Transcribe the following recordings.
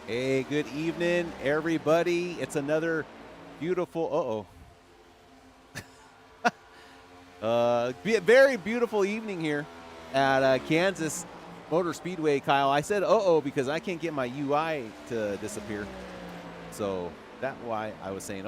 Hey, good evening, everybody. It's another beautiful, very beautiful evening here at Kansas Motor Speedway, Kyle. I said because I can't get my UI to disappear. So that's why I was saying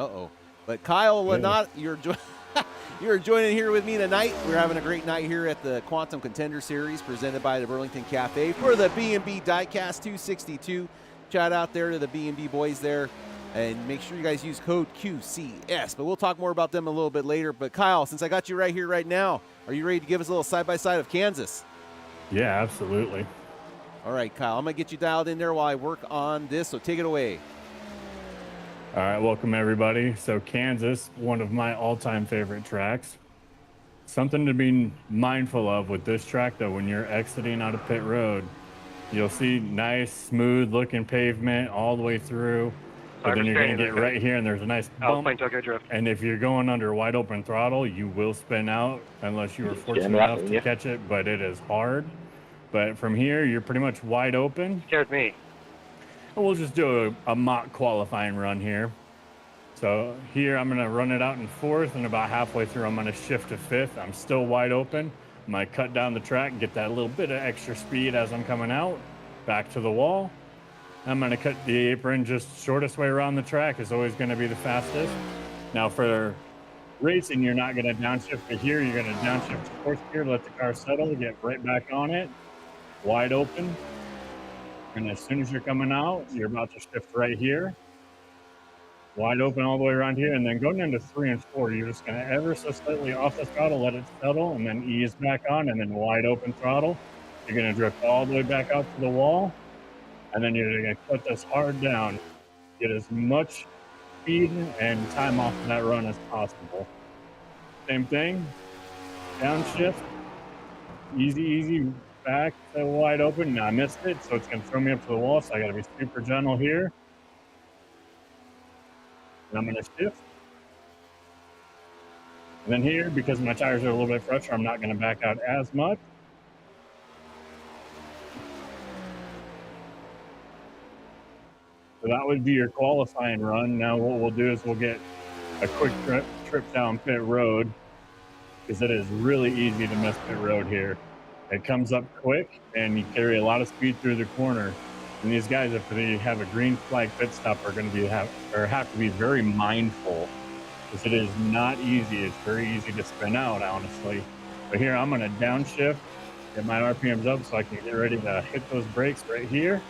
But Kyle, Lynott, you're joining here with me tonight. We're having a great night here at the Quantum Contender Series presented by the Burlington Cafe for the B&B Diecast 262. Shout out there to the B&B boys there. And make sure you guys use code QCS. But we'll talk more about them a little bit later. But Kyle, since I got you right here right now, are you ready to give us a little side-by-side of Kansas? Yeah, absolutely. All right, Kyle, I'm going to get you dialed in there while I work on this, so take it away. All right, welcome everybody. So Kansas, one of my all-time favorite tracks. Something to be mindful of with this track, though, when you're exiting out of pit road, you'll see nice, smooth-looking pavement all the way through. But then you're going to get right here, and there's a nice bump. And if you're going under wide open throttle, you will spin out unless you were fortunate enough to catch it, but it is hard. But from here, you're pretty much wide open. Scared me. And we'll just do a mock qualifying run here. So here, I'm going to run it out in fourth, and about halfway through, I'm going to shift to fifth. I'm still wide open. I'm going to cut down the track, get that little bit of extra speed as I'm coming out, back to the wall. I'm going to cut the apron just shortest way around the track is always going to be the fastest. Now for racing, you're not going to downshift, but here you're going to downshift to fourth gear, let the car settle, get right back on it, wide open. And as soon as you're coming out, you're about to shift right here, wide open all the way around here. And then going into 3 and 4, you're just going to ever so slightly off the throttle, let it settle, and then ease back on, and then wide open throttle. You're going to drift all the way back out to the wall. And then you're going to cut this hard down, get as much speed and time off of that run as possible. Same thing, downshift, easy, back to wide open. Now I missed it, so it's going to throw me up to the wall, so I got to be super gentle here. And I'm going to shift. And then here, because my tires are a little bit fresher, I'm not going to back out as much. So that would be your qualifying run. Now what we'll do is we'll get a quick trip down pit road, because it is really easy to miss pit road here. It comes up quick, and you carry a lot of speed through the corner. And these guys, if they have a green flag pit stop, are going to have to be very mindful, because it is not easy. It's very easy to spin out, honestly. But here I'm going to downshift, get my RPMs up so I can get ready to hit those brakes right here.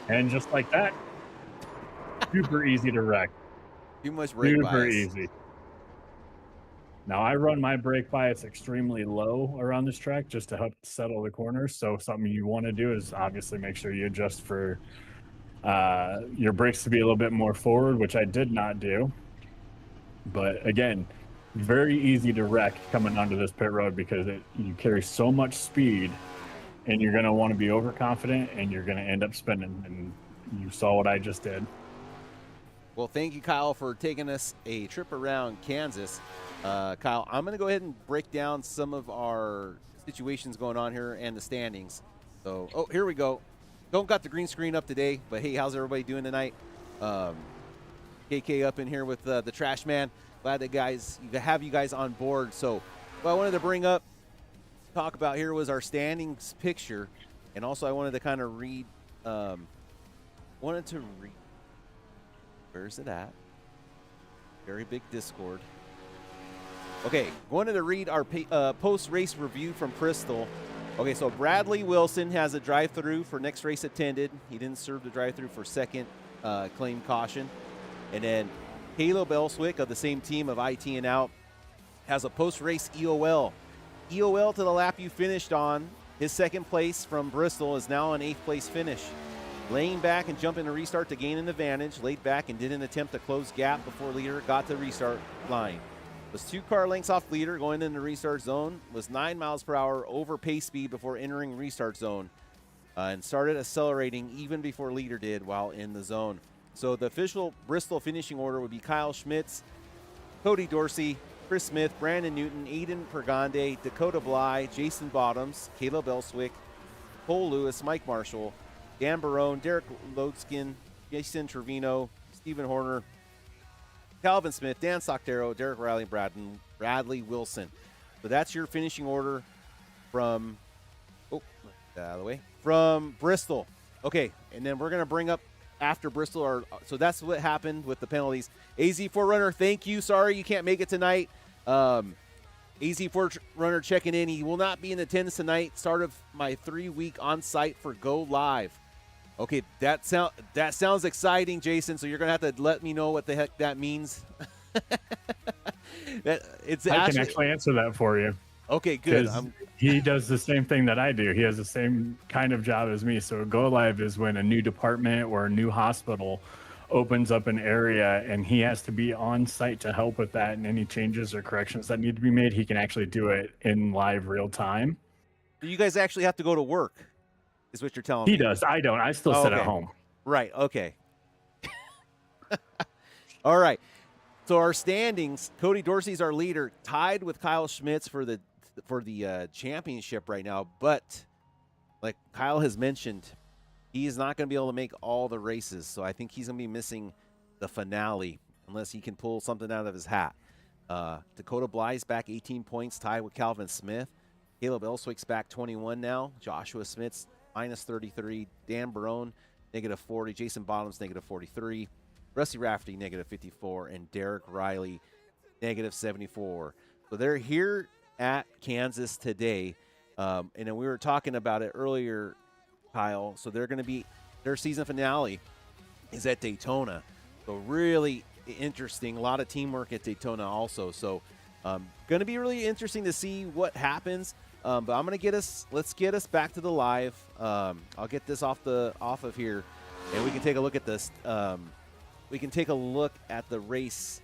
And just like that, super easy to wreck. Too much brake bias. Super easy. Now I run my brake bias extremely low around this track just to help settle the corners. So something you want to do is obviously make sure you adjust for your brakes to be a little bit more forward, which I did not do. But again, very easy to wreck coming onto this pit road, because you carry so much speed, and you're going to want to be overconfident, and you're going to end up spinning. And you saw what I just did. Well, thank you, Kyle, for taking us a trip around Kansas. Kyle, I'm going to go ahead and break down some of our situations going on here and the standings. So, here we go. Don't got the green screen up today, but hey, how's everybody doing tonight? KK up in here with the trash man. Glad that you guys on board. So, what I wanted to bring up, talk about here was our standings picture, and also I wanted to kind of read. Where's it at? Very big Discord. Okay, wanted to read our post-race review from Bristol. Okay, so Bradley Wilson has a drive-through for next race attended. He didn't serve the drive-through for second claim caution. And then Caleb Elswick of the same team of IT and Out has a post-race EOL. EOL to the lap you finished on. His second place from Bristol is now an 8th place finish. Laying back and jumping to restart to gain an advantage. Laid back and did an attempt to close gap before leader got to the restart line. Was 2 car lengths off leader going into restart zone. Was 9 miles per hour over pace speed before entering restart zone. And started accelerating even before leader did while in the zone. So the official Bristol finishing order would be Kyle Schmitz, Cody Dorsey, Chris Smith, Brandon Newton, Aiden Pergande, Dakota Bly, Jason Bottoms, Caleb Elswick, Cole Lewis, Mike Marshall, Dan Barone, Derek Logsdon, Jason Trevino, Stephen Horner, Calvin Smith, Dan Soctero, Derek Riley, Bradley Wilson. So that's your finishing order from, out of the way, from Bristol. Okay, and then we're going to bring up after Bristol. So that's what happened with the penalties. AZ4Runner, thank you. Sorry you can't make it tonight. AZ4Runner checking in. He will not be in attendance tonight. Start of my 3-week on-site for Go Live. Okay, that sounds exciting, Jason. So you're going to have to let me know what the heck that means. I can actually answer that for you. Okay, good. He does the same thing that I do. He has the same kind of job as me. So Go Live is when a new department or a new hospital opens up an area and he has to be on site to help with that, and any changes or corrections that need to be made, he can actually do it in live real time. You guys actually have to go to work, is what you're telling me. He does. I don't. I still sit at home. Right. Okay. All right. So our standings, Cody Dorsey's our leader, tied with Kyle Schmitz for the championship right now. But like Kyle has mentioned, he is not going to be able to make all the races. So I think he's going to be missing the finale unless he can pull something out of his hat. Dakota Bly's back 18 points, tied with Calvin Smith. Caleb Elswick's back 21 now. Joshua Smith's minus 33. Dan Barone, negative 40. Jason Bottoms, negative 43. Rusty Rafferty, negative 54. And Derek Riley, negative 74. So they're here at Kansas today. And then we were talking about it earlier, Kyle. So they're going to be, their season finale is at Daytona. So really interesting. A lot of teamwork at Daytona also. So going to be really interesting to see what happens. But I'm going to let's get us back to the live. I'll get this off of here, and we can take a look at this. We can take a look at the race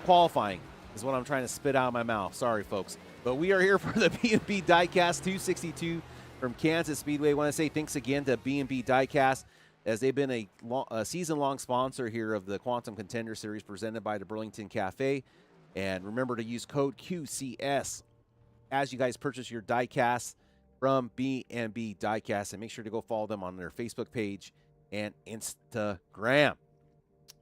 qualifying is what I'm trying to spit out of my mouth. Sorry, folks. But we are here for the B&B Diecast 262 from Kansas Speedway. I want to say thanks again to B&B Diecast, as they've been a season-long sponsor here of the Quantum Contender Series presented by the Burlington Cafe. And remember to use code QCS as you guys purchase your diecast from B&B Diecast, and make sure to go follow them on their Facebook page and Instagram.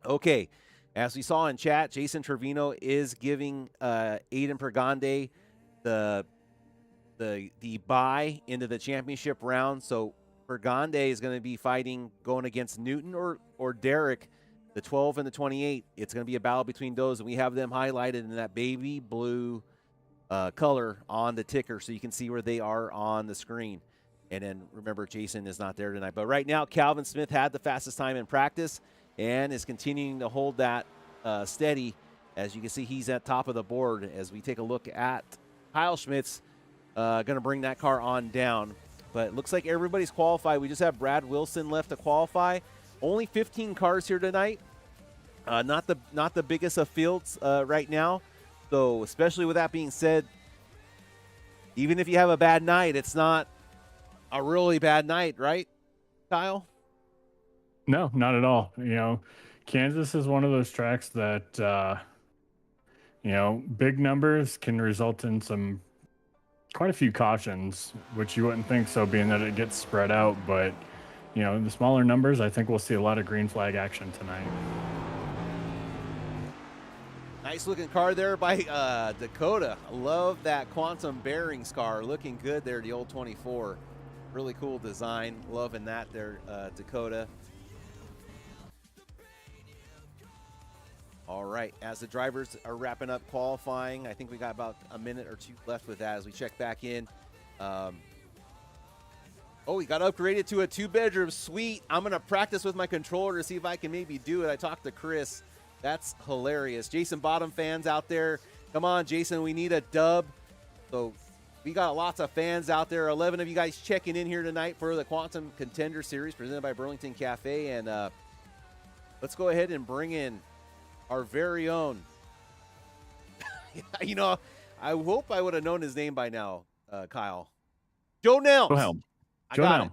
Okay, as we saw in chat, Jason Trevino is giving Aiden Pergande the bye into the championship round. So Pergande is going to be going against Newton or Derek, the 12 and the 28. It's going to be a battle between those, and we have them highlighted in that baby blue color on the ticker, so you can see where they are on the screen. And then remember, Jason is not there tonight. But right now, Calvin Smith had the fastest time in practice and is continuing to hold that steady. As you can see, he's at top of the board. As we take a look at Kyle Schmitz, going to bring that car on down. But it looks like everybody's qualified. We just have Brad Wilson left to qualify. Only 15 cars here tonight. Not the biggest of fields right now. So especially with that being said, even if you have a bad night, it's not a really bad night, right, Kyle? No, not at all. Kansas is one of those tracks that, big numbers can result in quite a few cautions, which you wouldn't think so, being that it gets spread out. But, the smaller numbers, I think we'll see a lot of green flag action tonight. Nice looking car there by Dakota. I love that quantum bearings car. Looking good there, the old 24. Really cool design. Loving that there, Dakota. All right, as the drivers are wrapping up qualifying, I think we got about a minute or two left with that as we check back in. We got upgraded to a 2-bedroom suite. I'm going to practice with my controller to see if I can maybe do it. I talked to Chris. That's hilarious. Jason Bottom fans out there, come on, Jason, we need a dub. So we got lots of fans out there. 11 of you guys checking in here tonight for the Quantum Contender Series presented by Burlington Cafe. And let's go ahead and bring in our very own. I hope I would have known his name by now, Kyle. Joe Nelms. Helm. Joe Nelms.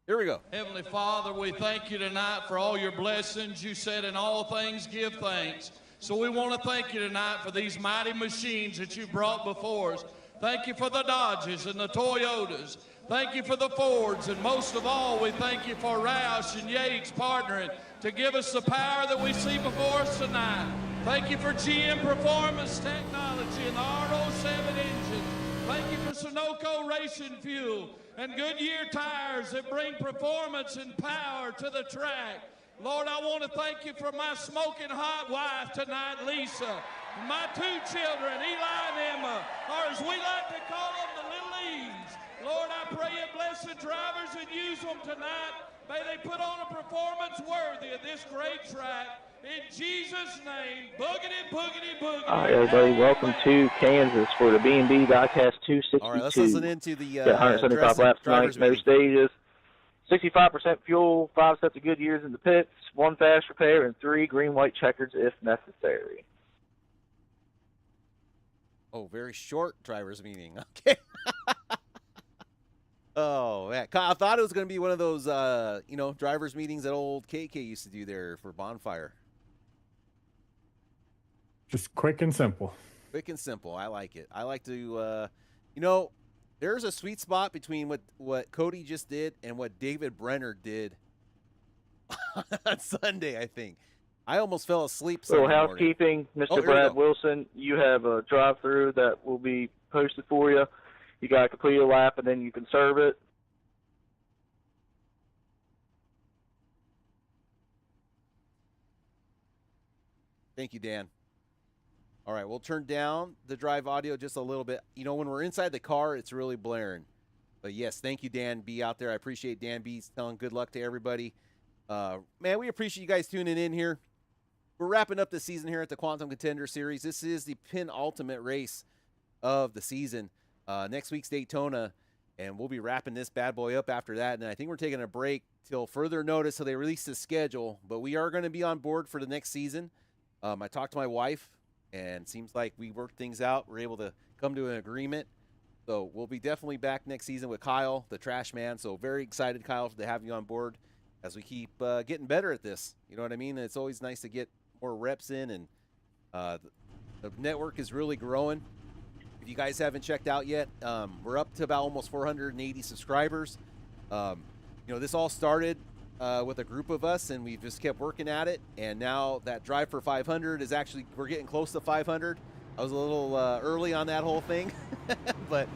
Here we go. Heavenly Father, we thank you tonight for all your blessings. You said in all things give thanks. So we want to thank you tonight for these mighty machines that you brought before us. Thank you for the Dodges and the Toyotas. Thank you for the Fords, and most of all, we thank you for Roush and Yates partnering to give us the power that we see before us tonight. Thank you for GM Performance Technology and the R07 engine. Thank you for Sunoco Racing Fuel and Goodyear tires that bring performance and power to the track. Lord, I want to thank you for my smoking hot wife tonight, Lisa, and my 2 children, Eli and Emma, or as we like to call them, the Little E's. Lord, I pray you bless the drivers and use them tonight. May they put on a performance worthy of this great track. In Jesus' name, boogity, boogity, boogity. All right, everybody, welcome to Kansas for the B&B Diecast 262. All right, let's listen into the 175 laps tonight, no stages, 65% fuel, 5 sets of Goodyears in the pits, 1 fast repair, and 3 green-white checkers if necessary. Oh, very short drivers meeting. Okay. Oh, man. I thought it was going to be one of those, drivers meetings that old KK used to do there for Bonfire. Just quick and simple. Quick and simple. I like it. I like to, there's a sweet spot between what Cody just did and what David Brenner did on Sunday, I think. I almost fell asleep Sunday morning. Housekeeping, Mr. Brad Wilson, you have a drive-through that will be posted for you. You got to complete a lap, and then you can serve it. Thank you, Dan. All right, we'll turn down the drive audio just a little bit. You know, when we're inside the car, it's really blaring. But, yes, thank you, Dan B. out there. I appreciate Dan B. telling good luck to everybody. Man, we appreciate you guys tuning in here. We're wrapping up the season here at the Quantum Contender Series. This is the penultimate race of the season. Next week's Daytona, and we'll be wrapping this bad boy up after that. And I think we're taking a break till further notice so they release the schedule. But we are going to be on board for the next season. I talked to my wife, and it seems like we worked things out. We're able to come to an agreement. So we'll be definitely back next season with Kyle, the trash man. So very excited, Kyle, to have you on board as we keep getting better at this. You know what I mean? It's always nice to get more reps in, and the network is really growing. If you guys haven't checked out yet, we're up to about almost 480 subscribers. This all started with a group of us, and we've just kept working at it. And now that drive for 500 is actually, we're getting close to 500. I was a little early on that whole thing, but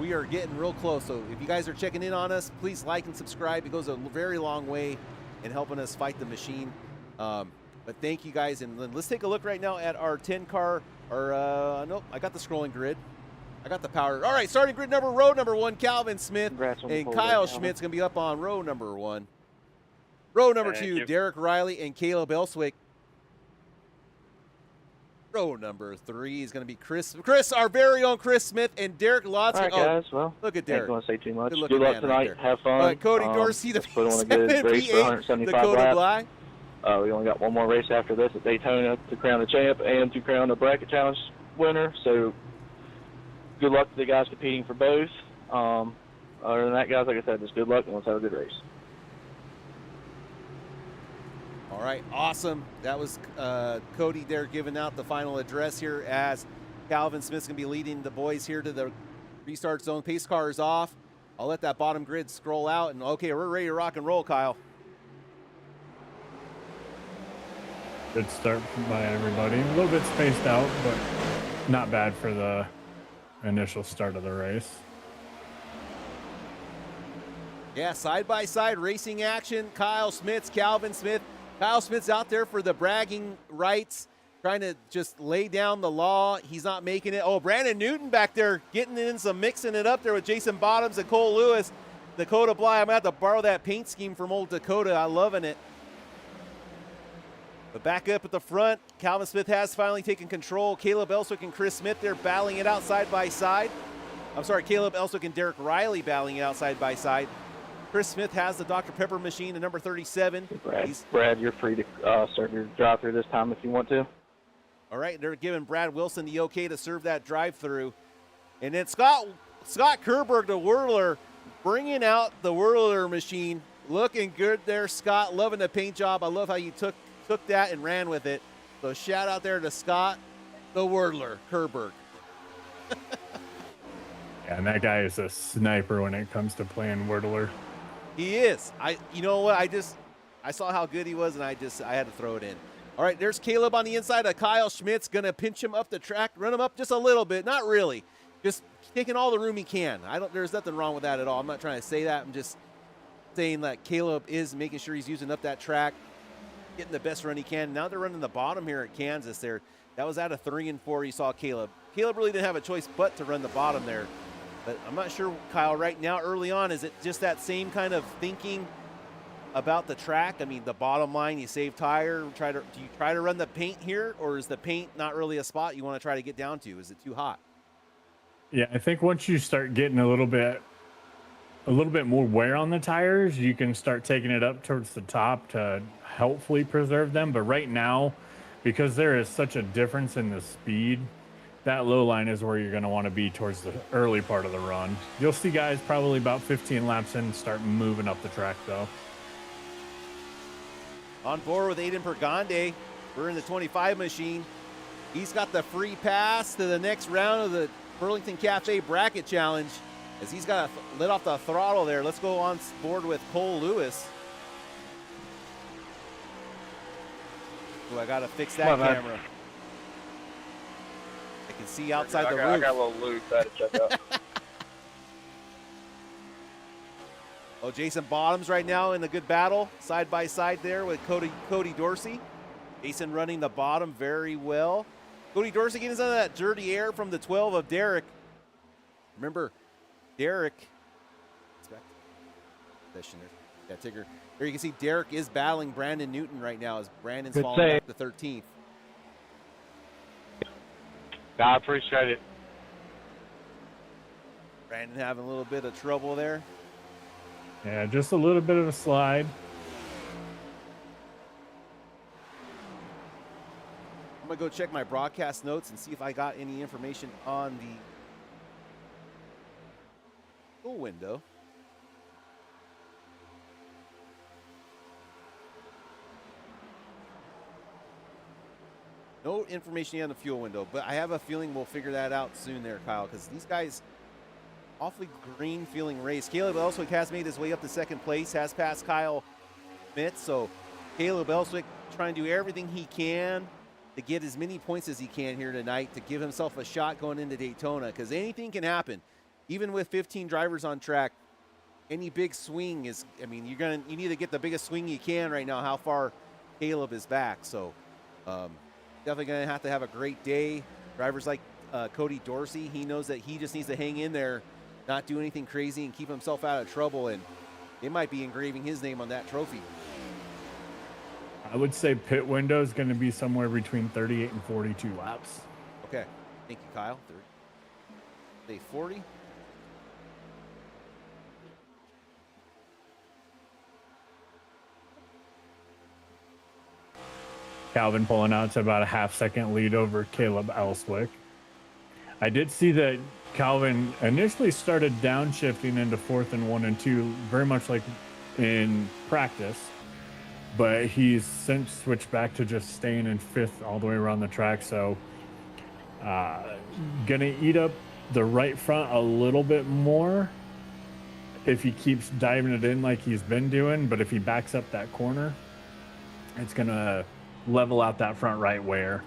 we are getting real close. So if you guys are checking in on us, please like and subscribe. It goes a very long way in helping us fight the machine. But thank you guys, and let's take a look right now at our 10-car. Nope, I got the scrolling grid. I got the power. All right, starting grid row number 1, Calvin Smith. And Kyle Schmitz going to be up on row number 1. Row number 2, Derek Riley and Caleb Elswick. Row number 3 is going to be Chris, our very own Chris Smith, and Derek Lotsky. All right, guys, well, look at Derek. I don't want to say too much. Good luck tonight. Right, have fun. Cody Dorsey, the put on a good race for 175 laps. We only got one more race after this at Daytona to crown the champ and to crown the bracket challenge winner. So good luck to the guys competing for both. Other than that, guys, like I said, just good luck and let's have a good race. All right, awesome. That was Cody there giving out the final address here as Calvin Smith's going to be leading the boys here to the restart zone. Pace car is off. I'll let that bottom grid scroll out. And, okay, we're ready to rock and roll, Kyle. Good start by everybody. A little bit spaced out, but not bad for the initial start of the race. Yeah, side-by-side racing action. Kyle Schmitz, Calvin Smith. Kyle Smith's out there for the bragging rights, trying to just lay down the law. He's not making it. Oh, Brandon Newton back there getting in some mixing it up there with Jason Bottoms and Cole Lewis. Dakota Bly, I'm going to have to borrow that paint scheme from old Dakota. I'm loving it. But back up at the front, Calvin Smith has finally taken control. Caleb Elswick and Chris Smith, they're battling it out side by side. I'm sorry, Caleb Elswick and Derek Riley battling it out side by side. Chris Smith has the Dr. Pepper machine, the number 37. Brad, you're free to start your drive-through this time if you want to. All right, they're giving Brad Wilson the okay to serve that drive-through. And then Scott Kerberg, the whirler, bringing out the whirler machine. Looking good there, Scott. Loving the paint job. I love how you took that and ran with it. So shout out there to Scott, the whirler, Kerberg. Yeah, and that guy is a sniper when it comes to playing Whirtler. He is. You know what? I saw how good he was, and I had to throw it in. All right, there's Caleb on the inside of Kyle Schmitz. Going to pinch him up the track, run him up just a little bit. Not really. Just taking all the room he can. There's nothing wrong with that at all. I'm not trying to say that. I'm just saying that Caleb is making sure he's using up that track, getting the best run he can. Now they're running the bottom here at Kansas there. That was out of 3 and 4. You saw Caleb. Caleb really didn't have a choice but to run the bottom there. But I'm not sure, Kyle, right now, early on, is it just that same kind of thinking about the track? I mean, the bottom line, you save tire. Do you try to run the paint here, or is the paint not really a spot you want to try to get down to? Is it too hot? Yeah, I think once you start getting a little bit more wear on the tires, you can start taking it up towards the top to helpfully preserve them. But right now, because there is such a difference in the speed, that low line is where you're going to want to be towards the early part of the run. You'll see guys probably about 15 laps in start moving up the track, though. On board with Aiden Pergande. We're in the 25 machine. He's got the free pass to the next round of the Burlington Cafe Bracket Challenge, as he's got to let off the throttle there. Let's go on board with Cole Lewis. Oh, I got to fix that camera. I can see outside the roof. I got a little loose. I had to check out. Oh, Jason Bottoms right now in a good battle, side by side there with Cody Dorsey. Jason running the bottom very well. Cody Dorsey getting some of that dirty air from the 12 of Derek. Remember, Derek. Yeah, Tigger. There you can see Derek is battling Brandon Newton right now as Brandon's falling back to 13th. I appreciate it. Brandon having a little bit of trouble there. Yeah, just a little bit of a slide. I'm going to go check my broadcast notes and see if I got any information on the fuel window. No information yet on the fuel window, but I have a feeling we'll figure that out soon there, Kyle, because these guys, awfully green feeling race. Caleb Elswick has made his way up to second place, has passed Kyle Schmitz. So Caleb Elswick trying to do everything he can to get as many points as he can here tonight to give himself a shot going into Daytona, because anything can happen. Even with 15 drivers on track, any big swing is, I mean, you need to get the biggest swing you can right now, how far Caleb is back. So definitely going to have a great day. Drivers like Cody Dorsey, he knows that he just needs to hang in there, not do anything crazy, and keep himself out of trouble, and they might be engraving his name on that trophy. I would say pit window is going to be somewhere between 38 and 42 laps. Okay. Thank you, Kyle. 30. Say 40. Calvin pulling out to about a half-second lead over Caleb Elswick. I did see that Calvin initially started downshifting into 4th and 1 and 2, very much like in practice, but he's since switched back to just staying in 5th all the way around the track. So gonna eat up the right front a little bit more if he keeps diving it in like he's been doing, but if he backs up that corner, it's gonna level out that front right wear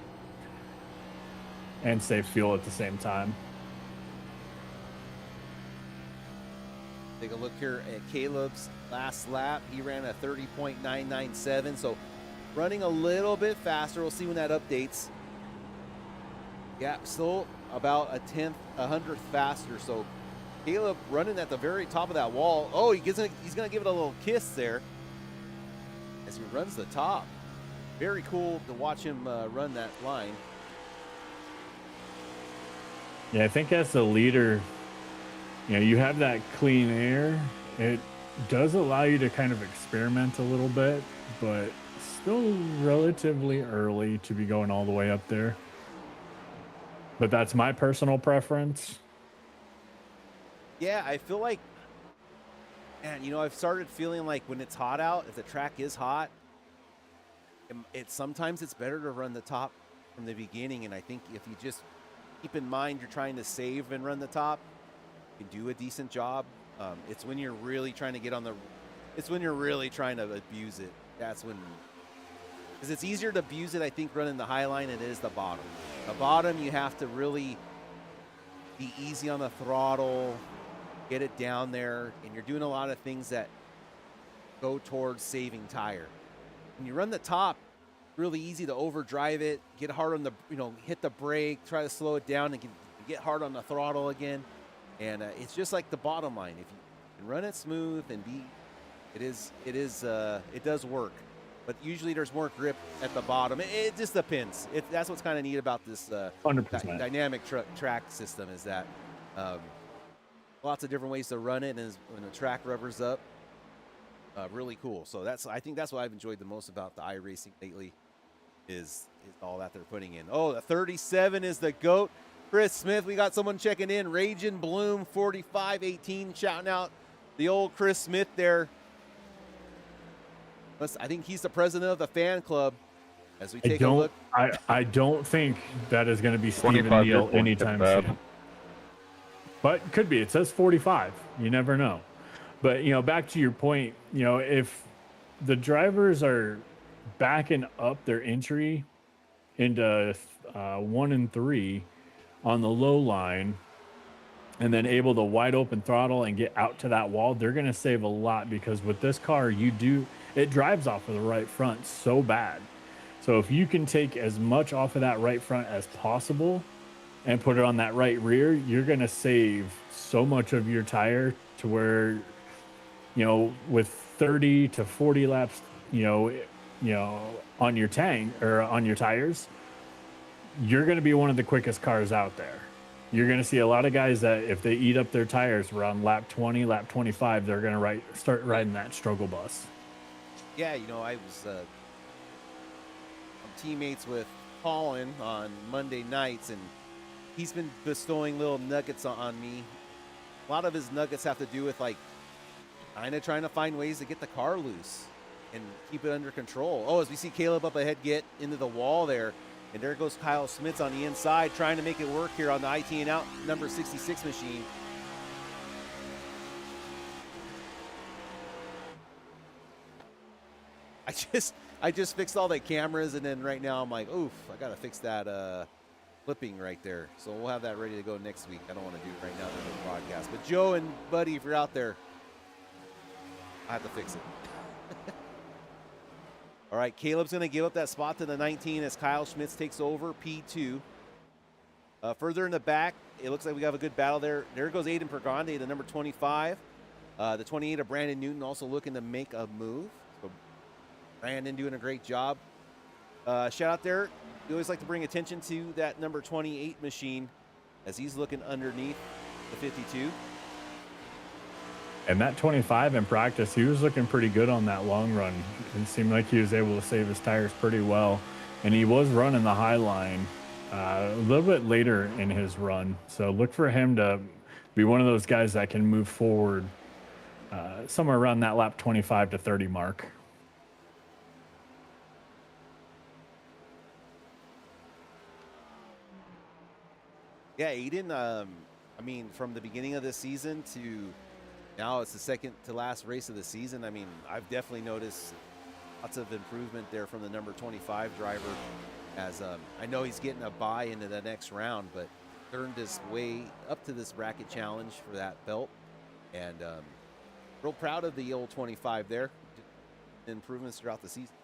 and save fuel at the same time. Take a look here at Caleb's last lap. He ran a 30.997, so running a little bit faster. We'll see when that updates. Yeah, still about a 100th faster. So Caleb running at the very top of that wall. Oh, he's gonna give it a little kiss there as he runs the top. Very cool to watch him run that line. Yeah, I think as the leader, you have that clean air. It does allow you to kind of experiment a little bit, but still relatively early to be going all the way up there. But that's my personal preference. Yeah, I feel like, man, I've started feeling like when it's hot out, if the track is hot, sometimes it's better to run the top from the beginning. And I think if you just keep in mind you're trying to save and run the top, can do a decent job. It's when you're really trying to get on the, it's when you're really trying to abuse it. That's when, because it's easier to abuse it, I think, running the high line than it is the bottom. The bottom, you have to really be easy on the throttle, get it down there, and you're doing a lot of things that go towards saving tire. When you run the top, really easy to overdrive it, get hard on the, hit the brake, try to slow it down, and get hard on the throttle again. And it's just like the bottom line. If you can run it smooth and it does work. But usually there's more grip at the bottom. It just depends. That's what's kind of neat about this 100%. Dynamic track system is that lots of different ways to run it, and when the track rubbers up, really cool. So I think that's what I've enjoyed the most about the iRacing lately is all that they're putting in. Oh, the 37 is the GOAT. Chris Smith, we got someone checking in. Raging Bloom 4518 shouting out the old Chris Smith there. I think he's the president of the fan club. As we take a look, I don't think that is going to be Stephen Neal anytime soon. But could be. It says 45. You never know. But back to your point. If the drivers are backing up their entry into 1 and 3 on the low line, and then able to wide open throttle and get out to that wall, they're going to save a lot, because with this car, it drives off of the right front so bad. So if you can take as much off of that right front as possible and put it on that right rear, you're going to save so much of your tire to where, with 30 to 40 laps, on your tank or on your tires, you're going to be one of the quickest cars out there. You're going to see a lot of guys that if they eat up their tires around lap 20, lap 25, they're going to start riding that struggle bus. Yeah, I was teammates with Colin on Monday nights, and he's been bestowing little nuggets on me. A lot of his nuggets have to do with kind of trying to find ways to get the car loose and keep it under control. Oh, as we see Caleb up ahead get into the wall there, and there goes Kyle Schmitz on the inside trying to make it work here on the IT and out number 66 machine. I just fixed all the cameras, and then right now I'm like, oof, I got to fix that flipping right there. So we'll have that ready to go next week. I don't want to do it right now during the broadcast. But Joe and Buddy, if you're out there, I have to fix it. All right, Caleb's going to give up that spot to the 19 as Kyle Schmitz takes over P2. Further in the back, it looks like we have a good battle there. There goes Aiden Pergonde, the number 25. The 28 of Brandon Newton also looking to make a move. So Brandon doing a great job. Shout out there. We always like to bring attention to that number 28 machine as he's looking underneath the 52. And that 25 in practice, he was looking pretty good on that long run. It seemed like he was able to save his tires pretty well. And he was running the high line a little bit later in his run. So look for him to be one of those guys that can move forward somewhere around that lap 25 to 30 mark. Yeah, Aiden, from the beginning of this season to now, it's the second to last race of the season. I've definitely noticed lots of improvement there from the number 25 driver, as I know he's getting a bye into the next round, but earned his way up to this bracket challenge for that belt. And real proud of the old 25 there. Improvements throughout the season.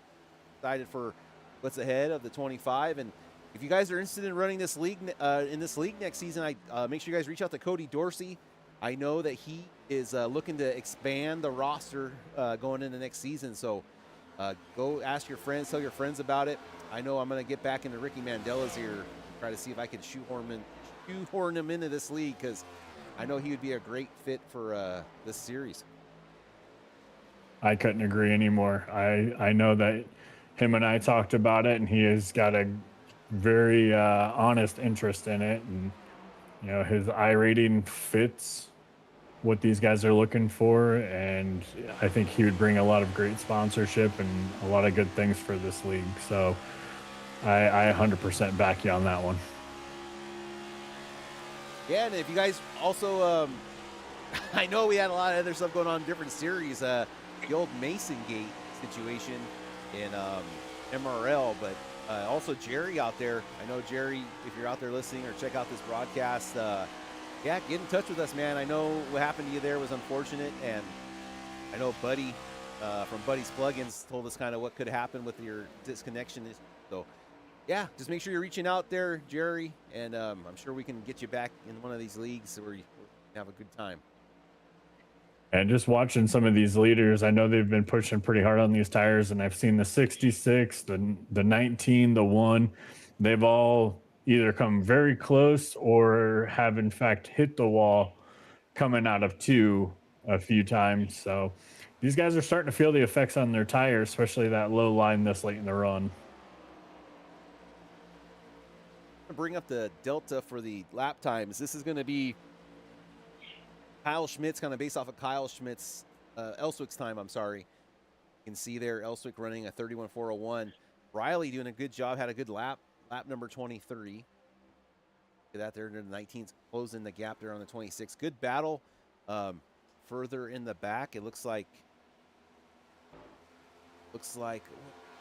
Excited for what's ahead of the 25. And if you guys are interested in running this league next season, make sure you guys reach out to Cody Dorsey. I know that he is looking to expand the roster going into next season. So go ask your friends, tell your friends about it. I know I'm going to get back into Ricky Mandela's ear, try to see if I can shoehorn him into this league, because I know he would be a great fit for this series. I couldn't agree anymore. I know that him and I talked about it, and he has got a very honest interest in it. And, his iRating fits what these guys are looking for, and I think he would bring a lot of great sponsorship and a lot of good things for this league. So I 100% back you on that one. Yeah, and if you guys also I know we had a lot of other stuff going on in different series. The old Mason Gate situation in MRL, but also Jerry out there. I know, Jerry, if you're out there listening or check out this broadcast, yeah, get in touch with us, man. I know what happened to you there was unfortunate, and I know Buddy from Buddy's Plugins told us kind of what could happen with your disconnection. So, yeah, just make sure you're reaching out there, Jerry, and I'm sure we can get you back in one of these leagues where you have a good time. And just watching some of these leaders, I know they've been pushing pretty hard on these tires, and I've seen the 66, the 19, the 1. They've all either come very close or have, in fact, hit the wall coming out of 2 a few times. So these guys are starting to feel the effects on their tires, especially that low line this late in the run. Bring up the delta for the lap times. This is going to be Kyle Schmitz, kind of based off of Kyle Schmitz, Elswick's time, I'm sorry. You can see there, Elswick running a 31.401. Riley doing a good job, had a good lap number 23. Look at that there, the 19's closing the gap there on the 26. Good battle further in the back. It looks like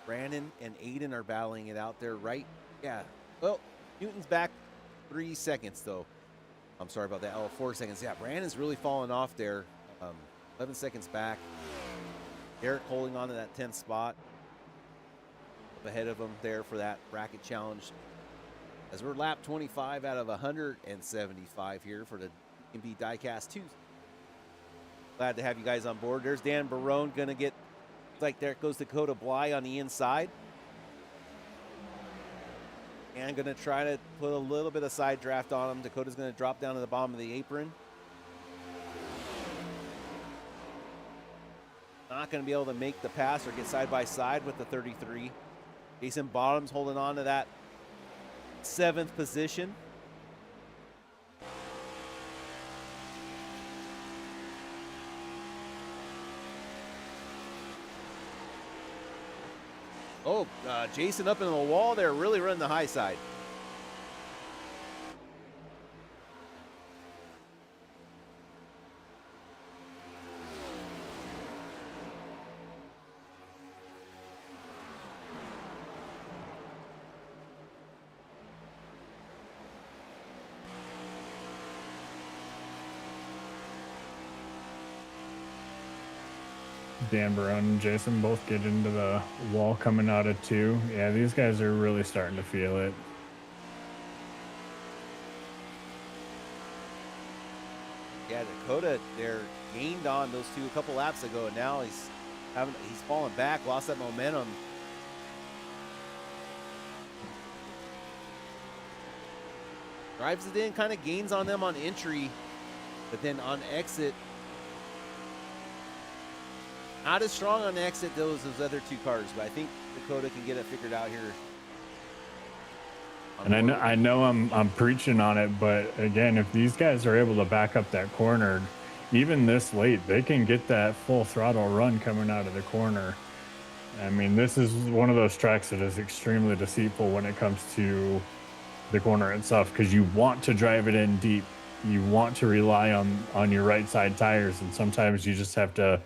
Brandon and Aiden are battling it out there, right? Yeah, well, Newton's back 3 seconds, though. I'm sorry about that. Oh, 4 seconds. Yeah, Brandon's really falling off there. 11 seconds back. Derek holding on to that 10th spot. Up ahead of him there for that bracket challenge. As we're lap 25 out of 175 here for the B&B Diecast 2. Glad to have you guys on board. There's Dan Barone going to get, like there goes Dakota Bly on the inside. And going to try to put a little bit of side draft on him. Dakota's going to drop down to the bottom of the apron. Not going to be able to make the pass or get side by side with the 33. Jason Bottoms holding on to that 7th position. Oh, Jason up into the wall there, really running the high side. Dan Barone and Jason both get into the wall coming out of 2. Yeah, these guys are really starting to feel it. Yeah, Dakota there gained on those 2 a couple laps ago, and now he's fallen back, lost that momentum. Drives it in, kind of gains on them on entry, but then on exit, not as strong on exit those other 2 cars, but I think Dakota can get it figured out here. And I know I'm preaching on it, but again, if these guys are able to back up that corner, even this late, they can get that full throttle run coming out of the corner. I mean, this is one of those tracks that is extremely deceitful when it comes to the corner itself, because you want to drive it in deep. You want to rely on your right side tires, and sometimes you just have to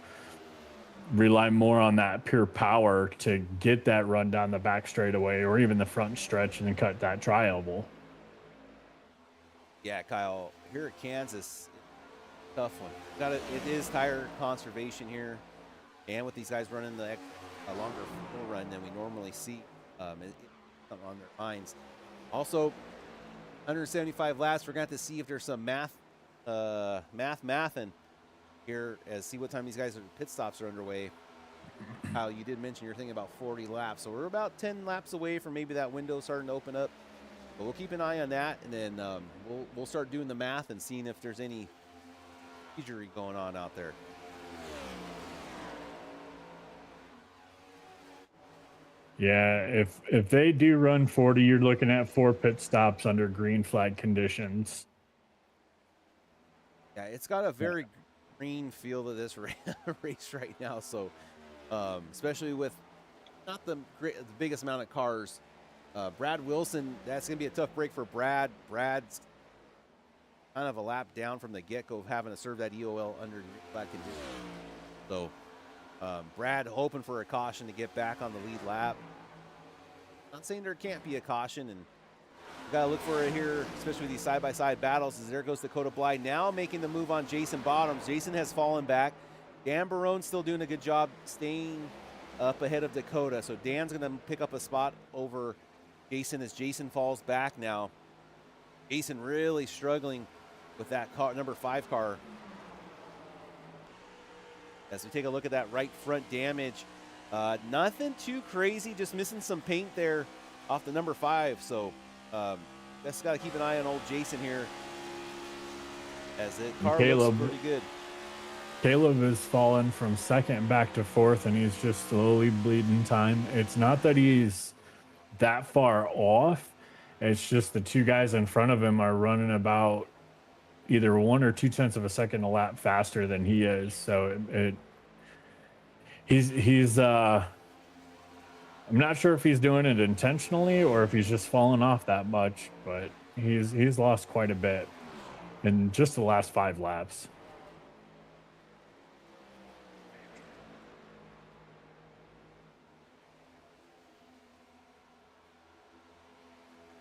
rely more on that pure power to get that run down the back straightaway or even the front stretch and then cut that triable. Yeah, Kyle, here at Kansas, tough one. It is tire conservation here, and with these guys running a longer full run than we normally see, it's on their minds. Also, 175 laps, we're going to have to see if there's some mathing here as see what time these guys' pit stops are underway. Kyle, you did mention you're thinking about 40 laps, so we're about 10 laps away from maybe that window starting to open up. But we'll keep an eye on that, and then we'll start doing the math and seeing if there's any injury going on out there. Yeah, if they do run 40, you're looking at 4 pit stops under green flag conditions. Yeah, it's got a very green feel to this race right now. So, especially with not the biggest amount of cars, Brad Wilson, that's going to be a tough break for Brad. Brad's kind of a lap down from the get-go of having to serve that EOL under flat conditions. So Brad hoping for a caution to get back on the lead lap. Not saying there can't be a caution, and we got to look for it here, especially with these side-by-side battles, as there goes Dakota Bly now making the move on Jason Bottoms. Jason has fallen back. Dan Barone still doing a good job staying up ahead of Dakota. So Dan's going to pick up a spot over Jason as Jason falls back now. Jason really struggling with that car, number 5 car. As we take a look at that right front damage, nothing too crazy, just missing some paint there off the number 5. So just got to keep an eye on old Jason here, as the car looks pretty good. Caleb is fallen from 2nd back to 4th, and he's just slowly bleeding time. It's not that he's that far off. It's just the 2 guys in front of him are running about either 1 or 2 tenths of a second a lap faster than he is. So he's I'm not sure if he's doing it intentionally or if he's just falling off that much, but he's lost quite a bit in just the last 5 laps.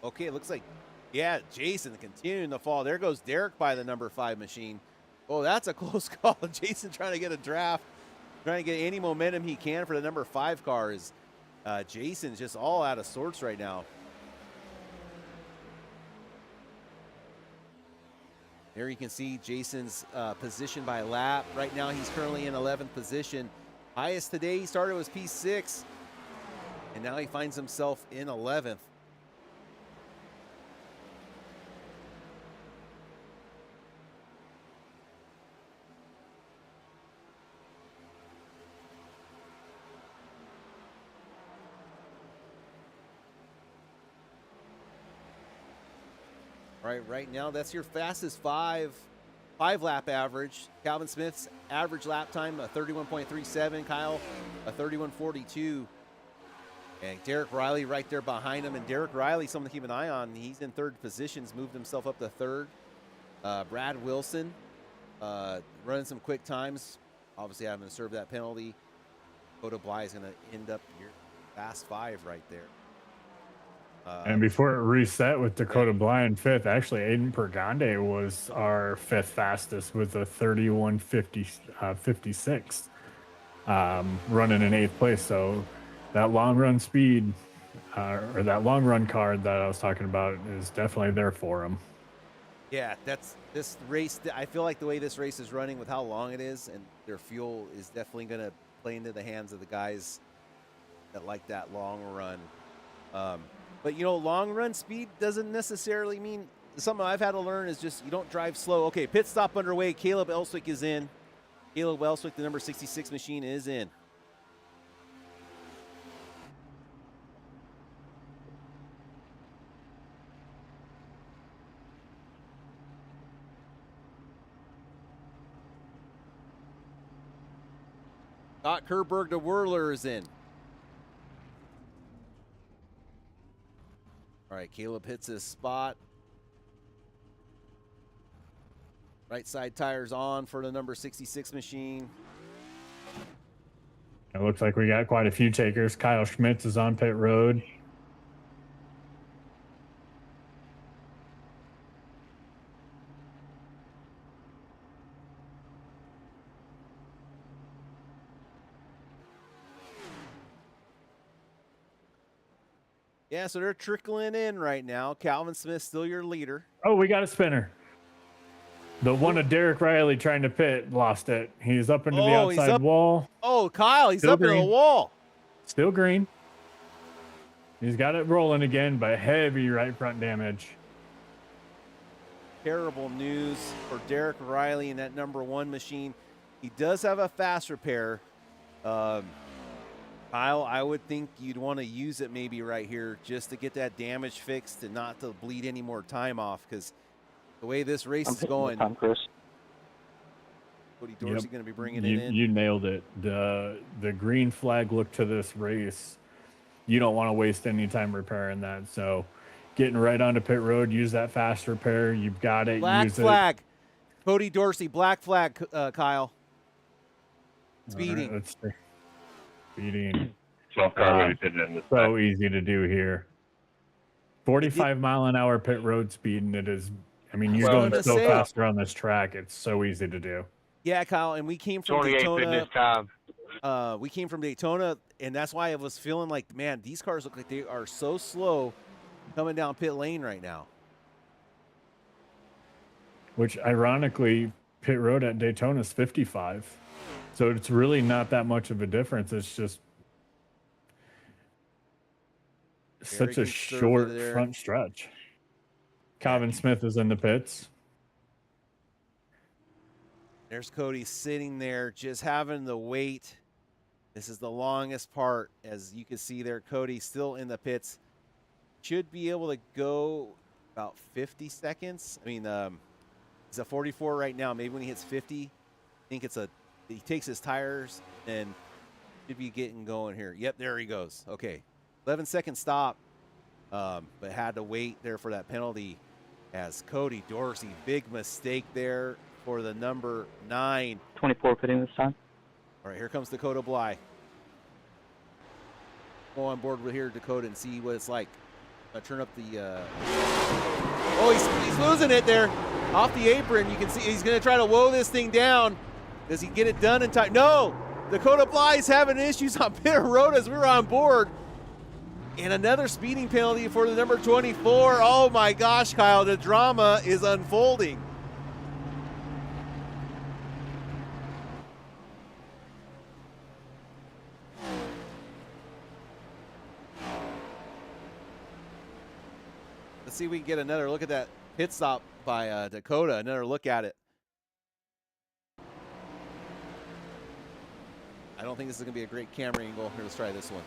Okay, it looks like, yeah, Jason continuing to fall. There goes Derek by the number 5 machine. Oh, that's a close call. Jason trying to get a draft, trying to get any momentum he can for the number 5 car. Is Jason's just all out of sorts right now. There you can see Jason's position by lap. Right now he's currently in 11th position. Highest today he started was P6, and now he finds himself in 11th. Right now, that's your fastest five lap average. Calvin Smith's average lap time, a 31.37. Kyle, a 31.42. And Derek Riley right there behind him. And Derek Riley, someone to keep an eye on. He's in 3rd position, moved himself up to 3rd. Brad Wilson running some quick times. Obviously having to serve that penalty. Dakota Bly is going to end up your fast 5 right there. And before it reset with Dakota Bly in 5th, actually Aiden Pergande was our 5th fastest with a 31.56, running in 8th place. So that long run speed, or that long run card that I was talking about, is definitely there for him. Yeah, that's this race. I feel like the way this race is running with how long it is and their fuel is definitely going to play into the hands of the guys that like that long run. But, you know, long run speed doesn't necessarily mean something I've had to learn is just you don't drive slow. Okay, pit stop underway. Caleb Elswick is in. Caleb Elswick, the number 66 machine, is in. Scott Kerberg, the whirler, is in. All right, Caleb hits his spot. Right side tires on for the number 66 machine. It looks like we got quite a few takers. Kyle Schmitz is on pit road. Yeah, so they're trickling in right now. Calvin Smith still your leader. Oh, we got a spinner. The one of Derek Riley trying to pit lost it. He's up into the outside wall. Oh, Kyle, he's still up into the wall. Still green. He's got it rolling again, but heavy right front damage. Terrible news for Derek Riley in that number 1 machine. He does have a fast repair. Kyle, I would think you'd want to use it maybe right here just to get that damage fixed and not to bleed any more time off, because the way this race is going, Chris. Cody Dorsey going to be bringing it in. You nailed it. The green flag look to this race. You don't want to waste any time repairing that. So getting right onto pit road. Use that fast repair. You've got it. Black Use flag. Cody Dorsey, black flag, Kyle. It. Speeding. Right, let's see. Speeding. So easy to do here. 45-mile-an-hour pit road speed, and it is. I mean, you're going so faster on this track. It's so easy to do. Yeah, Kyle, and we came from 28 Daytona. fitness time. We came from Daytona, and that's why I was feeling like, man, these cars look like they are so slow coming down pit lane right now. Which, ironically, pit road at Daytona is 55. So it's really not that much of a difference. It's just such a short front stretch. Calvin Smith is in the pits. There's Cody sitting there just having the wait. This is the longest part. As you can see there, Cody still in the pits. Should be able to go about 50 seconds. I mean, he's at 44 right now. Maybe when he hits 50, I think he takes his tires and should be getting going here. Yep, there he goes. Okay, 11-second stop, but had to wait there for that penalty as Cody Dorsey, big mistake there for the number 9. 24 pitting this time. All right, here comes Dakota Bly. Go on board with here, Dakota, and see what it's like. Turn up the... Oh, he's losing it there. Off the apron, you can see he's going to try to woe this thing down. Does he get it done in time? No! Dakota Bly's having issues on pit road as we were on board. And another speeding penalty for the number 24. Oh my gosh, Kyle, the drama is unfolding. Let's see if we can get another look at that pit stop by Dakota, another look at it. I don't think this is going to be a great camera angle. Here, let's try this one.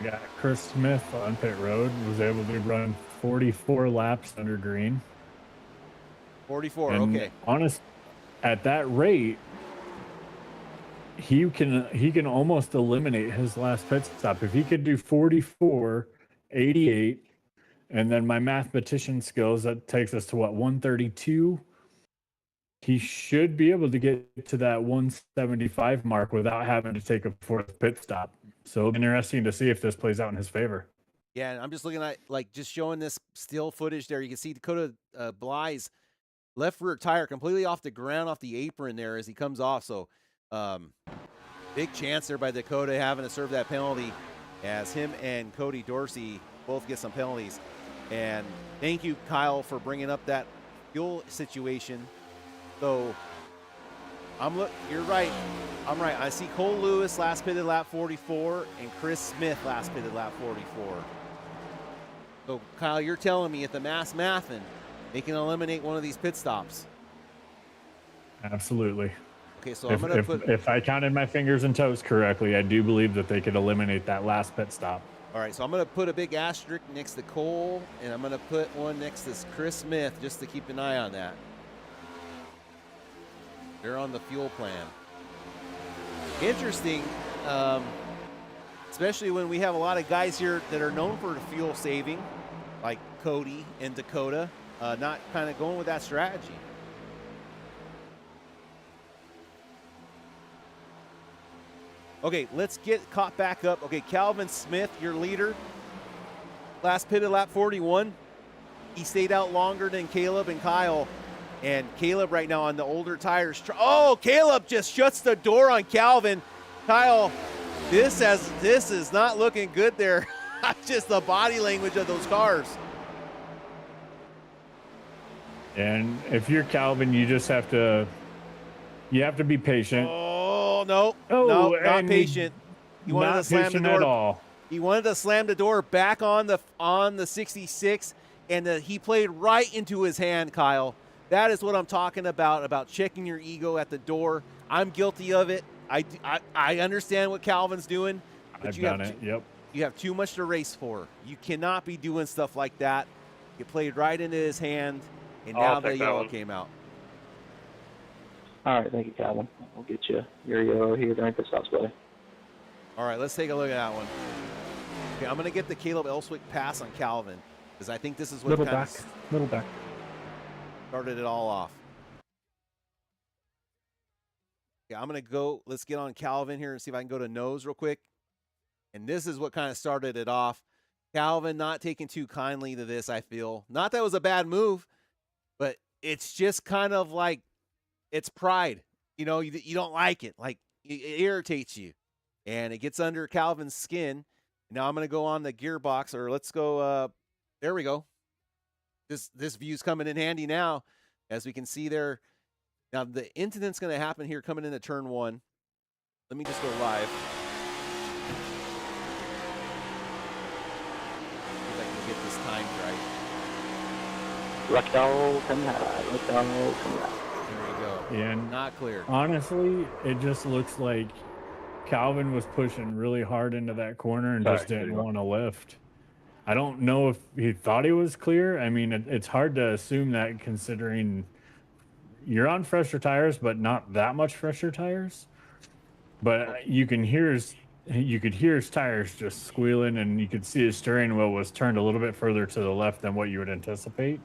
Yeah, Chris Smith on pit road was able to run 44 laps under green. 44, and okay. Honest, at that rate, he can almost eliminate his last pit stop. If he could do 44, 88, and then my mathematician skills, that takes us to what, 132? He should be able to get to that 175 mark without having to take a fourth pit stop. So interesting to see if this plays out in his favor. Yeah, and I'm just looking at, like, just showing this still footage there. You can see Dakota Bly's left rear tire completely off the ground, off the apron there as he comes off. So big chance there by Dakota having to serve that penalty as him and Cody Dorsey both get some penalties. And thank you, Kyle, for bringing up that fuel situation. So you're right. I'm right. I see Cole Lewis last pitted lap 44 and Chris Smith last pitted lap 44. So Kyle, you're telling me at the mathin', they can eliminate one of these pit stops. Absolutely. Okay, so I'm going to put... If I counted my fingers and toes correctly, I do believe that they could eliminate that last pit stop. All right, so I'm going to put a big asterisk next to Cole, and I'm going to put one next to Chris Smith just to keep an eye on that. They're on the fuel plan. Interesting, especially when we have a lot of guys here that are known for the fuel saving, like Cody and Dakota, not kind of going with that strategy. Okay, let's get caught back up. Okay, Calvin Smith, your leader. Last pitted lap 41. He stayed out longer than Caleb and Kyle. And Caleb right now on the older tires. Oh, Caleb just shuts the door on Calvin. Kyle, this is not looking good there. Just the body language of those cars. And if you're Calvin, you just have to be patient. Oh, no, not patient. He wanted to slam the door. At all. He wanted to slam the door back on the 66, and he played right into his hand, Kyle. That is what I'm talking about checking your ego at the door. I'm guilty of it. I understand what Calvin's doing. But I've done it, yep. You have too much to race for. You cannot be doing stuff like that. You played right into his hand, and now the yellow came out. All right, thank you, Calvin. We'll get you your yellow here during pit stops, buddy. All right, let's take a look at that one. Okay, I'm going to get the Caleb Elswick pass on Calvin because I think this is what little kind back, of little back. started it all off. Yeah, I'm going to go. Let's get on Calvin here and see if I can go to nose real quick. And this is what kind of started it off. Calvin not taking too kindly to this, I feel. Not that it was a bad move, but it's just kind of like it's pride. You know, you don't like it. Like, it irritates you. And it gets under Calvin's skin. Now I'm going to go on the gearbox, or let's go. There we go. This view's coming in handy now, as we can see there. Now, the incident's going to happen here coming into turn 1. Let me just go live. See if I can get this timed right. Look out, come out. Look out, come out. There you go. Yeah, Not clear. honestly, it just looks like Calvin was pushing really hard into that corner and just didn't want to lift. I don't know if he thought he was clear. I mean, it's hard to assume that considering you're on fresher tires, but not that much fresher tires. But you could hear his tires just squealing, and you could see his steering wheel was turned a little bit further to the left than what you would anticipate.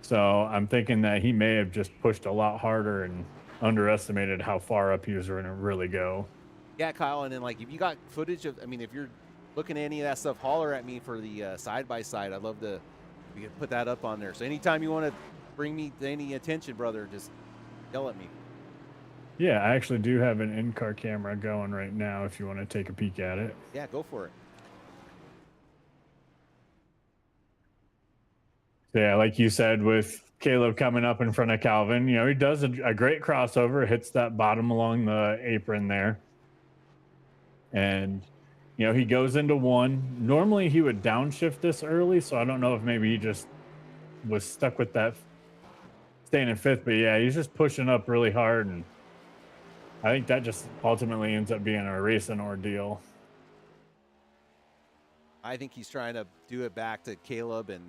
So I'm thinking that he may have just pushed a lot harder and underestimated how far up he was going to really go. Yeah, Kyle, and then, like, if you got footage of, I mean, if you're looking at any of that stuff, holler at me for the side-by-side. I'd love to we can put that up on there. So anytime you want to bring me to any attention, brother, just yell at me. Yeah, I actually do have an in-car camera going right now if you want to take a peek at it. Yeah, go for it. Yeah, like you said, with Caleb coming up in front of Calvin, you know, he does a great crossover, hits that bottom along the apron there. And, you know, he goes into 1. Normally he would downshift this early, so I don't know if maybe he just was stuck with that staying in 5th. But yeah, he's just pushing up really hard, and I think that just ultimately ends up being a racing ordeal. I think he's trying to do it back to Caleb and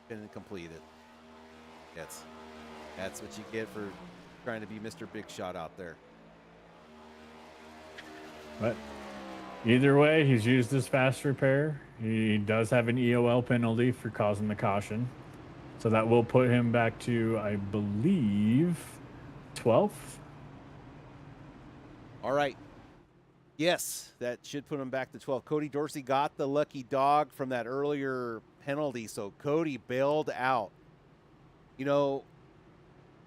didn't complete it. That's what you get for trying to be Mr. Big Shot out there. But either way, he's used his fast repair. He does have an EOL penalty for causing the caution. So that will put him back to, I believe, 12th. All right. Yes, that should put him back to 12. Cody Dorsey got the lucky dog from that earlier penalty, so Cody bailed out. You know,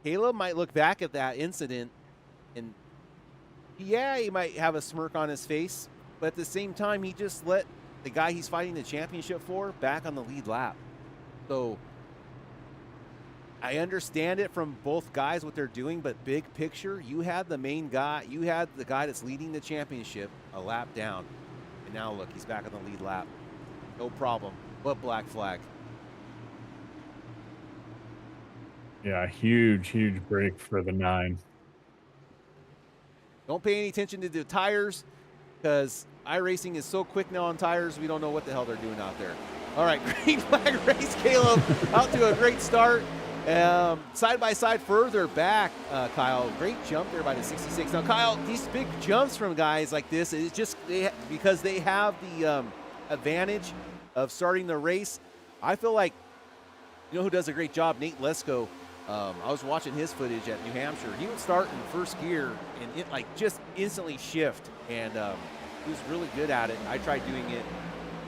Caleb might look back at that incident and, yeah, he might have a smirk on his face, but at the same time, he just let the guy he's fighting the championship for back on the lead lap. So I understand it from both guys what they're doing, but big picture, you had the main guy, you had the guy that's leading the championship a lap down, and now look, he's back on the lead lap. No problem. But black flag. Yeah, huge break for the 9. Don't pay any attention to the tires because iRacing is so quick now on tires, we don't know what the hell they're doing out there. All right, green flag race, Caleb, out to a great start. Side by side further back, Kyle. Great jump there by the 66. Now, Kyle, these big jumps from guys like this, it's just because they have the advantage of starting the race. I feel like, you know who does a great job? Nate Lesko. I was watching his footage at New Hampshire. He would start in first gear and it like just instantly shift, and he was really good at it. I tried doing it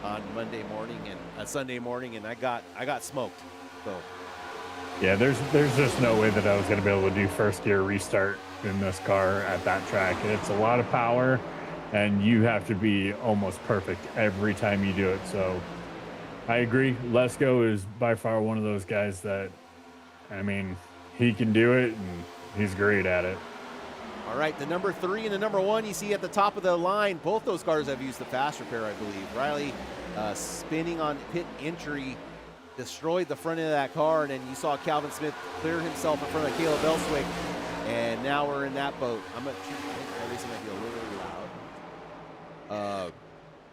on Monday morning and Sunday morning, and I got smoked. So yeah, there's just no way that I was going to be able to do first gear restart in this car at that track. It's a lot of power, and you have to be almost perfect every time you do it. So I agree. Lesko is by far one of those guys that, I mean, he can do it, and he's great at it. All right, the number 3 and the number 1 you see at the top of the line. Both those cars have used the fast repair, I believe. Riley spinning on pit entry, destroyed the front end of that car, and then you saw Calvin Smith clear himself in front of Caleb Elswick, and now we're in that boat. I think everything might be a little loud.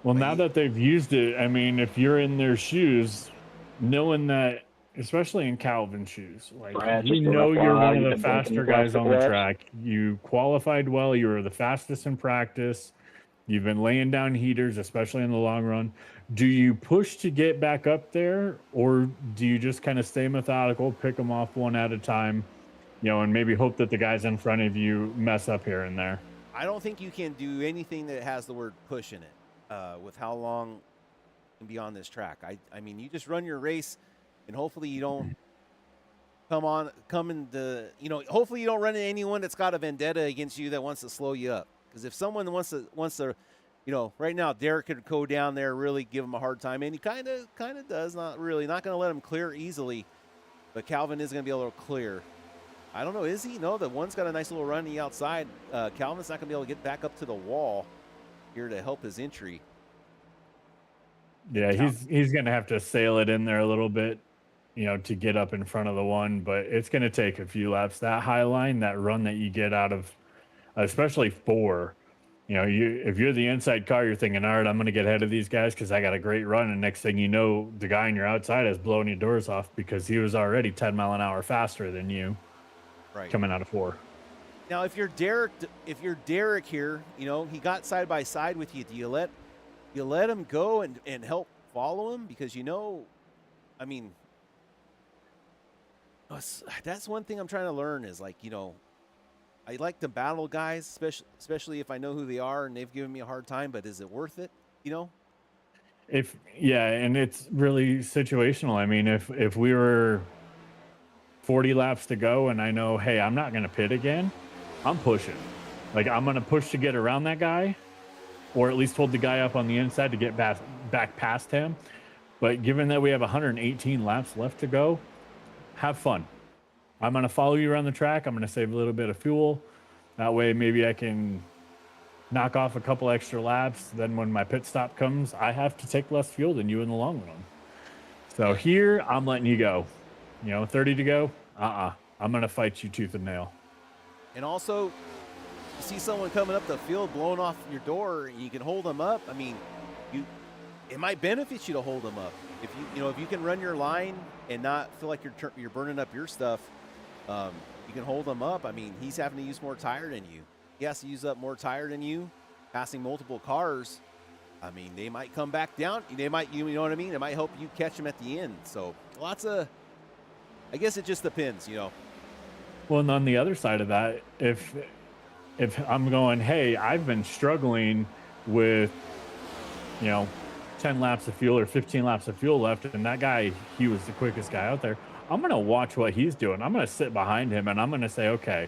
Well, now that they've used it, I mean, if you're in their shoes, knowing that, especially in Calvin's shoes, like, you know, you're one of the faster guys on the track. You qualified well. You were the fastest in practice. You've been laying down heaters, especially in the long run. Do you push to get back up there, or do you just kind of stay methodical, pick them off one at a time, and maybe hope that the guys in front of you mess up here and there? I don't think you can do anything that has the word push in it with how long you can be on this track. I mean, you just run your race, and hopefully you don't hopefully you don't run into anyone that's got a vendetta against you that wants to slow you up. Because if someone wants to, right now Derek could go down there, really give him a hard time, and he kind of does. Not going to let him clear easily, but Calvin is going to be able to clear. I don't know, is he? No, the one's got a nice little run on the outside. Calvin's not going to be able to get back up to the wall here to help his entry. Yeah, he's going to have to sail it in there a little bit, to get up in front of the one, but it's going to take a few laps. That high line, that run that you get out of, especially 4, if you're the inside car, you're thinking, all right, I'm going to get ahead of these guys because I got a great run. And next thing you know, the guy on your outside is blowing your doors off because he was already 10 mile an hour faster than you, right, coming out of 4. Now, if you're Derek here, he got side by side with you. Do you let him go and help follow him? Because I mean, that's one thing I'm trying to learn is I like to battle guys, especially if I know who they are and they've given me a hard time, but is it worth it? And it's really situational. I mean, if we were 40 laps to go and I know, hey, I'm not going to pit again, I'm pushing. I'm going to push to get around that guy, or at least hold the guy up on the inside to get back past him. But given that we have 118 laps left to go, have fun. I'm going to follow you around the track. I'm going to save a little bit of fuel. That way, maybe I can knock off a couple extra laps. Then when my pit stop comes, I have to take less fuel than you in the long run. So here, I'm letting you go. 30 to go. I'm going to fight you tooth and nail. And also, you see someone coming up the field blowing off your door, and you can hold them up. I mean, it might benefit you to hold them up. If if you can run your line and not feel like you're burning up your stuff, you can hold them up. I mean, he's having to use more tire than you. He has to use up more tire than you, passing multiple cars. I mean, they might come back down. They might, you know what I mean? It might help you catch them at the end. So I guess it just depends, Well, and on the other side of that, if I'm going, hey, I've been struggling with, 10 laps of fuel or 15 laps of fuel left, and that guy, he was the quickest guy out there, I'm going to watch what he's doing. I'm going to sit behind him, and I'm going to say, okay,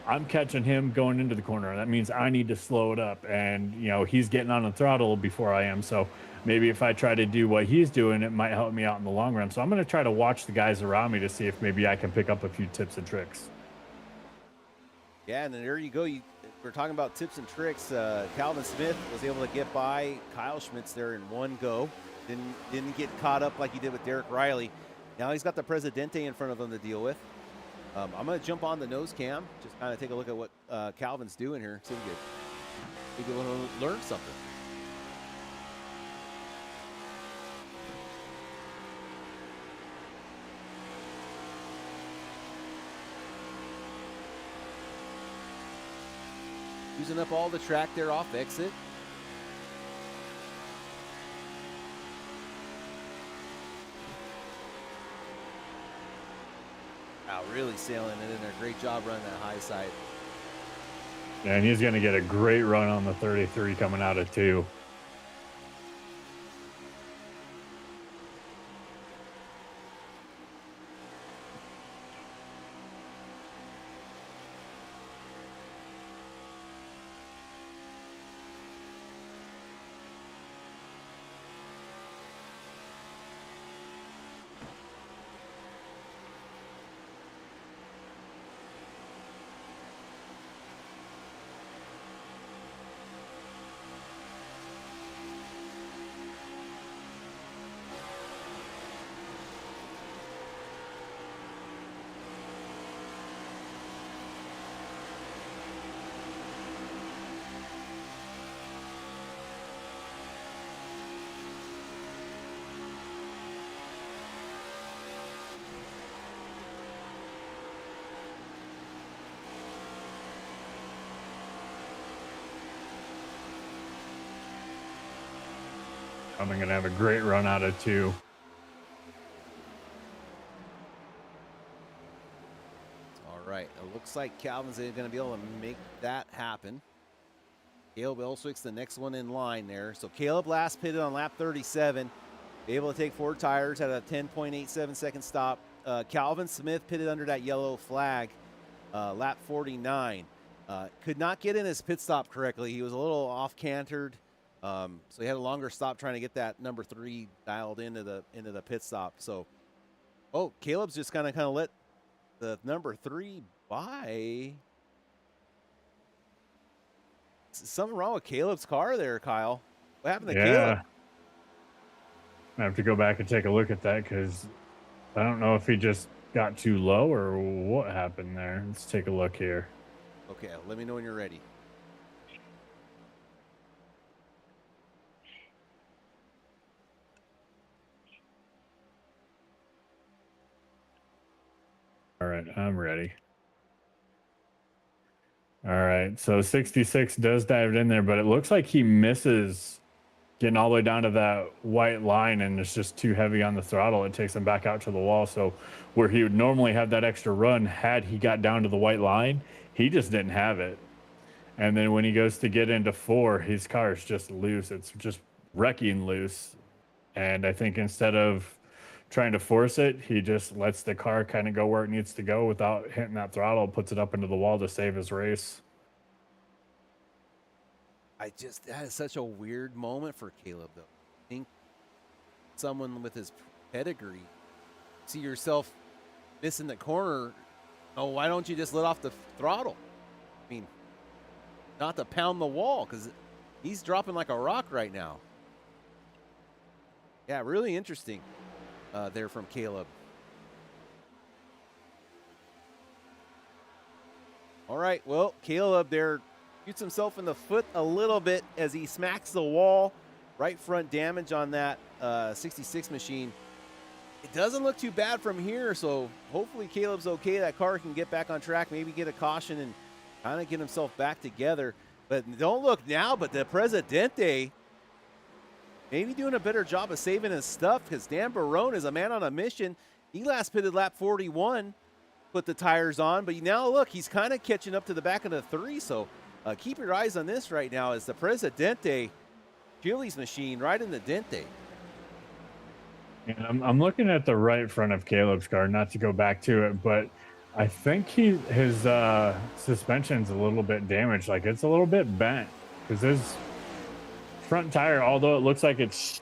I'm catching him going into the corner. That means I need to slow it up, and, he's getting on the throttle before I am, so maybe if I try to do what he's doing, it might help me out in the long run. So I'm going to try to watch the guys around me to see if maybe I can pick up a few tips and tricks. Yeah, and then there you go. We're talking about tips and tricks. Calvin Smith was able to get by Kyle Schmitz there in one go. Didn't get caught up like he did with Derek Riley. Now he's got the Presidente in front of him to deal with. I'm going to jump on the nose cam, just kind of take a look at what Calvin's doing here. See if we can learn something. Using up all the track there off exit. Wow, really sailing it in there. Great job running that high side. And he's going to get a great run on the 33 coming out of 2. I'm going to have a great run out of 2. All right. It looks like Calvin's going to be able to make that happen. Caleb Elswick's the next one in line there. So Caleb last pitted on lap 37. Able to take 4 tires, had a 10.87 second stop. Calvin Smith pitted under that yellow flag, lap 49. Could not get in his pit stop correctly. He was a little off-cantered, so he had a longer stop trying to get that number 3 dialed into the pit stop. So, Caleb's just kind of let the number 3 by. Something wrong with Caleb's car there, Kyle. What happened to Caleb? I have to go back and take a look at that because I don't know if he just got too low or what happened there. Let's take a look here. Okay, let me know when you're ready. All right, I'm ready. All right, so 66 does dive in there, but it looks like he misses getting all the way down to that white line, and it's just too heavy on the throttle. It takes him back out to the wall. So where he would normally have that extra run, had he got down to the white line, he just didn't have it. And then when he goes to get into 4, his car is just loose. It's just wrecking loose. And I think instead of trying to force it, he just lets the car kind of go where it needs to go without hitting that throttle, puts it up into the wall to save his race. That is such a weird moment for Caleb, though. I think someone with his pedigree, see yourself missing the corner. Oh, why don't you just let off the throttle? I mean, not to pound the wall, because he's dropping like a rock right now. Yeah, really interesting there from Caleb. All right, well, Caleb there shoots himself in the foot a little bit as he smacks the wall. Right front damage on that 66 machine. It doesn't look too bad from here, so hopefully Caleb's okay. That car can get back on track, maybe get a caution and kind of get himself back together. But don't look now, but the Presidente maybe doing a better job of saving his stuff, because Dan Barone is a man on a mission. He last pitted lap 41, put the tires on, but now look, he's kind of catching up to the back of the 3, so keep your eyes on this right now as the Presidente Chili's machine right in the Dente. And I'm looking at the right front of Caleb's car, not to go back to it, but I think his suspension's a little bit damaged. Like, it's a little bit bent, because his front tire, although it looks like it's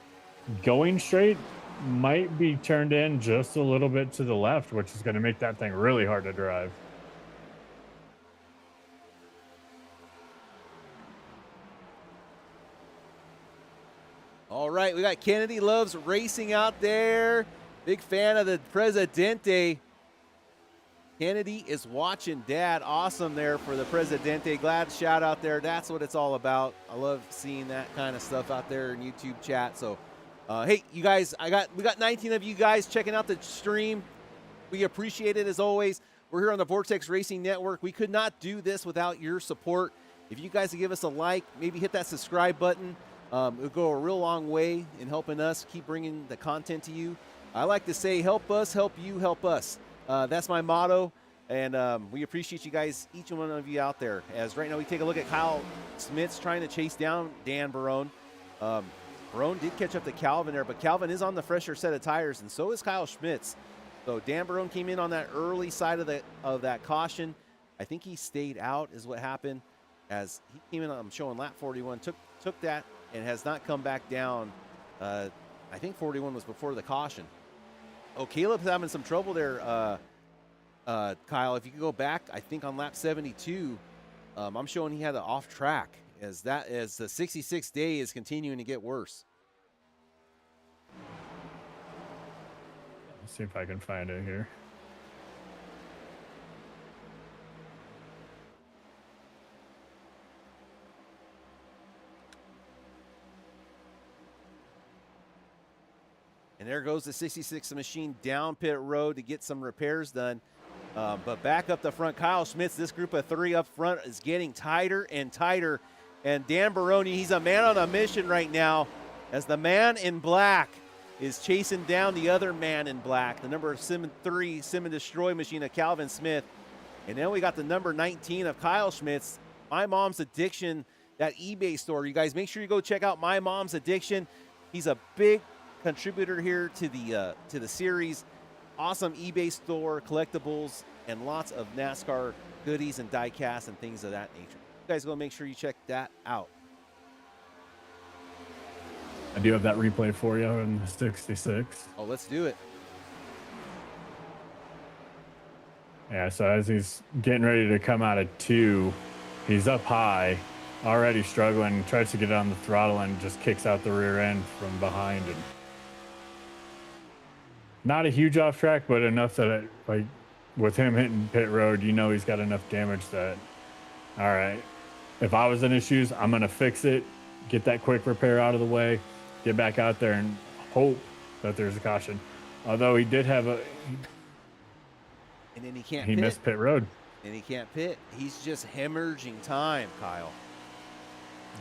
going straight, might be turned in just a little bit to the left, which is going to make that thing really hard to drive. All right, we got Kennedy Loves Racing out there. Big fan of the Presidente. Kennedy is watching Dad. Awesome there for the Presidente. Glad shout out there. That's what it's all about. I love seeing that kind of stuff out there in YouTube chat. So, hey, you guys, we got 19 of you guys checking out the stream. We appreciate it as always. We're here on the Vortex Racing Network. We could not do this without your support. If you guys would give us a like, maybe hit that subscribe button. It'll go a real long way in helping us keep bringing the content to you. I like to say, help us, help you, help us. That's my motto, and we appreciate you guys, each one of you out there. As right now we take a look at Kyle Schmitz trying to chase down Dan Barone. Barone did catch up to Calvin there, but Calvin is on the fresher set of tires, and so is Kyle Schmitz. So Dan Barone came in on that early side of that caution. I think he stayed out is what happened. As he came in, I'm showing lap 41, took that and has not come back down. I think 41 was before the caution. Oh, Caleb's having some trouble there, Kyle. If you could go back, I think on lap 72, I'm showing he had an off track as the 66 day is continuing to get worse. Let's see if I can find it here. And there goes the 66 machine down pit road to get some repairs done. But back up the front, Kyle Schmitz, this group of 3 up front is getting tighter and tighter. And Dan Barone, he's a man on a mission right now as the man in black is chasing down the other man in black, the number 3 Sim and Destroy machine of Calvin Smith. And then we got the number 19 of Kyle Schmitz, My Mom's Addiction, that eBay store. You guys make sure you go check out My Mom's Addiction. He's a big contributor here to the series. Awesome eBay store, collectibles, and lots of NASCAR goodies and diecast and things of that nature. You guys go make sure you check that out. I do have that replay for you in the 66. Oh, let's do it. Yeah, so as he's getting ready to come out of 2, he's up high, already struggling, tries to get on the throttle and just kicks out the rear end from behind. And not a huge off track, but enough that like with him hitting pit road, you know he's got enough damage that, all right, if I was in his shoes, I'm going to fix it, get that quick repair out of the way, get back out there and hope that there's a caution. Although he did have and then he can't he pit. missed pit road. And he can't pit. He's just hemorrhaging time, Kyle.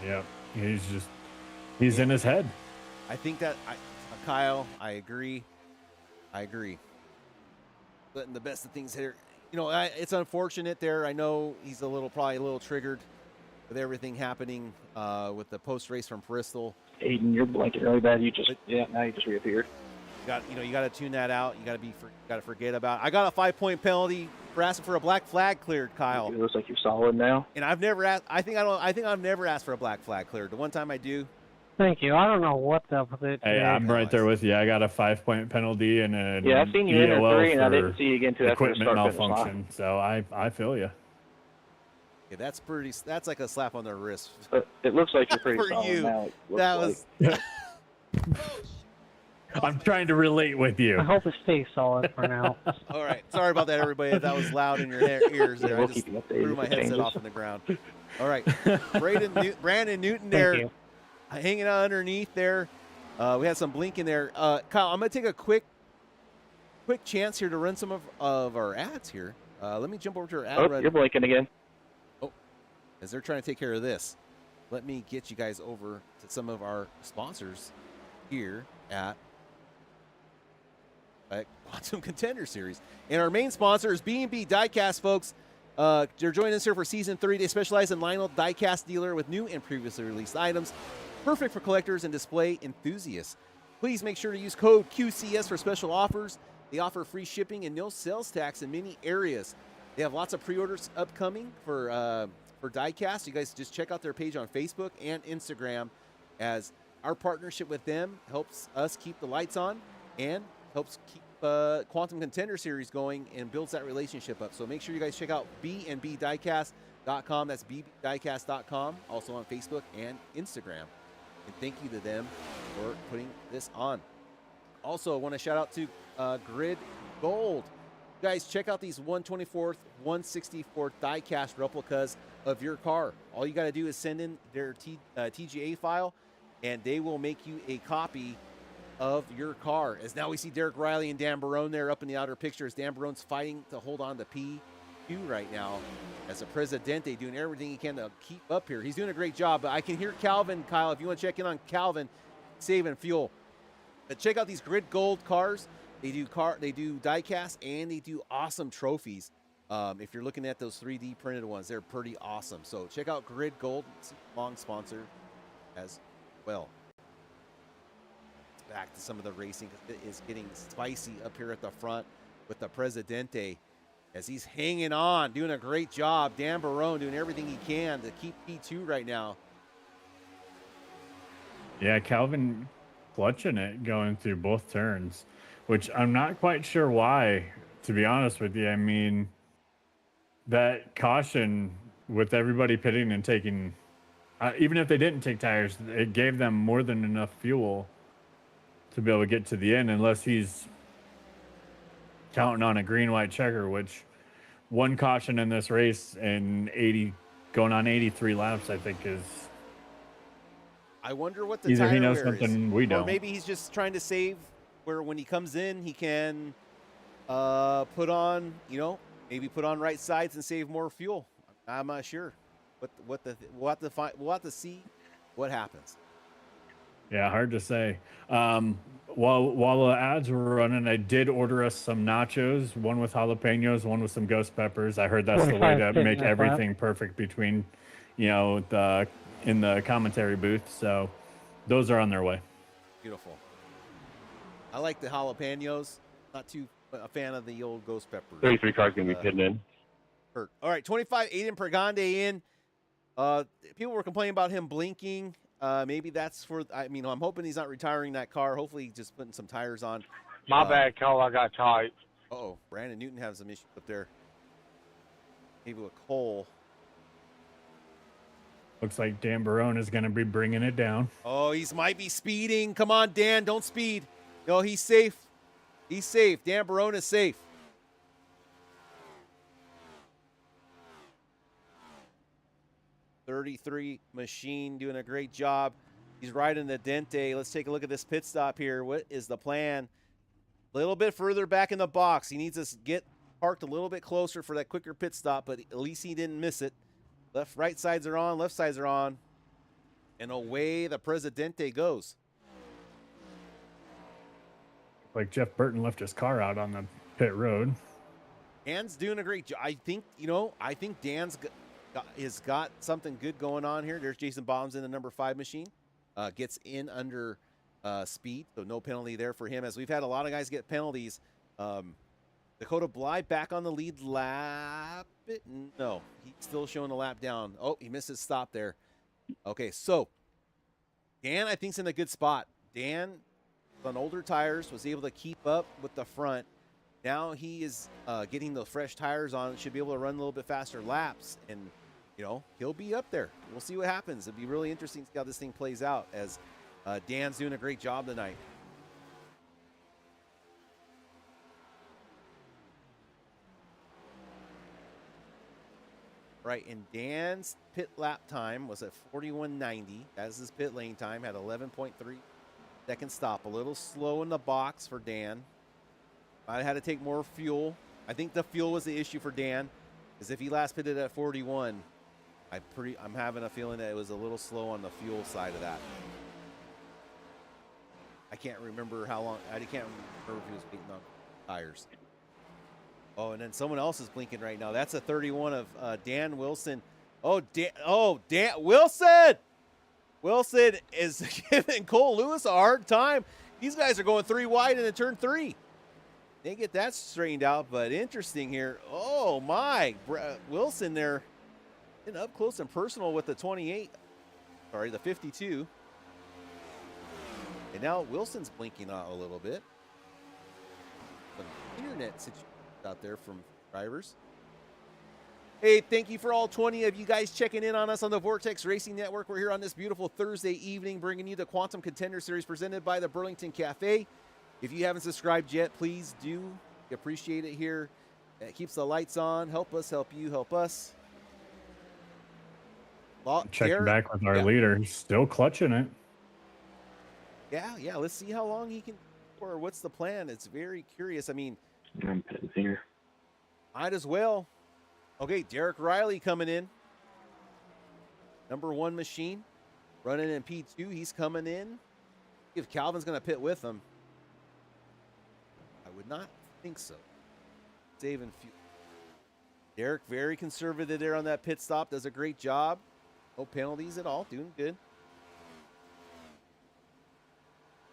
Yep. He's in his head. I think that, Kyle, I agree. Letting the best of things here. You know, it's unfortunate there. I know he's probably a little triggered with everything happening with the post race from Bristol. Aiden, you're blinking really bad. Now you just reappeared. You got to tune that out. You got to forget about it. I got a 5-point penalty for asking for a black flag cleared, Kyle. It looks like you're solid now. And I've never asked. I think I've never asked for a black flag cleared. The one time I do. Thank you. I don't know what's up with it. Hey, I'm right there with you. I got a 5-point penalty and I've seen you enter 3, and I didn't see you again until after the equipment start malfunction. So I feel you. Yeah, that's like a slap on the wrist. But it looks like you're pretty for solid you. now. That was. I'm trying to relate with you. I hope it stays solid for now. All right. Sorry about that, everybody. That was loud in your ears there. We'll I just keep you updated threw my if it headset changes. off on the ground. All right. Brandon Newton Thank there you. hanging out underneath there. We had some blinking there. Kyle, I'm going to take a quick chance here to run some of our ads here. Let me jump over to our ad run. You're blinking again. As they're trying to take care of this, let me get you guys over to some of our sponsors here at Quantum Contender Series. And our main sponsor is B&B Diecasts, folks. They're joining us here for Season 3. They specialize in Lynott diecast dealer with new and previously released items. Perfect for collectors and display enthusiasts. Please make sure to use code QCS for special offers. They offer free shipping and no sales tax in many areas. They have lots of pre-orders upcoming for diecast. You guys just check out their page on Facebook and Instagram, as our partnership with them helps us keep the lights on and helps keep Quantum Contender Series going and builds that relationship up. So make sure you guys check out B&BDiecast.com. That's BDiecast.com, also on Facebook and Instagram. And thank you to them for putting this on. Also, I want to shout out to Grid Gold. You guys, check out these 124th, 164th diecast replicas of your car. All you got to do is send in their TGA file, and they will make you a copy of your car. As now we see Derek Riley and Dan Barone there up in the outer picture, as Dan Barone's fighting to hold on to P2 right now as a Presidente, doing everything he can to keep up here. He's doing a great job, but I can hear Calvin, Kyle, if you want to check in on Calvin, saving fuel. But check out these Grid Gold cars. They do diecast and they do awesome trophies. If you're looking at those 3D printed ones, they're pretty awesome. So check out Grid Gold, long sponsor as well. Back to some of the racing. It is getting spicy up here at the front with the Presidente as he's hanging on, doing a great job. Dan Barone doing everything he can to keep P2 right now. Yeah, Calvin clutching it going through both turns, which I'm not quite sure why, to be honest with you. I mean, that caution with everybody pitting and taking, even if they didn't take tires, it gave them more than enough fuel to be able to get to the end, unless he's counting on a green-white checker, which one caution in this race and going on 83 laps, I think is. I wonder what the either tire he knows wear something is. we don't. Or maybe he's just trying to save where when he comes in, he can put on, maybe put on right sides and save more fuel. I'm not sure. We'll have to see what happens. Yeah, hard to say. While the ads were running, I did order us some nachos, one with jalapenos, one with some ghost peppers. I heard that's the way to make everything perfect between, in the commentary booth. So those are on their way. Beautiful. I like the jalapenos. Not too a fan of the old ghost peppers. 33 cars going to be pitting in. All right, 25, Aiden Pregande in. People were complaining about him blinking. Maybe that's for, I'm hoping he's not retiring that car. Hopefully he's just putting some tires on. My bad, Cole. I got tight. Uh-oh. Brandon Newton has some issues up there. Maybe with Cole. Looks like Dan Barone is going to be bringing it down. Oh, might be speeding. Come on, Dan. Don't speed. No, he's safe. He's safe. Dan Barone is safe. '33 machine doing a great job. He's riding the Dente. Let's take a look at this pit stop here. What is the plan? A little bit further back in the box. He needs to get parked a little bit closer for that quicker pit stop, but at least he didn't miss it. Right sides are on, left sides are on. And away the Presidente goes. Like Jeff Burton left his car out on the pit road. Dan's doing a great job. I think Dan's has got something good going on here. There's Jason Bombs in the number 5 machine. Gets in under speed, so no penalty there for him, as we've had a lot of guys get penalties. Dakota Bly back on the lead lap. No, he's still showing a lap down. Oh, he missed his stop there. Okay, so Dan, I think, is in a good spot. Dan, on older tires, was able to keep up with the front. Now he is getting the fresh tires on. Should be able to run a little bit faster laps, and he'll be up there. We'll see what happens. It'll be really interesting to see how this thing plays out, as Dan's doing a great job tonight. Right, and Dan's pit lap time was at 41.90. That's his pit lane time. Had 11.3 second stop. A little slow in the box for Dan. I had to take more fuel. I think the fuel was the issue for Dan, because if he last pitted at 41, I'm having a feeling that it was a little slow on the fuel side of that. I can't remember how long. I can't remember if he was beating on tires. Oh, and then someone else is blinking right now. That's a 31 of Dan Wilson. Dan Wilson! Wilson is giving Cole Lewis a hard time. These guys are going 3 wide into turn 3. They get that straightened out, but interesting here. Oh, my. Wilson there getting up close and personal with the 28. Sorry, the 52. And now Wilson's blinking out a little bit. Some internet situation out there from drivers. Hey, thank you for all 20 of you guys checking in on us on the Vortex Racing Network. We're here on this beautiful Thursday evening, bringing you the Quantum Contender Series presented by the Burlington Cafe. If you haven't subscribed yet, please do. We appreciate it here. It keeps the lights on. Help us, help you, help us. Checking back with our leader. He's still clutching it. Yeah. Let's see how long he can, or what's the plan. It's very curious. I'm pitting here. Might as well. Okay, Derek Riley coming in. Number 1 machine. Running in P2. He's coming in. If Calvin's going to pit with him. I would not think so. Saving fuel. Derek, very conservative there on that pit stop. Does a great job. No penalties at all. Doing good.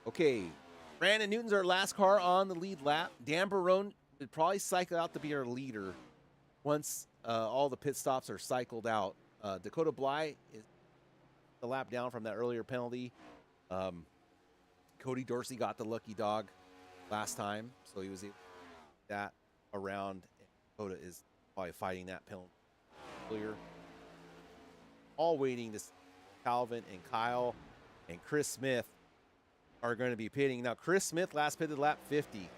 Okay. Brandon Newton's our last car on the lead lap. Dan Barone would probably cycle out to be our leader once all the pit stops are cycled out. Dakota Bly is the lap down from that earlier penalty. Cody Dorsey got the lucky dog last time, so he was able to get that around. Dakota is probably fighting that penalty earlier. All waiting to see Calvin and Kyle and Chris Smith are going to be pitting. Now, Chris Smith last pitted lap 50.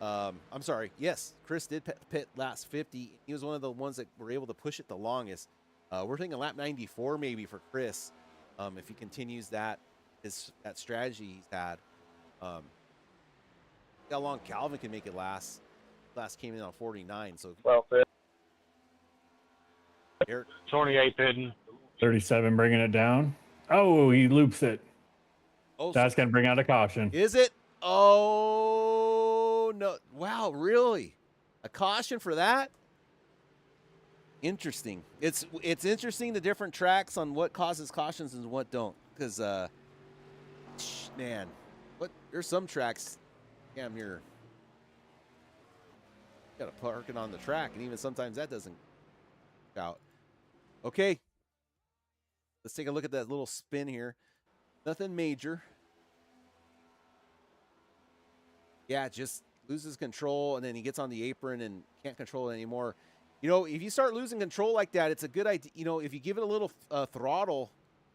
I'm sorry. Yes, Chris did pit last 50. He was one of the ones that were able to push it the longest. We're thinking lap 94 maybe for Chris, if he continues that strategy he's had. How long Calvin can make it last. Last came in on 49. So Eric 28 pitting. 37 bringing it down. Oh, he loops it. Oh, That's going to bring out a caution. Is it? Oh, no. Wow, really? A caution for that? Interesting. It's interesting, the different tracks on what causes cautions and what don't. Because, man, there's some tracks, damn near, you got to park it on the track, and even sometimes that doesn't out. Okay. Let's take a look at that little spin here. Nothing major. Yeah, just loses control, and then he gets on the apron and can't control it anymore. You know, if you start losing control like that, it's a good idea. You know, if you give it a little throttle,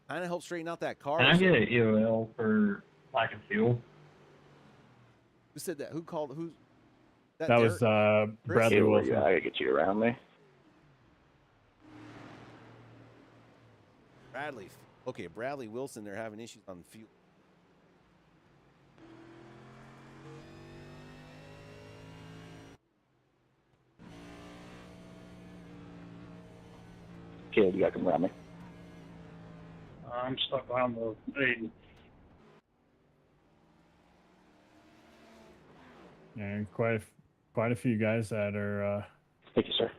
kind of helps straighten out that car. Can I get an EOL for lack of fuel? Who said that? Who called? Who? That was Bradley Wilson. I gotta get you around me. Bradley. Okay, Bradley Wilson. They're having issues on fuel. Kid, you gotta come around me. I'm stuck on the 80. Yeah, quite a few guys that are. Thank you, sir.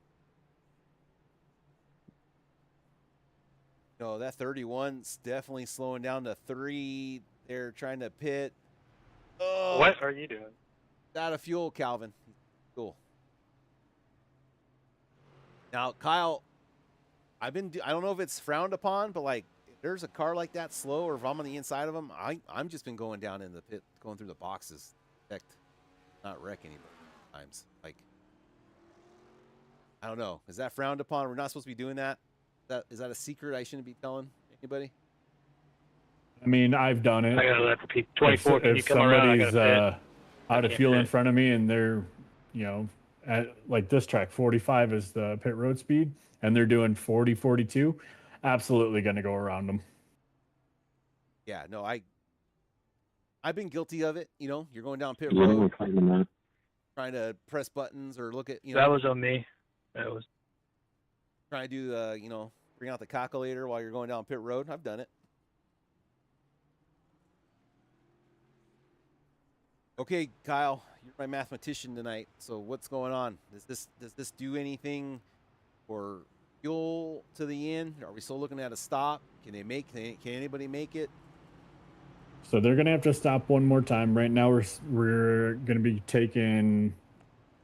No, that 31's definitely slowing down to 3. They're trying to pit. Oh, What are you doing? out of fuel, Calvin. Cool. Now, Kyle, I don't know if it's frowned upon, but like, if there's a car like that slow, or if I'm on the inside of them, I'm just been going down in the pit, going through the boxes, not wreck anybody. Times like, I don't know. Is that frowned upon? We're not supposed to be doing that. Is that a secret I shouldn't be telling anybody? I mean, I've done it. I gotta let the people. 24. Can you If come around? I somebody's gotta out of can't fuel in pit. front of me and they're, you know, at like this track, 45 is the pit road speed, and they're doing 40, 42, absolutely going to go around them. Yeah, no, I've been guilty of it. You know, you're going down pit road, trying to press buttons or look at, you know, That was on me. That was. trying to do the, you know, bring out the calculator while you're going down pit road. I've done it. Okay, Kyle, you're my mathematician tonight. So what's going on? Does this do anything for fuel to the end? Are we still looking at a stop? Can anybody make it? So they're going to have to stop one more time. Right now we're going to be taking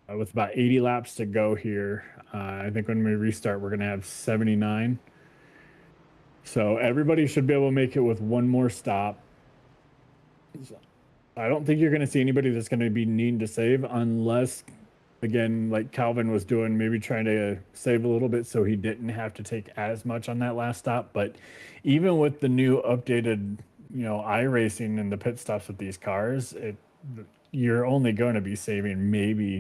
with about 80 laps to go here. I think when we restart, we're going to have 79. So everybody should be able to make it with one more stop. I don't think you're going to see anybody that's going to be needing to save unless, again, like Calvin was doing, maybe trying to save a little bit so he didn't have to take as much on that last stop. But even with the new updated, you know, iRacing and the pit stops with these cars, you're only going to be saving maybe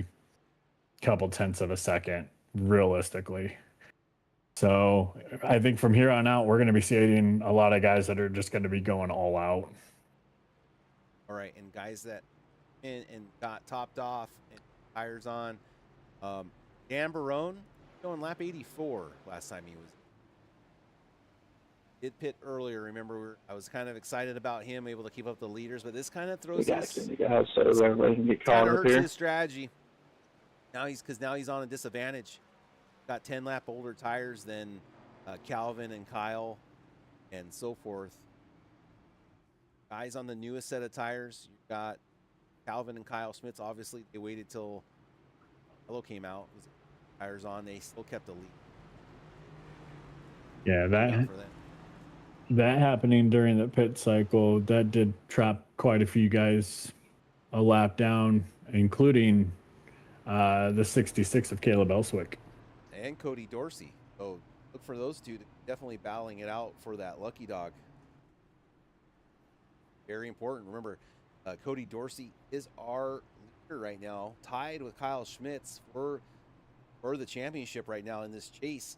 a couple tenths of a second, realistically. So I think from here on out, we're going to be seeing a lot of guys that are just going to be going all out. All right, and guys that and got topped off and tires on. Dan Barone going lap 84 last time he was. Did pit earlier. Remember, I was kind of excited about him able to keep up the leaders, but this kind of throws So everybody can get caught up hurts here. his strategy. Now he's on a disadvantage. Got 10 lap older tires than Calvin and Kyle, and so forth. Guys on the newest set of tires, you've got Calvin and Kyle Schmitz. Obviously, they waited till Hello came out. With tires on, they still kept the lead. Yeah, that happening during the pit cycle, that did trap quite a few guys a lap down, including the 66 of Caleb Elswick. And Cody Dorsey. So look for those two, definitely battling it out for that lucky dog. Very important. Remember, Cody Dorsey is our leader right now, tied with Kyle Schmitz for the championship right now in this chase.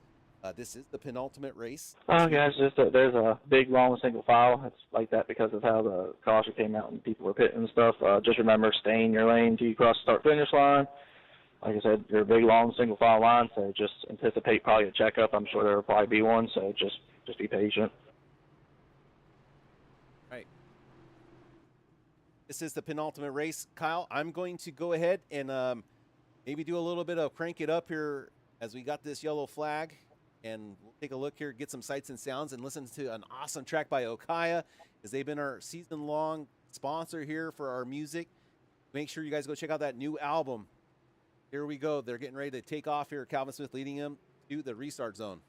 This is the penultimate race. Guys, there's a big, long single file. It's like that because of how the caution came out and people were pitting and stuff. Just remember, stay in your lane till you cross the start-finish line. Like I said, you're a big, long single file line, so just anticipate probably a checkup. I'm sure there will probably be one, so just be patient. This is the penultimate race, Kyle. I'm going to go ahead and maybe do a little bit of crank it up here as we got this yellow flag. And we'll take a look here, get some sights and sounds, and listen to an awesome track by Okaya, as they've been our season-long sponsor here for our music. Make sure you guys go check out that new album. Here we go. They're getting ready to take off here. Calvin Smith leading them to the restart zone.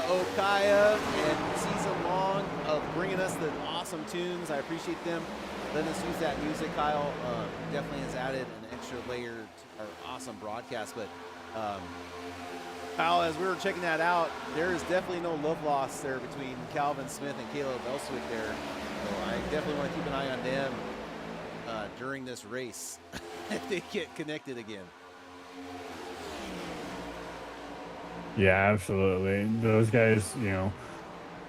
Okaya and season long of bringing us the awesome tunes. I appreciate them letting us use that music. Kyle definitely has added an extra layer to our awesome broadcast. But Kyle, as we were checking that out, there is definitely no love lost there between Calvin Smith and Caleb Elswick there. So I definitely want to keep an eye on them during this race if they get connected again. Yeah, absolutely. Those guys, you know,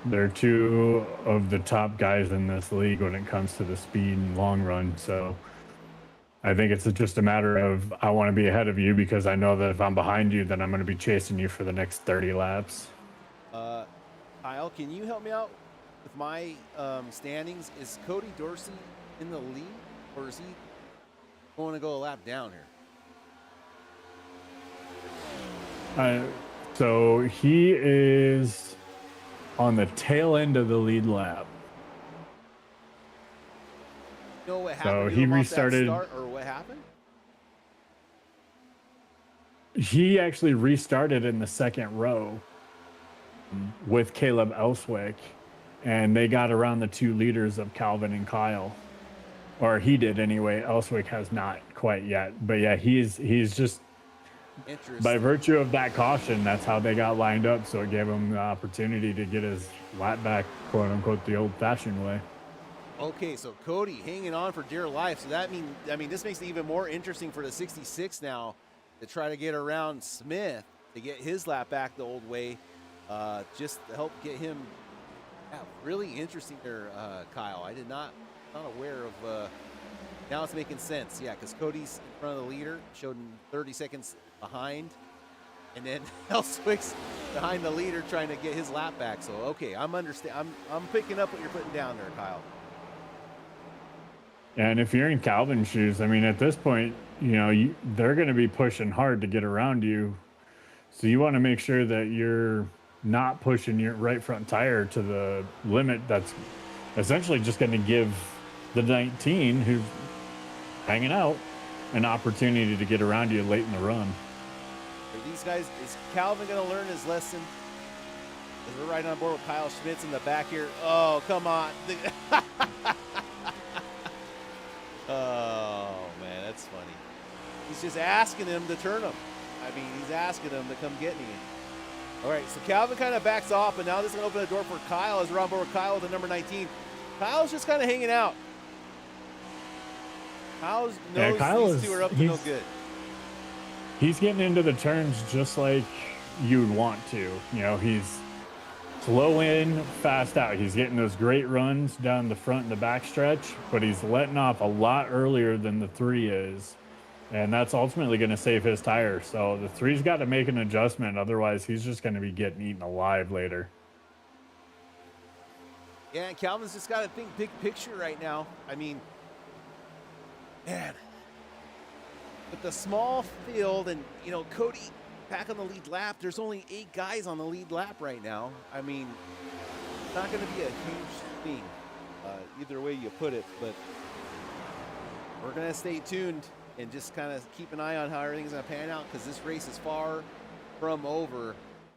they're two of the top guys in this league when it comes to the speed and long run. So I think it's just a matter of I want to be ahead of you because I know that if I'm behind you, then I'm going to be chasing you for the next 30 laps. Kyle, can you help me out with my standings? Is Cody Dorsey in the lead, or is he going to go a lap down here? So he is on the tail end of the lead lap. You know what happened? So he restarted. Start, or what happened? He actually restarted in the second row with Caleb Elswick, and they got around the 2 leaders of Calvin and Kyle. Or he did anyway. Elswick has not quite yet. But yeah, he's just, by virtue of that caution, that's how they got lined up. So it gave him the opportunity to get his lap back, quote unquote, the old fashioned way. Okay, so Cody hanging on for dear life. So that this makes it even more interesting for the 66 now to try to get around Smith to get his lap back the old way, just to help get him. Yeah, really interesting there, Kyle. I did not aware of. Now it's making sense. Yeah, because Cody's in front of the leader, showed him 30 seconds behind, and then Elswick's behind the leader trying to get his lap back. So okay, I'm picking up what you're putting down there, Kyle. And if you're in Calvin's shoes, I mean, at this point, you know, they're going to be pushing hard to get around you. So you want to make sure that you're not pushing your right front tire to the limit that's essentially just going to give the 19 who's hanging out an opportunity to get around you late in the run. Are these guys, is Calvin going to learn his lesson? As we're riding on board with Kyle Schmitz in the back here. Oh, come on. Oh, man, that's funny. He's just asking him to turn him. I mean, he's asking him to come get me. All right, so Calvin kind of backs off, and now this is going to open the door for Kyle as we're on board with Kyle with the number 19. Kyle's just kind of hanging out. Kyle knows these two are up to no good. He's getting into the turns just like you'd want to. You know, he's slow in, fast out. He's getting those great runs down the front and the back stretch, but he's letting off a lot earlier than the 3 is. And that's ultimately going to save his tires. So the 3's got to make an adjustment. Otherwise, he's just going to be getting eaten alive later. Yeah, and Calvin's just got to think big picture right now. I mean, man, with the small field and, you know, Cody back on the lead lap, there's only 8 guys on the lead lap right now. I mean, it's not going to be a huge thing, either way you put it, but we're going to stay tuned and just kind of keep an eye on how everything's going to pan out, because this race is far from over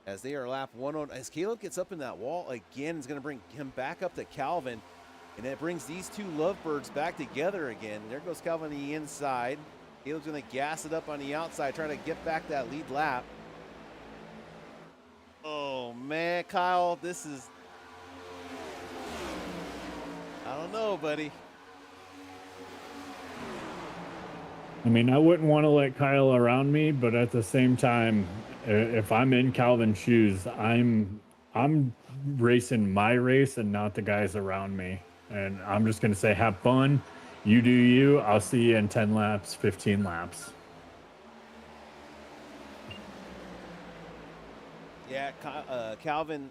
as they are lap 109. As Caleb gets up in that wall again, it's going to bring him back up to Calvin, and it brings these two lovebirds back together again. There goes Calvin on the inside. Caleb's going to gas it up on the outside, trying to get back that lead lap. Oh, man, Kyle, this is... I don't know, buddy. I mean, I wouldn't want to let Kyle around me, but at the same time, if I'm in Calvin's shoes, I'm racing my race and not the guys around me. And I'm just going to say, have fun. You do you. I'll see you in 10 laps, 15 laps. Yeah, Calvin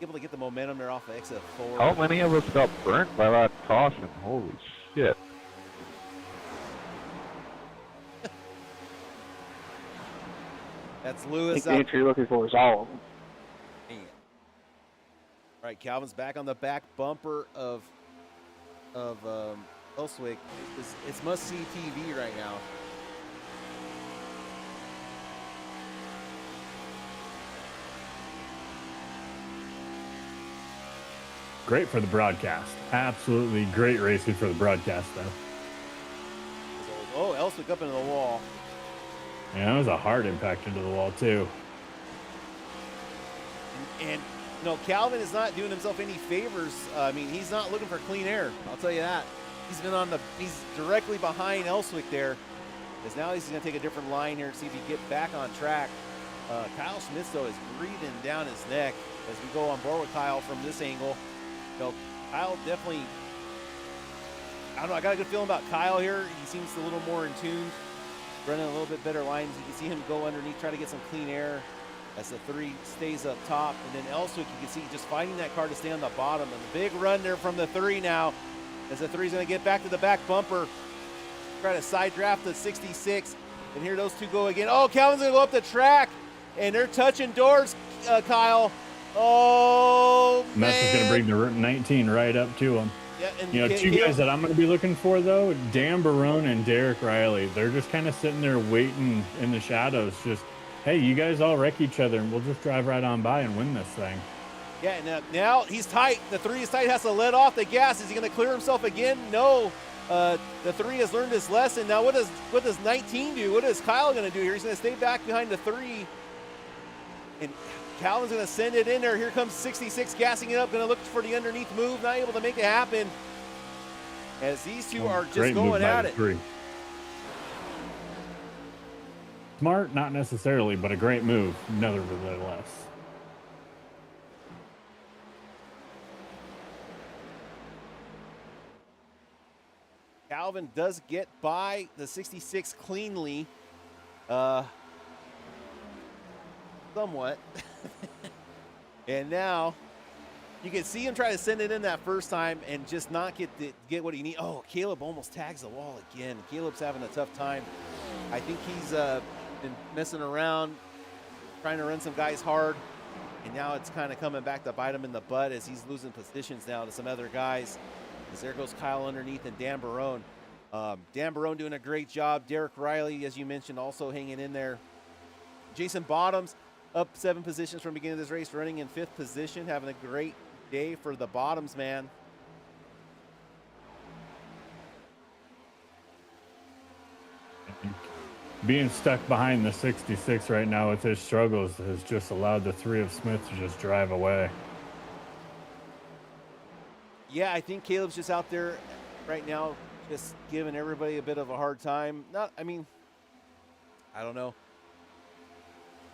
able to get the momentum there off of exit 4. How many of us got burnt by that caution? Holy shit. That's I Lewis. think the answer you're looking for is all of them. All right, Calvin's back on the back bumper of Elswick. It's must-see TV right now. Great for the broadcast. Absolutely great racing for the broadcast, though. Oh, Elswick up into the wall. Yeah, that was a hard impact into the wall, too. And you know, Calvin is not doing himself any favors. I mean, he's not looking for clean air. I'll tell you that. He's directly behind Elswick there. Because now he's going to take a different line here to see if he can get back on track. Kyle Schmitz, though, is breathing down his neck as we go on board with Kyle from this angle. You know, Kyle definitely, I don't know, I got a good feeling about Kyle here. He seems a little more in tune, running a little bit better lines. You can see him go underneath, try to get some clean air as the 3 stays up top. And then Elswick, you can see just finding that car to stay on the bottom. And the big run there from the 3 now, as the 3 is going to get back to the back bumper, try to side draft the 66. And here those two go again. Oh, Calvin's going to go up the track, and they're touching doors, Kyle. Oh, man. And that's just going to bring the 19 right up to him. Yeah, and you know, two guys that I'm going to be looking for, though, Dan Barone and Derek Riley. They're just kind of sitting there waiting in the shadows. Just, hey, you guys all wreck each other, and we'll just drive right on by and win this thing. Yeah, and now he's tight. The 3 is tight, has to let off the gas. Is he going to clear himself again? No. The 3 has learned his lesson. Now what does 19 do? What is Kyle going to do here? He's going to stay back behind the 3. And Calvin's going to send it in there. Here comes 66 gassing it up, going to look for the underneath move. Not able to make it happen as these two are just going at it. 3. Smart, not necessarily, but a great move, nevertheless. Calvin does get by the 66 cleanly, somewhat. And now you can see him try to send it in that first time and just not get what he needs. Oh, Caleb almost tags the wall again. Caleb's having a tough time. I think he's been messing around, trying to run some guys hard, and now it's kind of coming back to bite him in the butt as he's losing positions now to some other guys. As there goes Kyle underneath and Dan Barone. Dan Barone doing a great job. Derek Riley, as you mentioned, also hanging in there. Jason Bottoms up 7 positions from the beginning of this race, running in 5th position, having a great day for the Bottoms, man. Being stuck behind the 66 right now with his struggles has just allowed the 3 of Schmitz to just drive away. Yeah, I think Caleb's just out there right now just giving everybody a bit of a hard time. I don't know.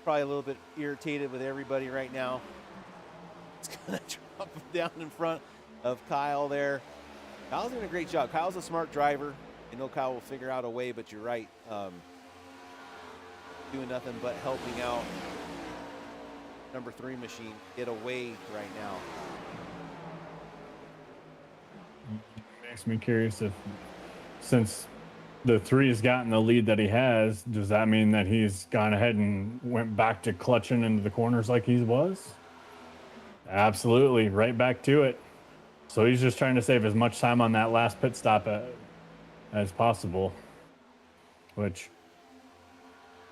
Probably a little bit irritated with everybody right now. It's going to drop down in front of Kyle there. Kyle's doing a great job. Kyle's a smart driver. I know Kyle will figure out a way, but you're right. Doing nothing but helping out number 3 machine get away right now. Makes me curious if, since the 3 has gotten the lead that he has, does that mean that he's gone ahead and went back to clutching into the corners like he was? Absolutely, right back to it. So he's just trying to save as much time on that last pit stop as possible, which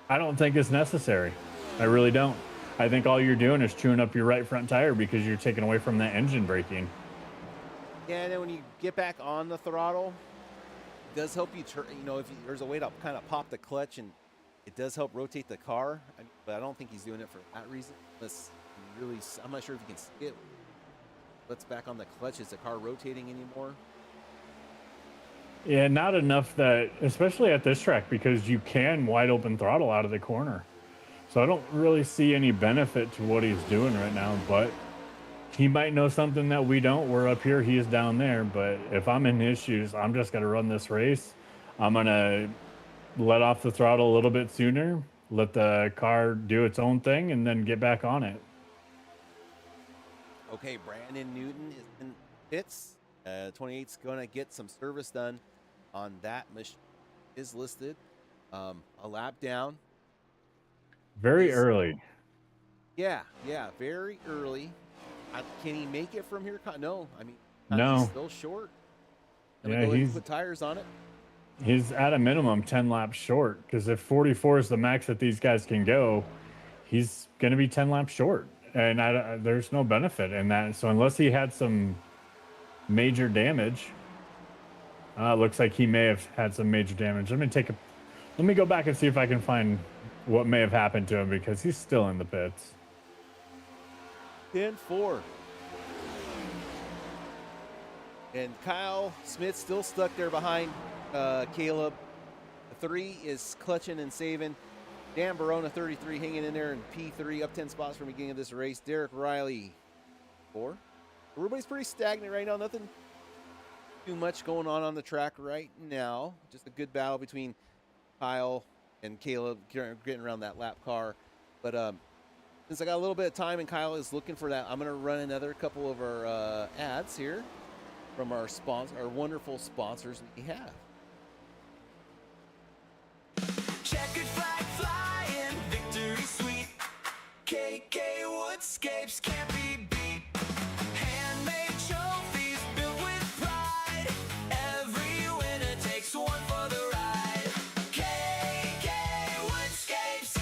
I don't think is necessary. I really don't. I think all you're doing is chewing up your right front tire because you're taking away from that engine braking. Yeah, and then when you get back on the throttle, it does help you turn. If there's a way to kind of pop the clutch, and it does help rotate the car. But I don't think he's doing it for that reason. I'm not sure if you can see it. Let's back on the clutch. Is the car rotating anymore? Yeah, not enough that, especially at this track, because you can wide open throttle out of the corner. So I don't really see any benefit to what he's doing right now, but he might know something that we don't. We're up here, he is down there. But if I'm in his shoes, I'm just going to run this race. I'm going to let off the throttle a little bit sooner, let the car do its own thing, and then get back on it. Okay, Brandon Newton is in pits. 28's going to get some service done on that machine. Is listed a lap down. Very early. Yeah, very early. Can he make it from here? No, no. He's still short. Yeah, he's put tires on it. He's at a minimum 10 laps short, because if 44 is the max that these guys can go, he's going to be 10 laps short, and there's no benefit in that. So unless he had some major damage, looks like he may have had some major damage. Let me go back and see if I can find what may have happened to him, because he's still in the pits. 10-4. And Kyle Smith still stuck there behind Caleb. The 3 is clutching and saving. Dan Barona, 33, hanging in there in P3, up 10 spots from the beginning of this race. Derek Riley, 4. Everybody's pretty stagnant right now. Nothing too much going on the track right now. Just a good battle between Kyle and Caleb getting around that lap car. But since I got a little bit of time and Kyle is looking for that, I'm going to run another couple of our ads here from our wonderful sponsors we have. Checkered flag flying, victory sweet. KK Woodscapes can't be beat. Handmade trophies built with pride. Every winner takes one for the ride. KK Woodscapes.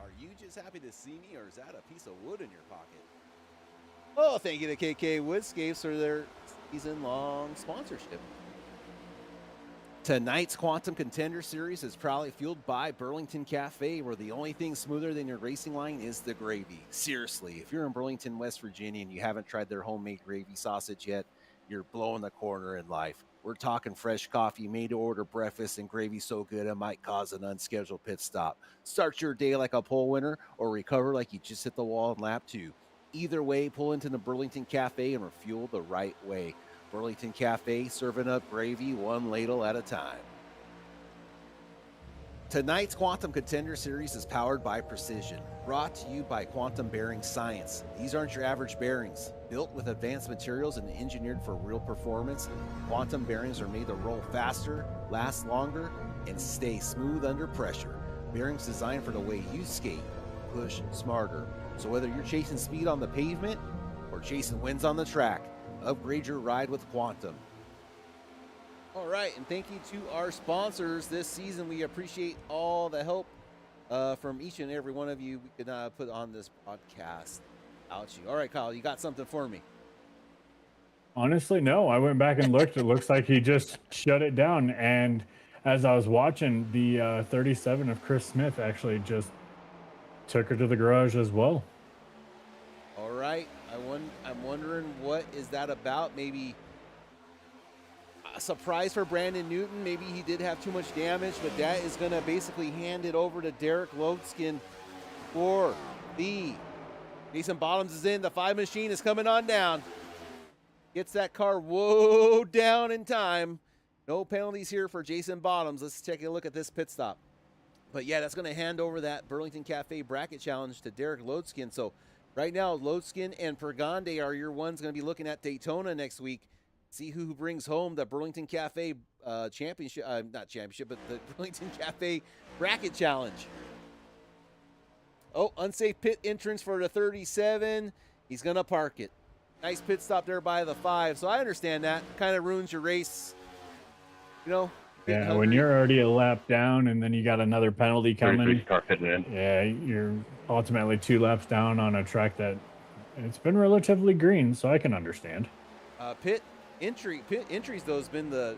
Are you just happy to see me, or is that a piece of wood in your pocket? Well, thank you to KK Woodscapes for their season-long sponsorship. Tonight's Quantum Contender Series is proudly fueled by Burlington Cafe, where the only thing smoother than your racing line is the gravy. Seriously, if you're in Burlington, West Virginia, and you haven't tried their homemade gravy sausage yet, you're blowing the corner in life. We're talking fresh coffee, made-to-order breakfast, and gravy so good it might cause an unscheduled pit stop. Start your day like a pole winner, or recover like you just hit the wall in lap 2. Either way, pull into the Burlington Cafe and refuel the right way. Burlington Cafe, serving up gravy one ladle at a time. Tonight's Quantum Contender Series is powered by Precision, brought to you by Quantum Bearing Science. These aren't your average bearings. Built with advanced materials and engineered for real performance, quantum bearings are made to roll faster, last longer, and stay smooth under pressure. Bearings designed for the way you skate, push smarter. So whether you're chasing speed on the pavement or chasing wins on the track, upgrade your ride with Quantum. All right, and thank you to our sponsors this season. We appreciate all the help from each and every one of you we could put on this podcast without you. All right, Kyle, you got something for me? Honestly, no. I went back and looked. It looks like he just shut it down. And as I was watching, the 37 of Chris Smith actually just took her to the garage as well. All right. I'm wondering what is that about? Maybe a surprise for Brandon Newton. Maybe he did have too much damage, but that is going to basically hand it over to Derek Logsdon for the Jason Bottoms is in. The 5 machine is coming on down. Gets that car down in time. No penalties here for Jason Bottoms. Let's take a look at this pit stop. But yeah, that's going to hand over that Burlington Cafe bracket challenge to Derek Logsdon. So right now, Logsdon and Pergande are your ones going to be looking at Daytona next week. See who brings home the Burlington Cafe championship, not championship, but the Burlington Cafe bracket challenge. Oh, unsafe pit entrance for the 37. He's going to park it. Nice pit stop there by the 5. So I understand that. Kind of ruins your race. You know? Yeah, when you're already a lap down and then you got another penalty coming. Yeah, you're ultimately 2 laps down on a track that it's been relatively green, so I can understand. Pit entries though has been the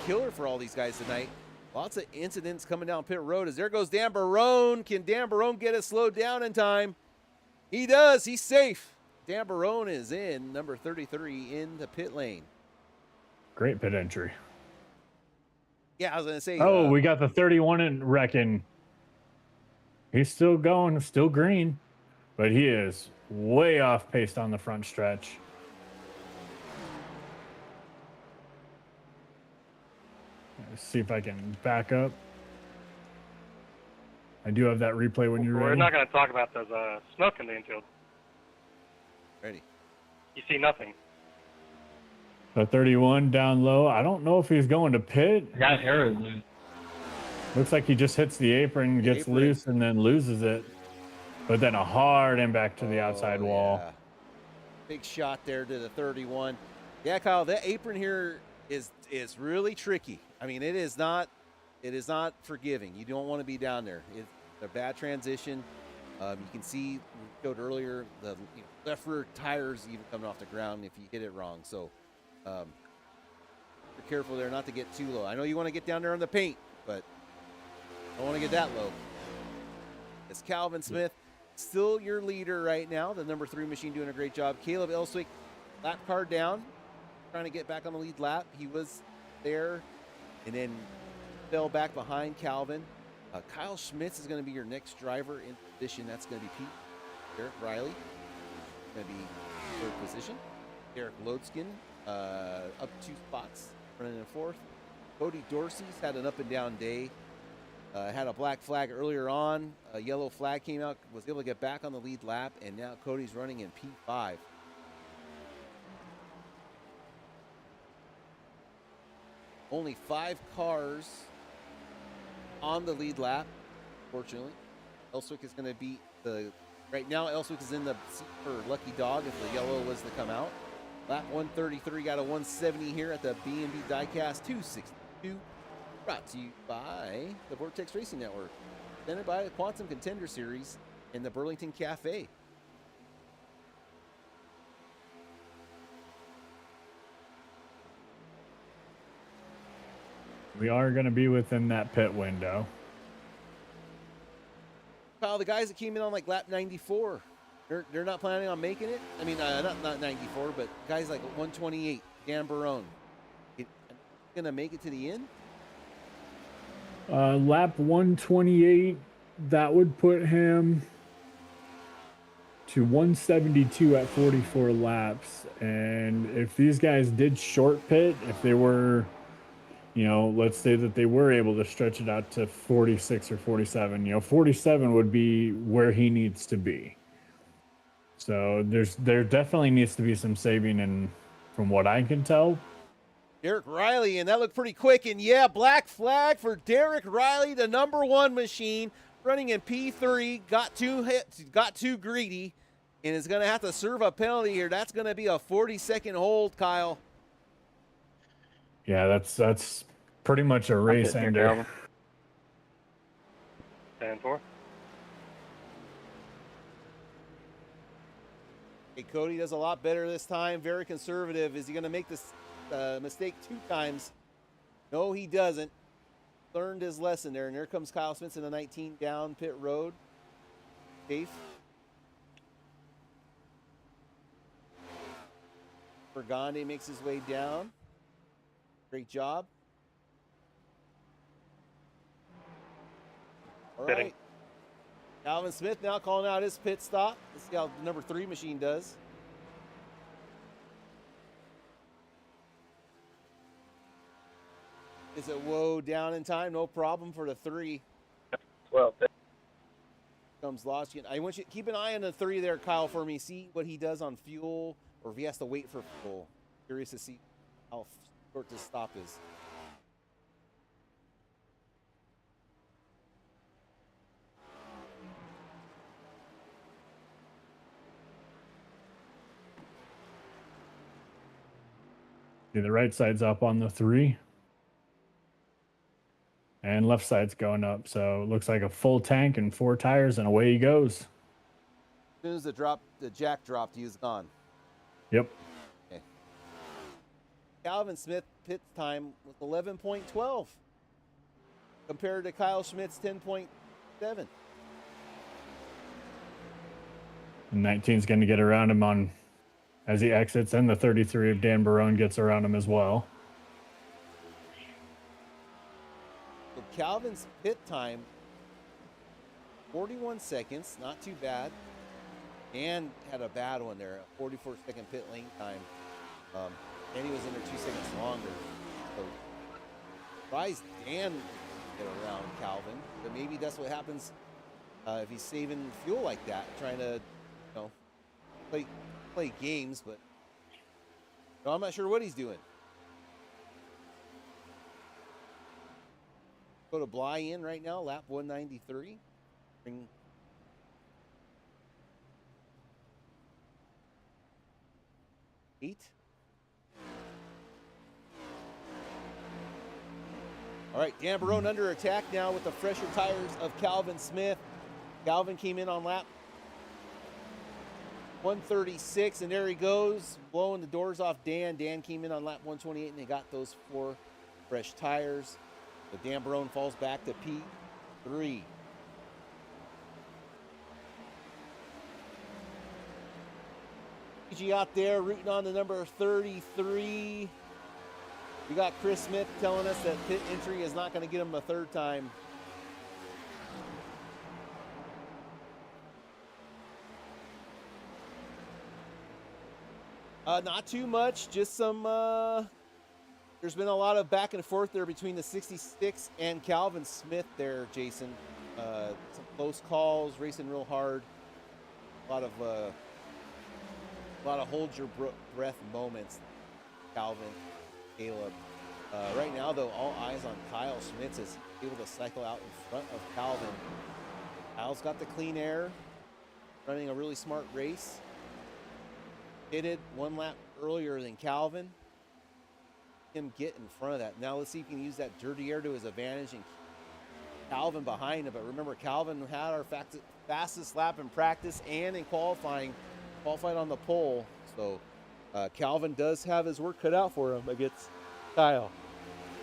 killer for all these guys tonight. Lots of incidents coming down pit road. As there goes Dan Barone. Can Dan Barone get it slowed down in time? He does. He's safe. Dan Barone is in, number 33 in the pit lane. Great pit entry. Yeah, I was going to say. Oh, we got the 31 in wrecking. He's still going, still green, but he is way off pace on the front stretch. Let's see if I can back up. I do have that replay when you're ready. We're not going to talk about those smoke in the infield. Ready. You see nothing. The 31 down low. I don't know if he's going to pit. Got arrows loose. Looks like he just hits the apron, gets loose, and then loses it. But then a hard impact to the outside wall. Yeah. Big shot there to the 31. Yeah, Kyle, that apron here is really tricky. I mean, it is not forgiving. You don't want to be down there. It's a bad transition. You can see, we showed earlier, the left rear tires even coming off the ground if you hit it wrong. So be careful there not to get too low. I know you want to get down there on the paint, but don't want to get that low. It's Calvin Smith, still your leader right now. The number 3 machine doing a great job. Caleb Elswick, lap car down, trying to get back on the lead lap. He was there and then fell back behind Calvin. Kyle Schmitz is going to be your next driver in position. That's going to be Pete. Derek Riley going to be 3rd position. Derek Logsdon up 2 spots, running in 4th. Cody Dorsey's had an up and down day. Had a black flag earlier on. A yellow flag came out, was able to get back on the lead lap, and now Cody's running in P5. Only 5 cars on the lead lap, fortunately. Elswick is going to beat right now Elswick is in the seat for Lucky Dog if the yellow was to come out. Lap 133 got a 170 here at the B&B Diecast 262. Brought to you by the Vortex Racing Network. Presented by the Quantum Contender Series and the Burlington Cafe. We are going to be within that pit window. Kyle, the guys that came in on like lap 94, they're not planning on making it. I mean, not 94, but guys like 128, Dan Barone. Going to make it to the end? Lap 128, that would put him to 172 at 44 laps. And if these guys did short pit, if they were, let's say that they were able to stretch it out to 46 or 47, 47 would be where he needs to be. So there definitely needs to be some saving, and from what I can tell. Derek Riley, and that looked pretty quick. And yeah, black flag for Derek Riley, the number 1 machine, running in P3, got too greedy, and is going to have to serve a penalty here. That's going to be a 40-second hold, Kyle. Yeah, that's pretty much a race pitting here, ender. Calvin. 10-4. Hey, Cody does a lot better this time. Very conservative. Is he going to make this mistake 2 times? No, he doesn't. Learned his lesson there. And there comes Kyle Schmitz in the 19 down pit road. Safe. Bergande makes his way down. Great job. All Pitting. right. Calvin Smith now calling out his pit stop. Let's see how the number 3 machine does. Is it whoa down in time? No problem for the 3. 12. Comes Logsdon. I want you to keep an eye on the 3 there, Kyle, for me. See what he does on fuel, or if he has to wait for fuel. Curious to see how short this stop is. See, the right side's up on the 3. And left side's going up. So it looks like a full tank and 4 tires, and away he goes. As soon as the jack dropped, he was gone. Yep. Okay. Calvin Smith pit time was 11.12 compared to Kyle Schmidt's 10.7. And 19's going to get around him on as he exits, and the 33 of Dan Barone gets around him as well. So Calvin's pit time, 41 seconds, not too bad. Dan had a bad one there, a 44-second pit lane time. And he was in there 2 seconds longer. So surprised Dan get around Calvin, but maybe that's what happens if he's saving fuel like that, trying to, play games, but I'm not sure what he's doing. Go to Bly in right now, lap 193. Bring eight. All right, Dan Barone under attack now with the fresher tires of Calvin Smith. Calvin came in on lap 136, and there he goes, blowing the doors off Dan. Dan came in on lap 128, and they got those 4 fresh tires. But Dan Barone falls back to P3. PG out there rooting on the number 33. We got Chris Smith telling us that pit entry is not going to get him a 3rd time. Not too much, just some, there's been a lot of back and forth there between the 66 and Calvin Smith there, Jason. Some close calls, racing real hard. A lot of hold your breath moments, Calvin, Caleb. Right now, though, all eyes on Kyle Schmitz as he's able to cycle out in front of Calvin. Kyle's got the clean air, running a really smart race. Hit it 1 lap earlier than Calvin. Him get in front of that. Now let's see if he can use that dirty air to his advantage and keep Calvin behind him. But remember, Calvin had our fastest lap in practice and in qualified on the pole. So Calvin does have his work cut out for him against Kyle.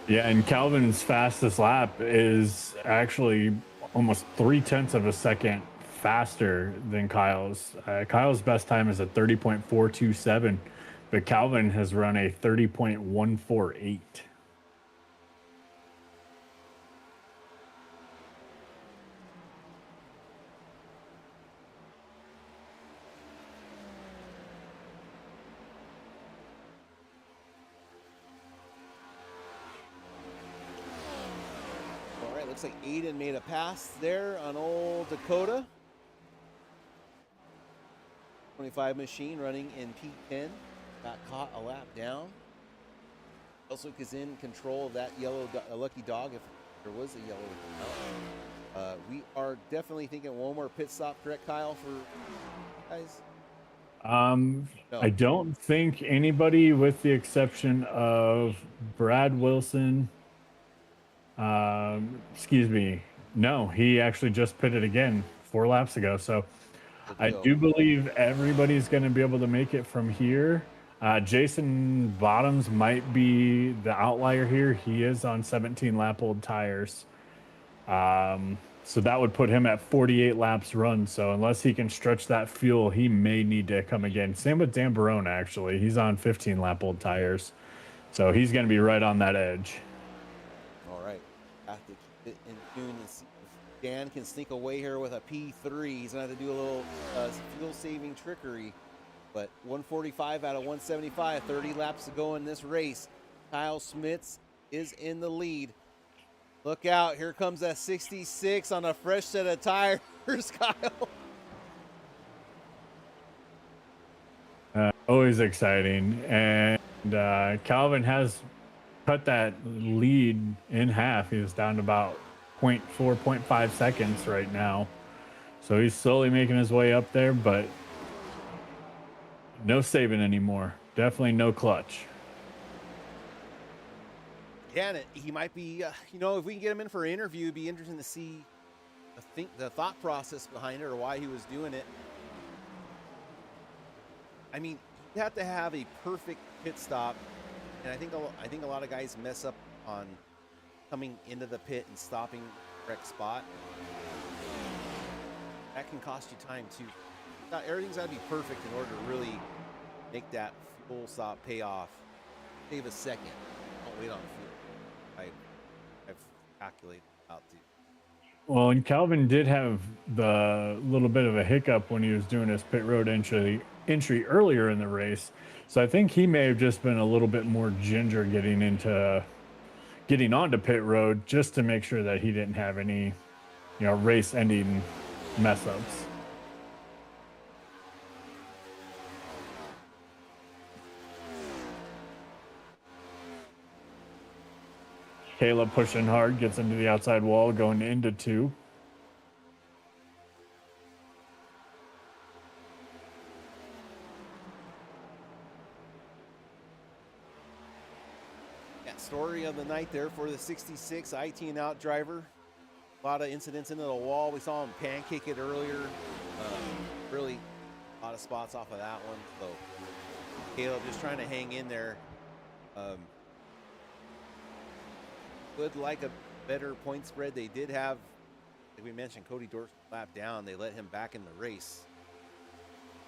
Yeah, and Calvin's fastest lap is actually almost 0.3 of a second faster than Kyle's. Kyle's best time is a 30.427, but Calvin has run a 30.148. All right, looks like Aiden made a pass there on old Dakota. 25 machine running in P10. Got caught a lap down. Elswick is in control of that yellow lucky dog, if there was a yellow dog. We are definitely thinking one more pit stop, correct, Kyle, for guys? No. No. I don't think anybody, with the exception of Brad Wilson. Excuse me. No, he actually just pitted again 4 laps ago. So I do believe everybody's going to be able to make it from here. Jason Bottoms might be the outlier here. He is on 17 lap old tires. So that would put him at 48 laps run. So unless he can stretch that fuel, he may need to come again. Same with Dan Barone, actually. He's on 15 lap old tires. So he's going to be right on that edge. All right. Have to keep it in tune and see if Dan can sneak away here with a P3. He's going to have to do a little fuel-saving trickery. But 145 out of 175, 30 laps to go in this race. Kyle Schmitz is in the lead. Look out, here comes that 66 on a fresh set of tires, Kyle. Always exciting. And Calvin has cut that lead in half. He's down to about 0.4, 0.5 seconds right now. So he's slowly making his way up there, but no saving anymore. Definitely no clutch. Yeah, and he might be, if we can get him in for an interview, it'd be interesting to see the thought process behind it or why he was doing it. I mean, you have to have a perfect pit stop, and I think a lot of guys mess up on coming into the pit and stopping the correct spot. That can cost you time too. Everything's got to be perfect in order to really make that fuel stop pay off. Save a second. Don't wait on fuel. I've calculated out too. Well, and Calvin did have the little bit of a hiccup when he was doing his pit road entry earlier in the race. So I think he may have just been a little bit more ginger getting onto pit road just to make sure that he didn't have any, race ending mess ups. Caleb pushing hard, gets into the outside wall, going into 2. Yeah, story of the night there for the 66 IT and out driver. A lot of incidents into the wall. We saw him pancake it earlier. Really a lot of spots off of that one. So Caleb just trying to hang in there. Would like a better point spread. They did have, like we mentioned, Cody Dort's lap down. They let him back in the race.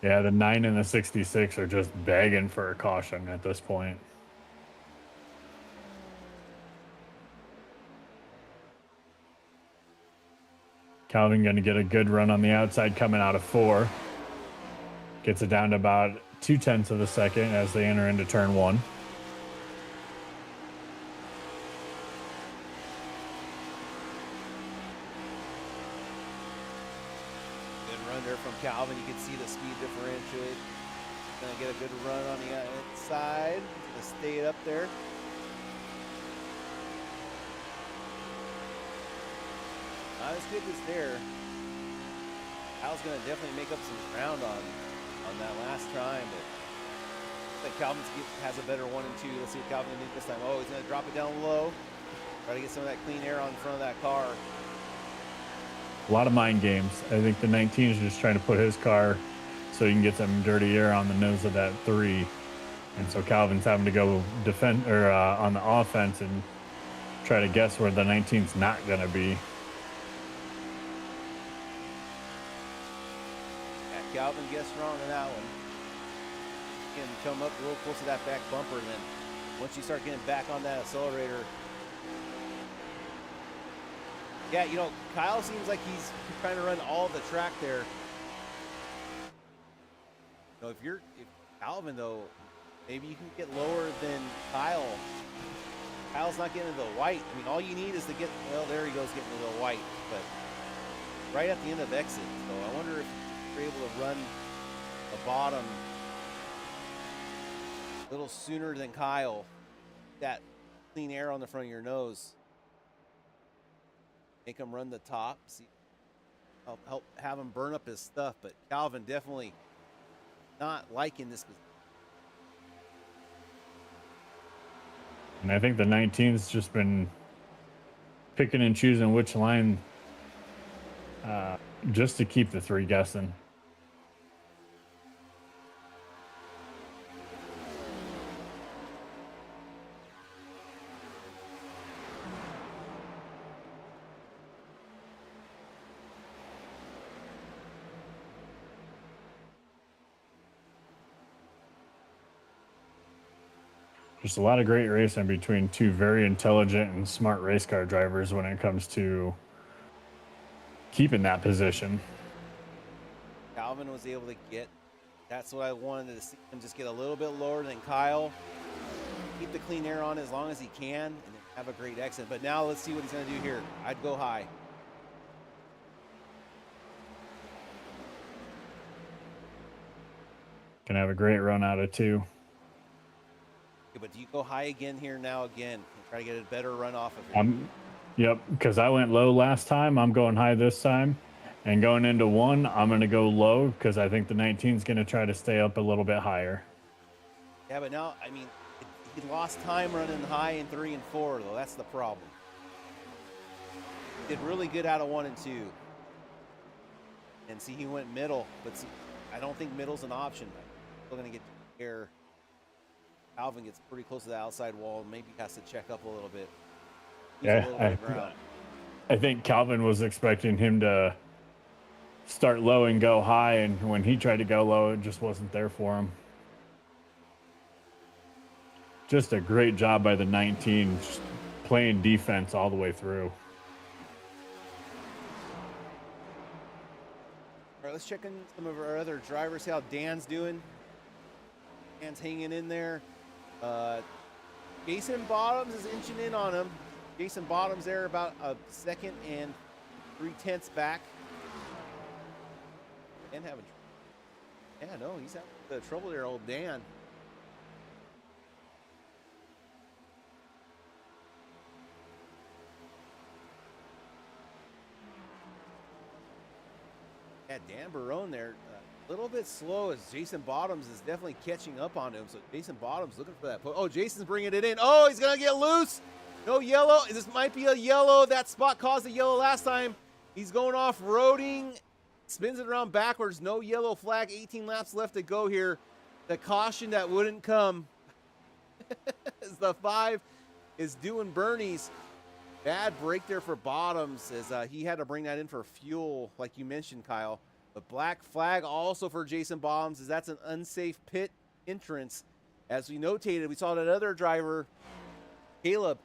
Yeah, the 9 and the 66 are just begging for a caution at this point. Calvin going to get a good run on the outside coming out of 4. Gets it down to about 0.2 of a second as they enter into turn 1. From Calvin, you can see the speed differential. Gonna get a good run on the inside to stay it up there. Not as good as there. Kyle's gonna definitely make up some ground on that last time, but looks like Calvin has a better 1 and 2. Let's see what Calvin can do this time. Oh, he's gonna drop it down low. Try to get some of that clean air on front of that car. A lot of mind games. I think the 19 is just trying to put his car so he can get some dirty air on the nose of that 3. And so Calvin's having to go defend or on the offense and try to guess where the 19's not going to be. Yeah, Calvin guessed wrong on that one. He can come up real close to that back bumper, and then once you start getting back on that accelerator, yeah, Kyle seems like he's trying to run all the track there. If Calvin, though, maybe you can get lower than Kyle. Kyle's not getting to the white. I mean, all you need is to get, well, there he goes getting to the white, but right at the end of exit. So I wonder if you're able to run the bottom a little sooner than Kyle. That clean air on the front of your nose. Make him run the top. See, help have him burn up his stuff. But Calvin definitely not liking this position. And I think the 19's just been picking and choosing which line just to keep the 3 guessing. Just a lot of great racing between 2 very intelligent and smart race car drivers when it comes to keeping that position. Calvin was able to get, that's what I wanted to see him just get a little bit lower than Kyle. Keep the clean air on as long as he can and then have a great exit. But now let's see what he's going to do here. I'd go high. Can have a great run out of 2. Okay, but do you go high again here now again and try to get a better run off of it? Yep, because I went low last time. I'm going high this time. And going into 1, I'm going to go low because I think the 19's going to try to stay up a little bit higher. Yeah, but now, I mean, he lost time running high in 3 and 4, though. That's the problem. Did really good out of 1 and 2. And see, he went middle, but see, I don't think middle's an option. I'm still going to get air. Calvin gets pretty close to the outside wall. Maybe has to check up a little bit. I think Calvin was expecting him to start low and go high, and when he tried to go low, it just wasn't there for him. Just a great job by the 19, just playing defense all the way through. All right, let's check in some of our other drivers, see how Dan's doing. Dan's hanging in there. Jason Bottoms is inching in on him. Jason Bottoms there about a 2nd and 3/10 back. And having, yeah, no, he's having trouble there, old Dan. Yeah, Dan Barone there. A little bit slow as Jason Bottoms is definitely catching up on him. So Jason Bottoms looking for that. Oh, Jason's bringing it in. Oh, he's going to get loose. No yellow. This might be a yellow. That spot caused a yellow last time. He's going off-roading. Spins it around backwards. No yellow flag. 18 laps left to go here. The caution that wouldn't come as the 5 is doing Bernie's. Bad break there for Bottoms as he had to bring that in for fuel, like you mentioned, Kyle. The black flag also for Jason Bottoms as that's an unsafe pit entrance. As we notated, we saw that other driver, Caleb,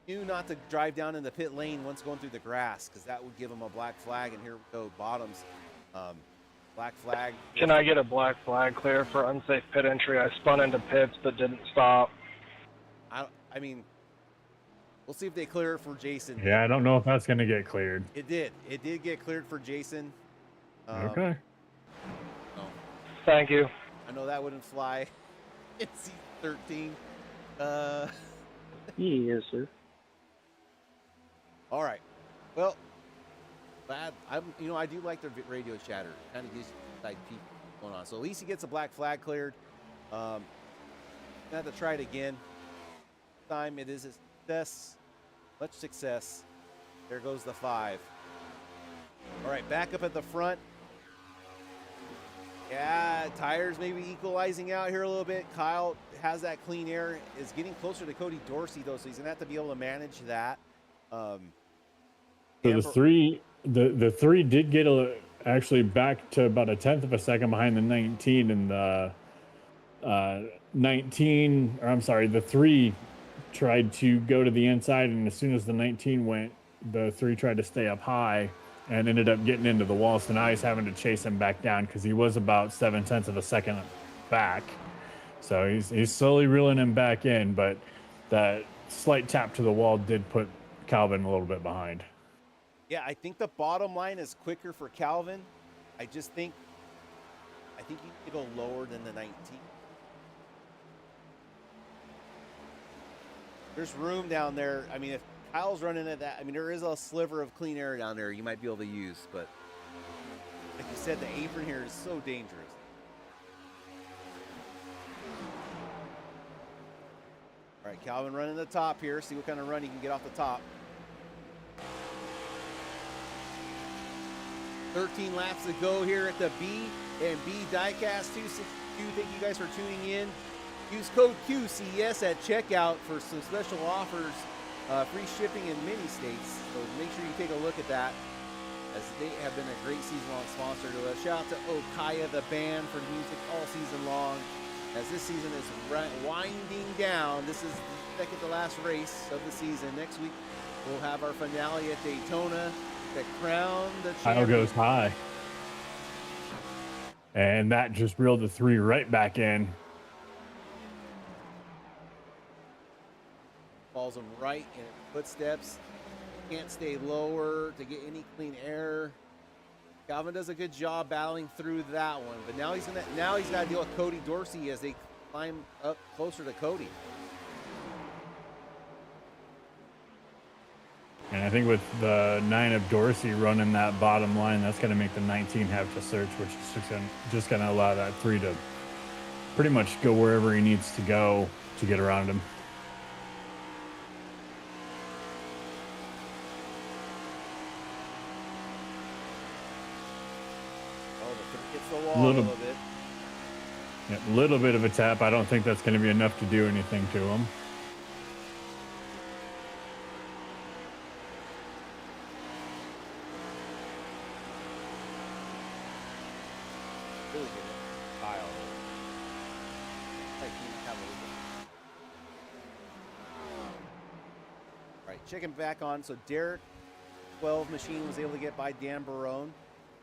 knew not to drive down in the pit lane once going through the grass because that would give him a black flag. And here we go, Bottoms. Black flag. Can I get a black flag clear for unsafe pit entry? I spun into pits but didn't stop. I mean, we'll see if they clear it for Jason. Yeah, I don't know if that's going to get cleared. It did. It did get cleared for Jason. Okay. Oh. Thank you. I know that wouldn't fly. It's 13. Yes, sir. All right. Well, I do like the radio chatter. Kind of gives you like people going on. So at least he gets a black flag cleared. Have to try it again. This time it is a success. Much success. There goes the 5. All right, back up at the front. Yeah, tires maybe equalizing out here a little bit. Kyle has that clean air. Is getting closer to Cody Dorsey though, so he's gonna have to be able to manage that. So the 3 did get actually back to about a 1/10 of a second behind the 19, and the the 3 tried to go to the inside, and as soon as the 19 went, the 3 tried to stay up high and ended up getting into the wall. So now he's having to chase him back down because he was about 7/10 of a second back. So he's slowly reeling him back in, but that slight tap to the wall did put Calvin a little bit behind. Yeah, I think the bottom line is quicker for Calvin. I think you need to go lower than the 19. There's room down there. I mean, if Kyle's running at that, I mean, there is a sliver of clean air down there you might be able to use, but like you said, the apron here is so dangerous. All right, Calvin running the top here. See what kind of run he can get off the top. 13 laps to go here at the B&B Diecast 262. Thank you guys for tuning in. Use code QCS at checkout for some special offers, free shipping in many states. So make sure you take a look at that, as they have been a great season-long sponsor to us. Shout out to Okaya, the band, for music all season long. As this season is winding down, this is the second to last race of the season. Next week, we'll have our finale at Daytona to crown the champion. Kyle goes high. And that just reeled the 3 right back in. Falls him right in his footsteps. Can't stay lower to get any clean air. Calvin does a good job battling through that one, but now he's got to deal with Cody Dorsey as they climb up closer to Cody. And I think with the 9 of Dorsey running that bottom line, that's going to make the 19 have to search, which is just going to allow that 3 to pretty much go wherever he needs to go to get around him. A little bit. Yeah, a little bit of a tap. I don't think that's going to be enough to do anything to him. Really good Kyle. All right, checking back on. So Derek 12 machine was able to get by Dan Barone.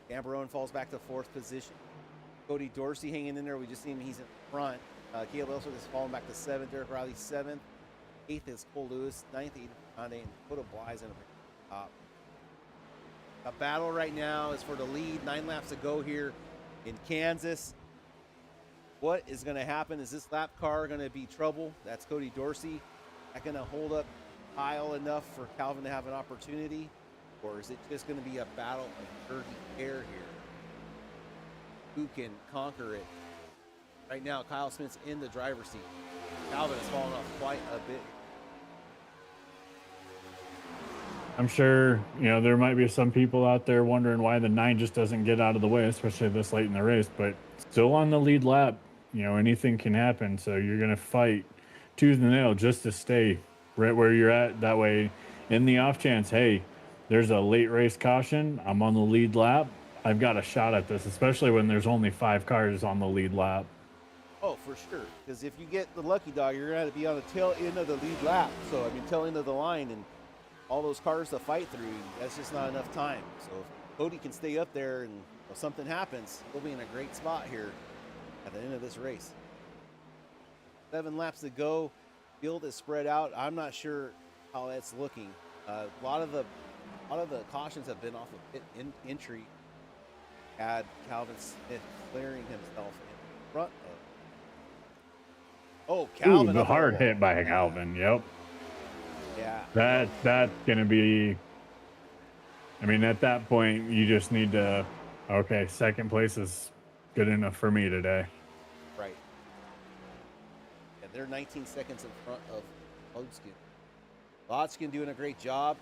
Dan Barone falls back to 4th position. Cody Dorsey hanging in there. We just seen him. He's in front. Caleb Elswick is falling back to 7th. Derek Riley 7th. 8th is Cole Lewis. 9th, Aiden Conde. And Dakota Bly's in the top. A battle right now is for the lead. 9 laps to go here in Kansas. What is going to happen? Is this lap car going to be trouble? That's Cody Dorsey. Not going to hold up Kyle enough for Calvin to have an opportunity? Or is it just going to be a battle of dirty air here? Who can conquer it? Right now, Kyle Schmitz in the driver's seat. Calvin has fallen off quite a bit. I'm sure, there might be some people out there wondering why the 9 just doesn't get out of the way, especially this late in the race, but still on the lead lap, anything can happen. So you're going to fight tooth and nail just to stay right where you're at. That way, in the off chance, hey, there's a late race caution, I'm on the lead lap, I've got a shot at this, especially when there's only 5 cars on the lead lap. Oh, for sure. Because if you get the lucky dog, you're going to be on the tail end of the lead lap. So, tail end of the line, and all those cars to fight through, that's just not enough time. So if Cody can stay up there and if something happens, he'll be in a great spot here at the end of this race. 7 laps to go. Field is spread out. I'm not sure how that's looking. A lot of the cautions have been off of pit entry. Had Calvin Smith clearing himself in front of. Oh, Calvin! Ooh, the hard hit by Calvin. Yep. Yeah. That's gonna be. At that point, you just need to. Okay, 2nd place is good enough for me today. Right. And they're 19 seconds in front of Logsdon. Logsdon doing a great job,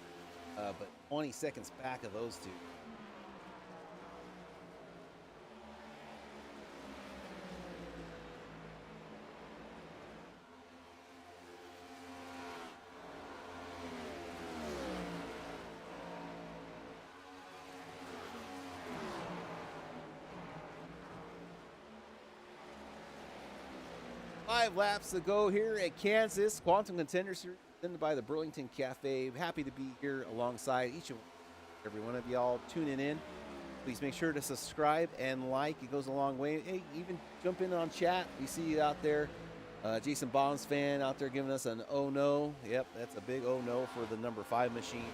but 20 seconds back of those two. Five laps to go here at Kansas. Quantum Contender Series presented by the Burlington Cafe. Happy to be here alongside each and every one of y'all tuning in. Please make sure to subscribe and like. It goes a long way. Hey, even jump in on chat. We see you out there. Jason Bonds fan out there giving us an oh no. Yep, that's a big oh no for the number 5 machine.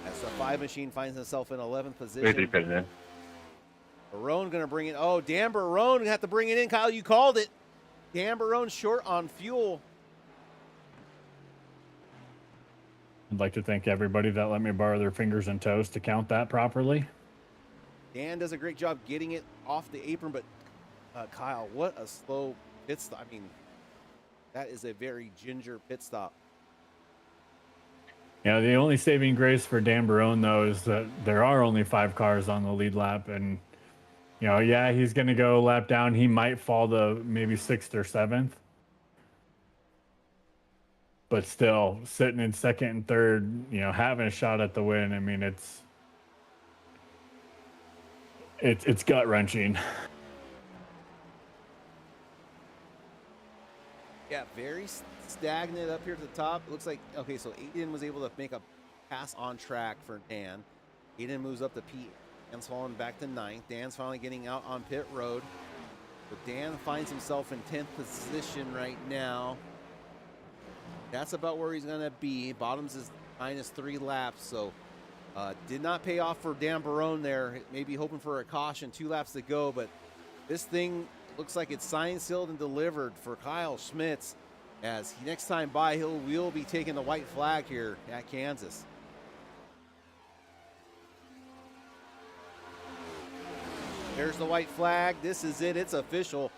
As the 5 machine finds himself in 11th position. Barone going to bring it. Oh, Dan Barone going to have to bring it in. Kyle, you called it. Dan Barone short on fuel. I'd like to thank everybody that let me borrow their fingers and toes to count that properly. Dan does a great job getting it off the apron, but Kyle, what a slow pit stop. That is a very ginger pit stop. Yeah, the only saving grace for Dan Barone, though, is that there are only 5 cars on the lead lap. And, yeah, he's going to go lap down. He might fall to maybe 6th or 7th. But still, sitting in 2nd and 3rd, having a shot at the win, I mean, it's gut-wrenching. Yeah, very stagnant up here at the top. It looks like, okay, so Aiden was able to make a pass on track for Dan. Aiden moves up to Pete. Dan's falling back to 9th. Dan's finally getting out on pit road. But Dan finds himself in 10th position right now. That's about where he's going to be. Bottoms is -3 laps, so did not pay off for Dan Barone there. Maybe hoping for a caution, 2 laps to go, but this thing looks like it's signed, sealed, and delivered for Kyle Schmitz, as next time by, we'll be taking the white flag here at Kansas. There's the white flag. This is it. It's official.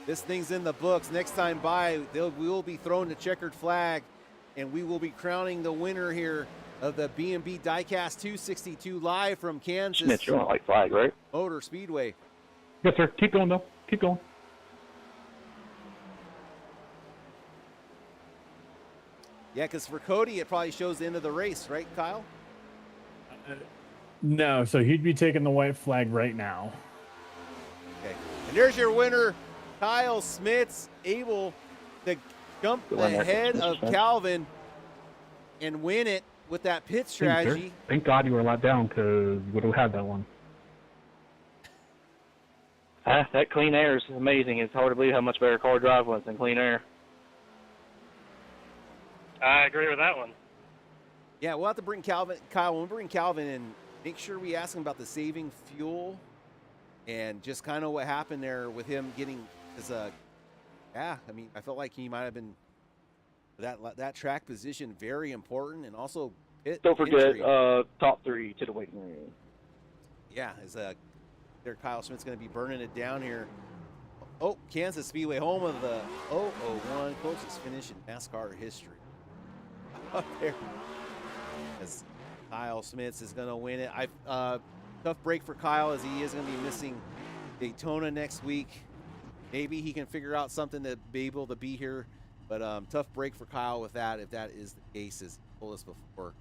This thing's in the books. Next time by, we will be throwing the checkered flag, and we will be crowning the winner here of the B&B Diecast 262 live from Kansas. Schmitz, you're on white flag, right? Motor Speedway. Yes, sir. Keep going, though. Keep going. Yeah, because for Cody, it probably shows the end of the race, right, Kyle? No, so he'd be taking the white flag right now. Okay. And there's your winner, Kyle Schmitz, able to jump ahead of Calvin and win it with that pit strategy. Thank God you were let down, because you would have had that one. That clean air is amazing. It's hard to believe how much better car drive was than clean air. I agree with that one. Yeah, we'll have to bring Calvin. Kyle, we'll bring Calvin and make sure we ask him about the saving fuel and just kind of what happened there with him getting his, yeah, I mean, I felt like he might have been that track position very important, and also pit Don't forget entry. top 3 to the waiting room. Yeah, is there Kyle Smith's going to be burning it down here. Oh, Kansas Speedway, home of the 001, closest finish in NASCAR history. Up there, as Kyle Smith is going to win it. Tough break for Kyle, as he is going to be missing Daytona next week. Maybe he can figure out something to be able to be here, but tough break for Kyle with that. If that is the case, as he told us before,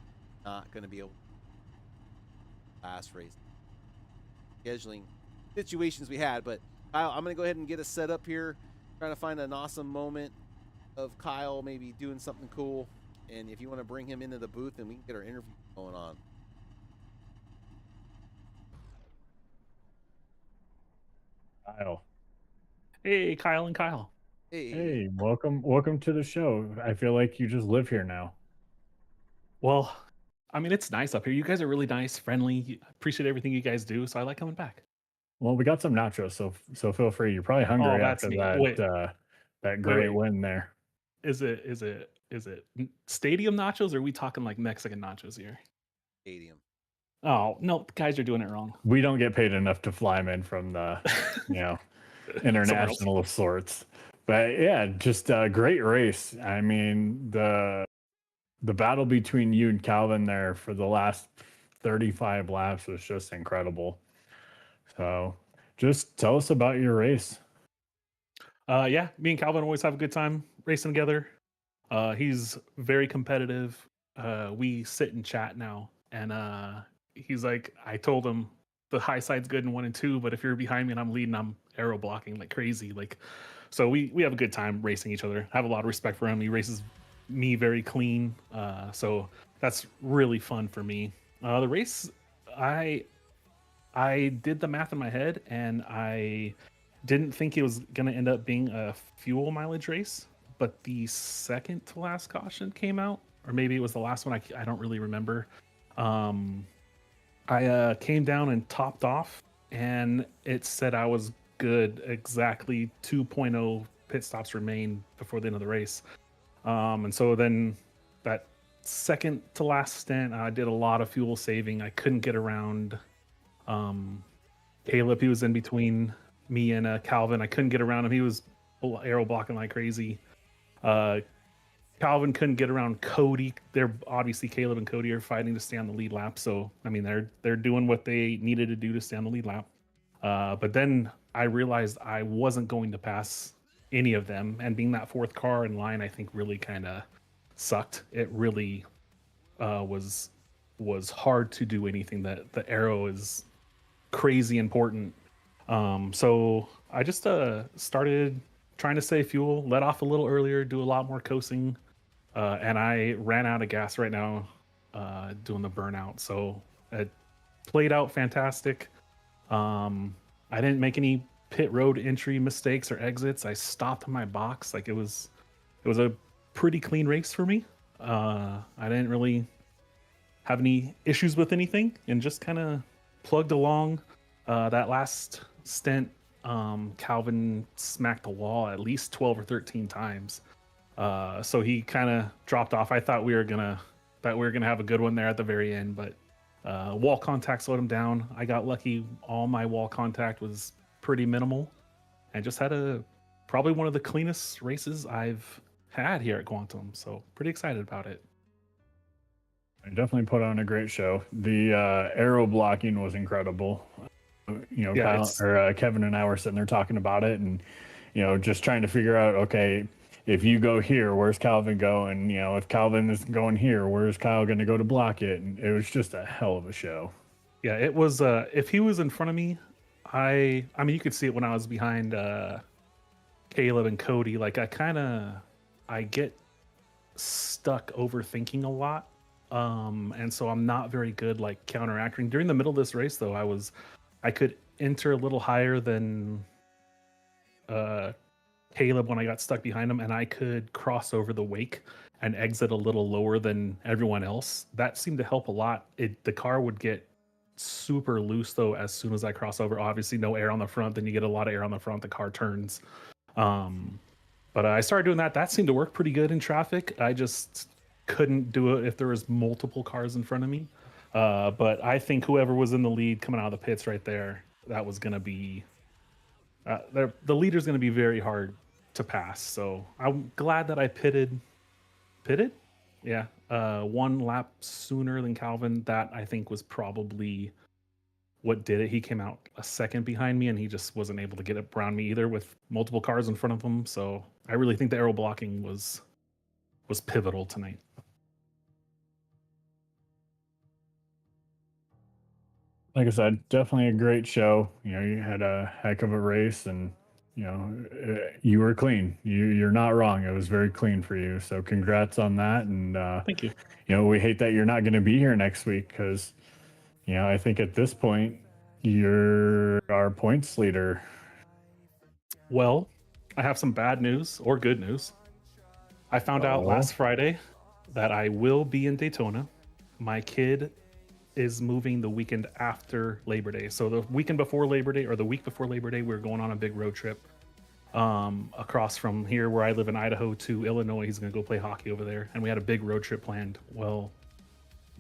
not going to be able to last race. Scheduling situations we had, but Kyle, I'm going to go ahead and get us set up here, trying to find an awesome moment of Kyle maybe doing something cool. And if you want to bring him into the booth, then we can get our interview going on. Kyle. Hey, Kyle and Kyle. Hey, welcome to the show. I feel like you just live here now. Well, I mean, it's nice up here. You guys are really nice, friendly. Appreciate everything you guys do, so I like coming back. Well, we got some nachos, so feel free. You're probably hungry after that great win there. Is it stadium nachos, or are we talking like Mexican nachos here? Stadium. Oh, no, guys are doing it wrong. We don't get paid enough to fly them in from the, international of sorts. But yeah, just a great race. I mean, the battle between you and Calvin there for the last 35 laps was just incredible. So just tell us about your race. Yeah, me and Calvin always have a good time racing together. He's very competitive. We sit and chat now, and he's like, I told him the high side's good in 1 and 2, but if you're behind me and I'm leading, I'm aero blocking like crazy. Like, so we have a good time racing each other. I have a lot of respect for him. He races me very clean, so that's really fun for me. The race, I did the math in my head, and I didn't think it was going to end up being a fuel mileage race, but the second to last caution came out, or maybe it was the last one. I don't really remember. I came down and topped off, and it said I was good. Exactly 2.0 pit stops remain before the end of the race. And so then that second to last stint, I did a lot of fuel saving. I couldn't get around Caleb. He was in between me and Calvin. I couldn't get around him. He was aero blocking like crazy. Calvin couldn't get around Cody. They're obviously Caleb and Cody are fighting to stay on the lead lap. So I mean, they're doing what they needed to do to stay on the lead lap. But then I realized I wasn't going to pass any of them, and being that fourth car in line, I think really kind of sucked. It really was hard to do anything. That the aero is crazy important. So I just started trying to save fuel, let off a little earlier, do a lot more coasting, and I ran out of gas right now doing the burnout. So it played out fantastic. I didn't make any pit road entry mistakes or exits. I stopped in my box. Like it was a pretty clean race for me. I didn't really have any issues with anything and just kind of plugged along. That last stint, Calvin smacked the wall at least 12 or 13 times. So he kind of dropped off. I thought we were gonna have a good one there at the very end, but wall contact slowed him down. I got lucky. All my wall contact was pretty minimal, and just had probably one of the cleanest races I've had here at Quantum. So pretty excited about it. I definitely put on a great show. The aero blocking was incredible. You know, Yeah, Kevin and I were sitting there talking about it, and just trying to figure out, okay, if you go here, where's Calvin going? If Calvin is going here, where's Kyle going to go to block it? And it was just a hell of a show. Yeah, it was. If he was in front of me, I mean, you could see it when I was behind Caleb and Cody. Like I get stuck overthinking a lot, and so I'm not very good like counteracting. During the middle of this race, though, I could enter a little higher than Caleb when I got stuck behind him, and I could cross over the wake and exit a little lower than everyone else. That seemed to help a lot. The car would get super loose though as soon as I cross over. Obviously no air on the front, then you get a lot of air on the front, the car turns. But I started doing that. That seemed to work pretty good in traffic. I just couldn't do it if there was multiple cars in front of me. But I think whoever was in the lead coming out of the pits right there, that was going to be the leader's going to be very hard to pass. So I'm glad that I pitted. Yeah. One lap sooner than Calvin. That I think was probably what did it. He came out a second behind me, and he just wasn't able to get up around me either with multiple cars in front of him. So I really think the aero blocking was pivotal tonight. Like I said, definitely a great show. You had a heck of a race, and you were clean. You're not wrong. It was very clean for you. So congrats on that. And thank you. We hate that you're not going to be here next week because, I think at this point you're our points leader. Well, I have some bad news or good news. I found out last Friday that I will be in Daytona. My kid is moving the weekend after Labor Day. So the weekend before Labor Day, or the week before Labor Day, we're going on a big road trip across from here where I live in Idaho to Illinois. He's going to go play hockey over there. And we had a big road trip planned. Well,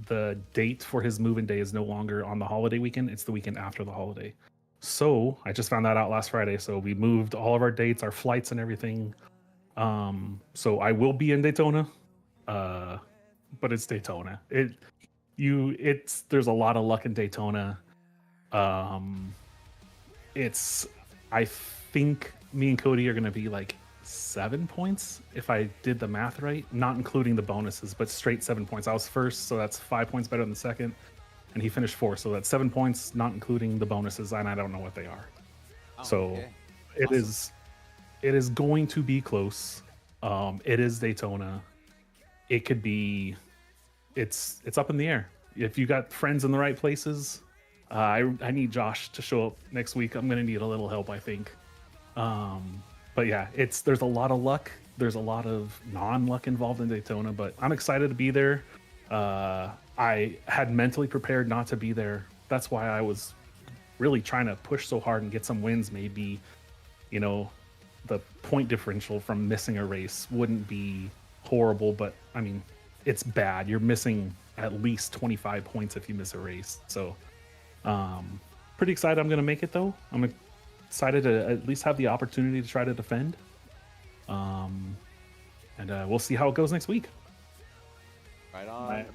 the date for his moving day is no longer on the holiday weekend. It's the weekend after the holiday. So I just found that out last Friday. So we moved all of our dates, our flights and everything. So I will be in Daytona, but it's Daytona. There's a lot of luck in Daytona. I think me and Cody are going to be like 7 points if I did the math right, not including the bonuses, but straight 7 points. I was first, so that's 5 points better than the second, and he finished fourth, so that's 7 points, not including the bonuses, and I don't know what they are. Okay. It is going to be close. It is Daytona. It could be. It's up in the air. If you got friends in the right places, I need Josh to show up next week. I'm going to need a little help, I think. But yeah, there's a lot of luck. There's a lot of non-luck involved in Daytona, but I'm excited to be there. I had mentally prepared not to be there. That's why I was really trying to push so hard and get some wins. Maybe, the point differential from missing a race wouldn't be horrible, but I mean, it's bad. You're missing at least 25 points if you miss a race. So pretty excited I'm going to make it, though. I'm excited to at least have the opportunity to try to defend. and we'll see how it goes next week. Right on.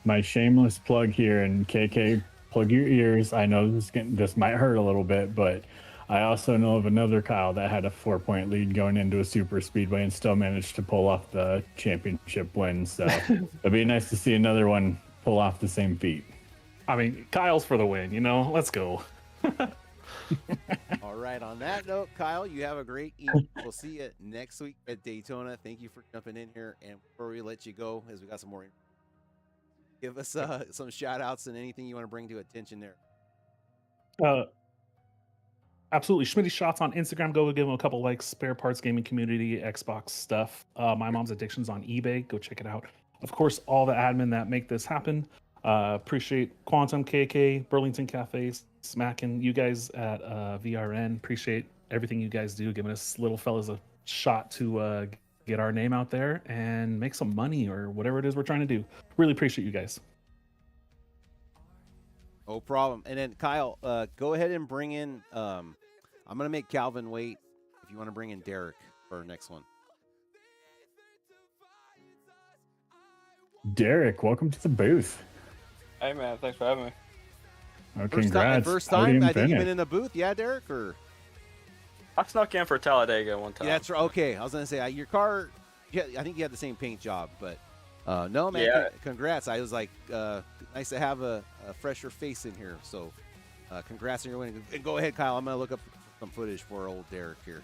My shameless plug here, and KK, plug your ears. I know this might hurt a little bit, but I also know of another Kyle that had a 4-point lead going into a super speedway and still managed to pull off the championship win. So it'd be nice to see another one pull off the same feat. I mean, Kyle's for the win, let's go. All right. On that note, Kyle, you have a great evening. We'll see you next week at Daytona. Thank you for jumping in here. And before we let you go, as we got some more, give us some shout outs and anything you want to bring to attention there. Absolutely. Schmitz Shots on Instagram. Go give him a couple likes. Spare Parts Gaming Community, Xbox stuff. My Mom's Addictions on eBay. Go check it out. Of course, all the admin that make this happen. Appreciate Quantum, KK, Burlington Cafe, smacking you guys at VRN. Appreciate everything you guys do, giving us little fellas a shot to get our name out there and make some money or whatever it is we're trying to do. Really appreciate you guys. No problem. And then Kyle, go ahead and bring in. I'm gonna make Calvin wait. If you want to bring in Derek for our next one. Derek, welcome to the booth. Hey man, thanks for having me. Oh, congrats. First time I think you've been in the booth, yeah, Derek? Or I snuck in for Talladega one time. Yeah, that's right. Okay, I was gonna say your car. Yeah, I think you had the same paint job, but no, man. Yeah. Congrats. I was like, nice to have a fresher face in here. So, congrats on your winning. And go ahead, Kyle. I'm gonna look up some footage for old Derek here.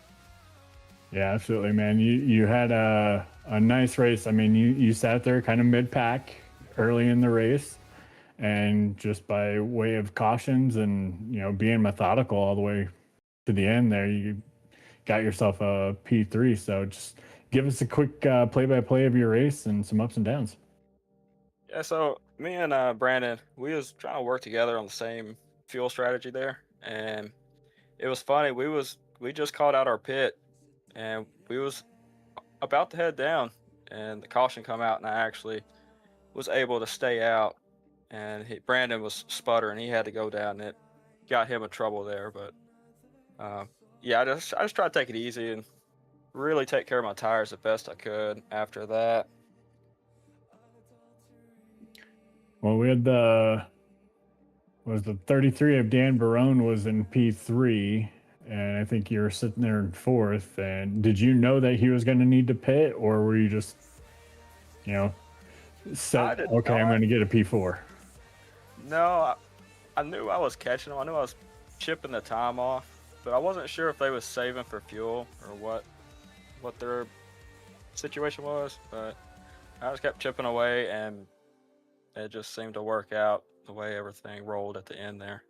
Yeah, absolutely, man. You had a nice race. I mean, you sat there kind of mid-pack early in the race, and just by way of cautions and being methodical all the way to the end there, you got yourself a P3. So just give us a quick play-by-play of your race and some ups and downs. Yeah, so me and Brandon, we was trying to work together on the same fuel strategy there, and it was funny. We just called out our pit, and we was about to head down, and the caution come out, and I actually was able to stay out, and Brandon was sputtering. He had to go down, and it got him in trouble there. But yeah, I just tried to take it easy and really take care of my tires the best I could after that. Well, we had the 33 of Dan Barone was in P3, and I think you were sitting there in fourth. And did you know that he was going to need to pit, or were you just, set, okay, I'm going to get a P4? No, I knew I was catching them. I knew I was chipping the time off, but I wasn't sure if they was saving for fuel or what their situation was. But I just kept chipping away, and it just seemed to work out the way everything rolled at the end there.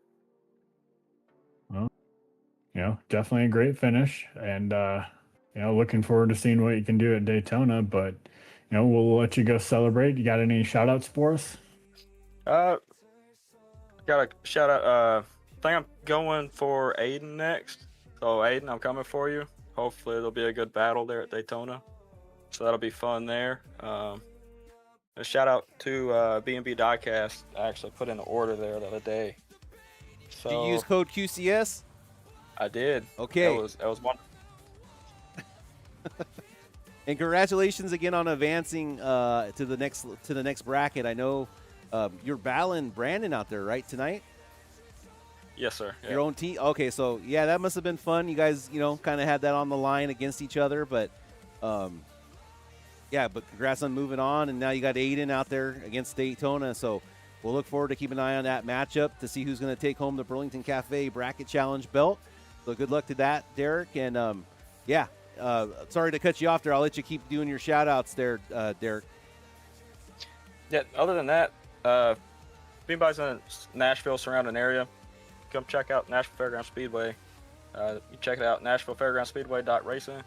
Well, definitely a great finish, and looking forward to seeing what you can do at Daytona. But we'll let you go celebrate. You got any shout outs for us? Got a shout out. I think I'm going for Aiden next. So Aiden, I'm coming for you. Hopefully it'll be a good battle there at Daytona. So that'll be fun there. A shout out to B&B Diecasts. I actually put in an order there the other day. So did you use code QCS? I did. Okay. That was one. And congratulations again on advancing to the next bracket. I know you're battling Brandon out there, right, tonight? Yes, sir. Yeah. Your own team. Okay, so yeah, that must have been fun. You guys, kind of had that on the line against each other, but yeah, but congrats on moving on, and now you got Aiden out there against Daytona. So we'll look forward to keeping an eye on that matchup to see who's going to take home the Burlington Cafe Bracket Challenge belt. So good luck to that, Derek. And yeah, sorry to cut you off there. I'll let you keep doing your shout outs there, Derek. Yeah, other than that, if anybody's in the Nashville surrounding area, come check out Nashville Fairground Speedway. You check it out, NashvilleFairgroundSpeedway.racing.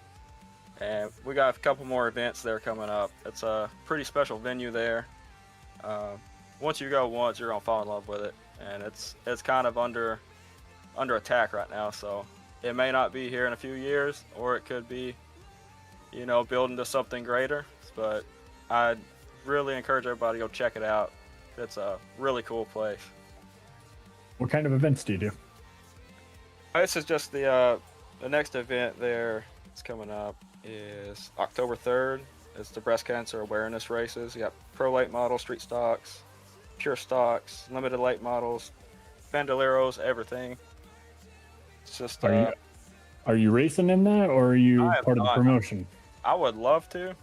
And we got a couple more events there coming up. It's a pretty special venue there. Once you go once, you're gonna fall in love with it, and it's kind of under attack right now. So it may not be here in a few years, or it could be, building to something greater. But I'd really encourage everybody to go check it out. It's a really cool place. What kind of events do you do? This is just the next event there. It's coming up is October 3rd. It's the breast cancer awareness races. You got pro late models, street stocks, pure stocks, limited late models, bandoleros, everything. It's just. Are you racing in that, or are you part of the promotion? I would love to.